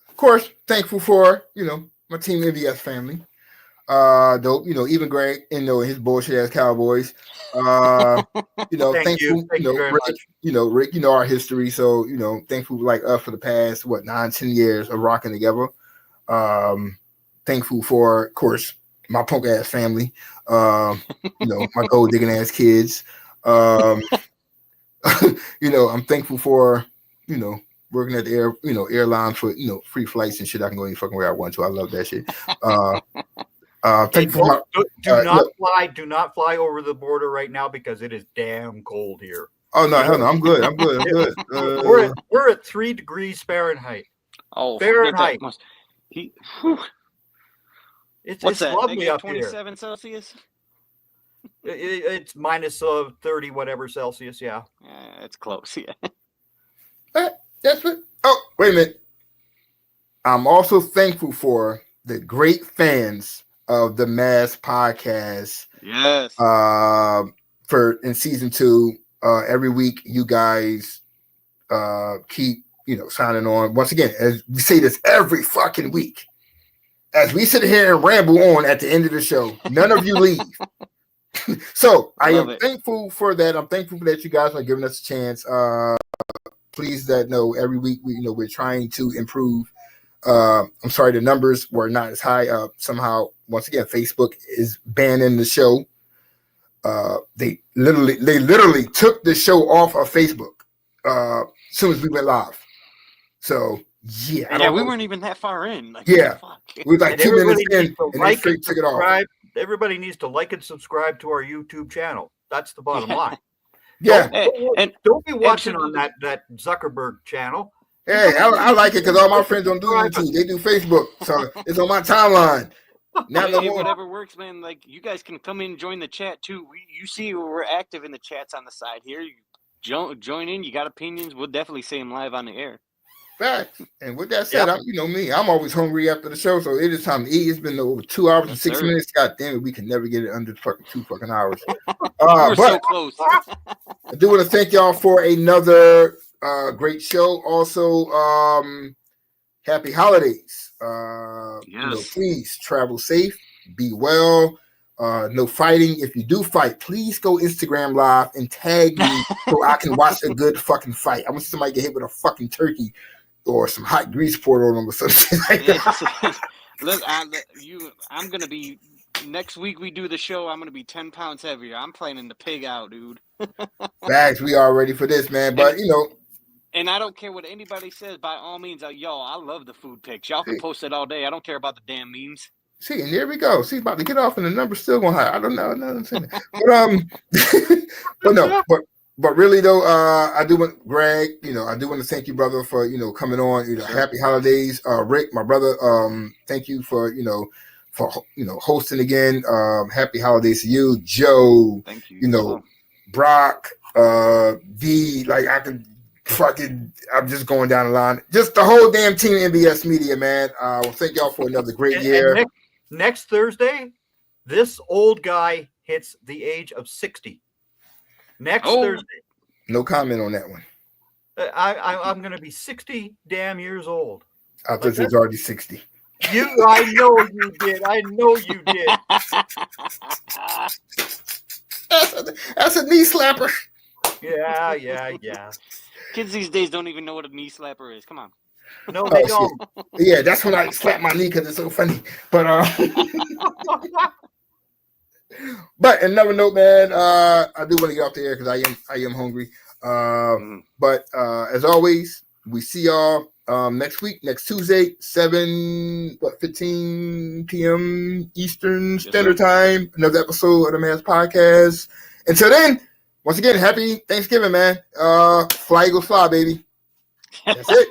Of course, thankful for my Team NBS family. Though even Greg, his bullshit ass Cowboys. Thankful. Thank you very much. Rick, our history. So thankful like us for the past 9-10 years of rocking together. Thankful for, of course, my punk ass family. My gold digging ass kids. I'm thankful for, working at the airline for, free flights and shit. I can go any fucking where I want to. I love that shit. Hey, Thankful for do not fly over the border right now because it is damn cold here. Oh no, hell no, I'm good. We're at 3 degrees Fahrenheit. Oh, Fahrenheit. What's It's that? lovely up here. 27 Celsius? It's minus 30 whatever Celsius. Yeah. It's close. Yeah. That's what. Oh, wait a minute. I'm also thankful for the great fans of the Mass Podcast. Yes. For in season 2, every week you guys keep signing on. Once again, as we say this every fucking week, as we sit here and ramble on at the end of the show, none of you leave. So I am thankful for that. I'm thankful that you guys are giving us a chance. Please know every week we're trying to improve. I'm sorry, the numbers were not as high. Somehow, once again, Facebook is banning the show. They literally took the show off of Facebook as soon as we went live. So yeah, we weren't even that far in. We were like 2 minutes in, and they straight took it off. Everybody needs to like and subscribe to our YouTube channel. That's the bottom line. Yeah, don't be watching on that Zuckerberg channel. Hey, I like it because all my friends don't do YouTube; they do Facebook, so it's on my timeline. Whatever works, man. Like, you guys can come in and join the chat too. You see we're active in the chats on the side here. You join in. You got opinions? We'll definitely say them live on the air. Facts. And with that said, I'm always hungry after the show, so it is time to eat. It's been over 2 hours and 6 minutes. God damn it, we can never get it under fucking 2 fucking hours. We're so close. I do want to thank y'all for another great show. Also, happy holidays. Please travel safe, be well. No fighting. If you do fight, please go Instagram live and tag me so I can watch a good fucking fight. I want somebody to get hit with a fucking turkey or some hot grease poured on them or something like that. Look, I'm gonna be next week. We do the show. I'm gonna be 10 pounds heavier. I'm planning to pig out, dude. Facts. We are ready for this, man. But and I don't care what anybody says. By all means, I love the food pics. Y'all can post it all day. I don't care about the damn memes. See, and there we go. See, about to get off, and the number's still going high. I don't know. I'm saying that. But really though, I do want Greg. I do want to thank you, brother, for coming on. Sure. Happy holidays, Rick, my brother. Thank you for hosting again. Happy holidays to you, Joe. Thank you. Brock, V. Like I could. I'm just going down the line. Just the whole damn team, NBS Media, man. Well, thank y'all for another great year. And next Thursday, this old guy hits the age of 60. Next Thursday. No comment on that one. I'm going to be 60 damn years old. I thought you was already 60. I know you did. I know you did. That's a knee slapper. Yeah. Kids these days don't even know what a knee slapper is. Come on. No, they don't. Yeah, that's when I slap my knee because it's so funny. But but another note, man, I do want to get off the air because I am hungry. But as always, we see y'all next week, next Tuesday, 15 p.m. Eastern Standard Time. Another episode of the Mass Podcast. Until then. Once again, happy Thanksgiving, man. Fly Eagles fly, baby. That's it.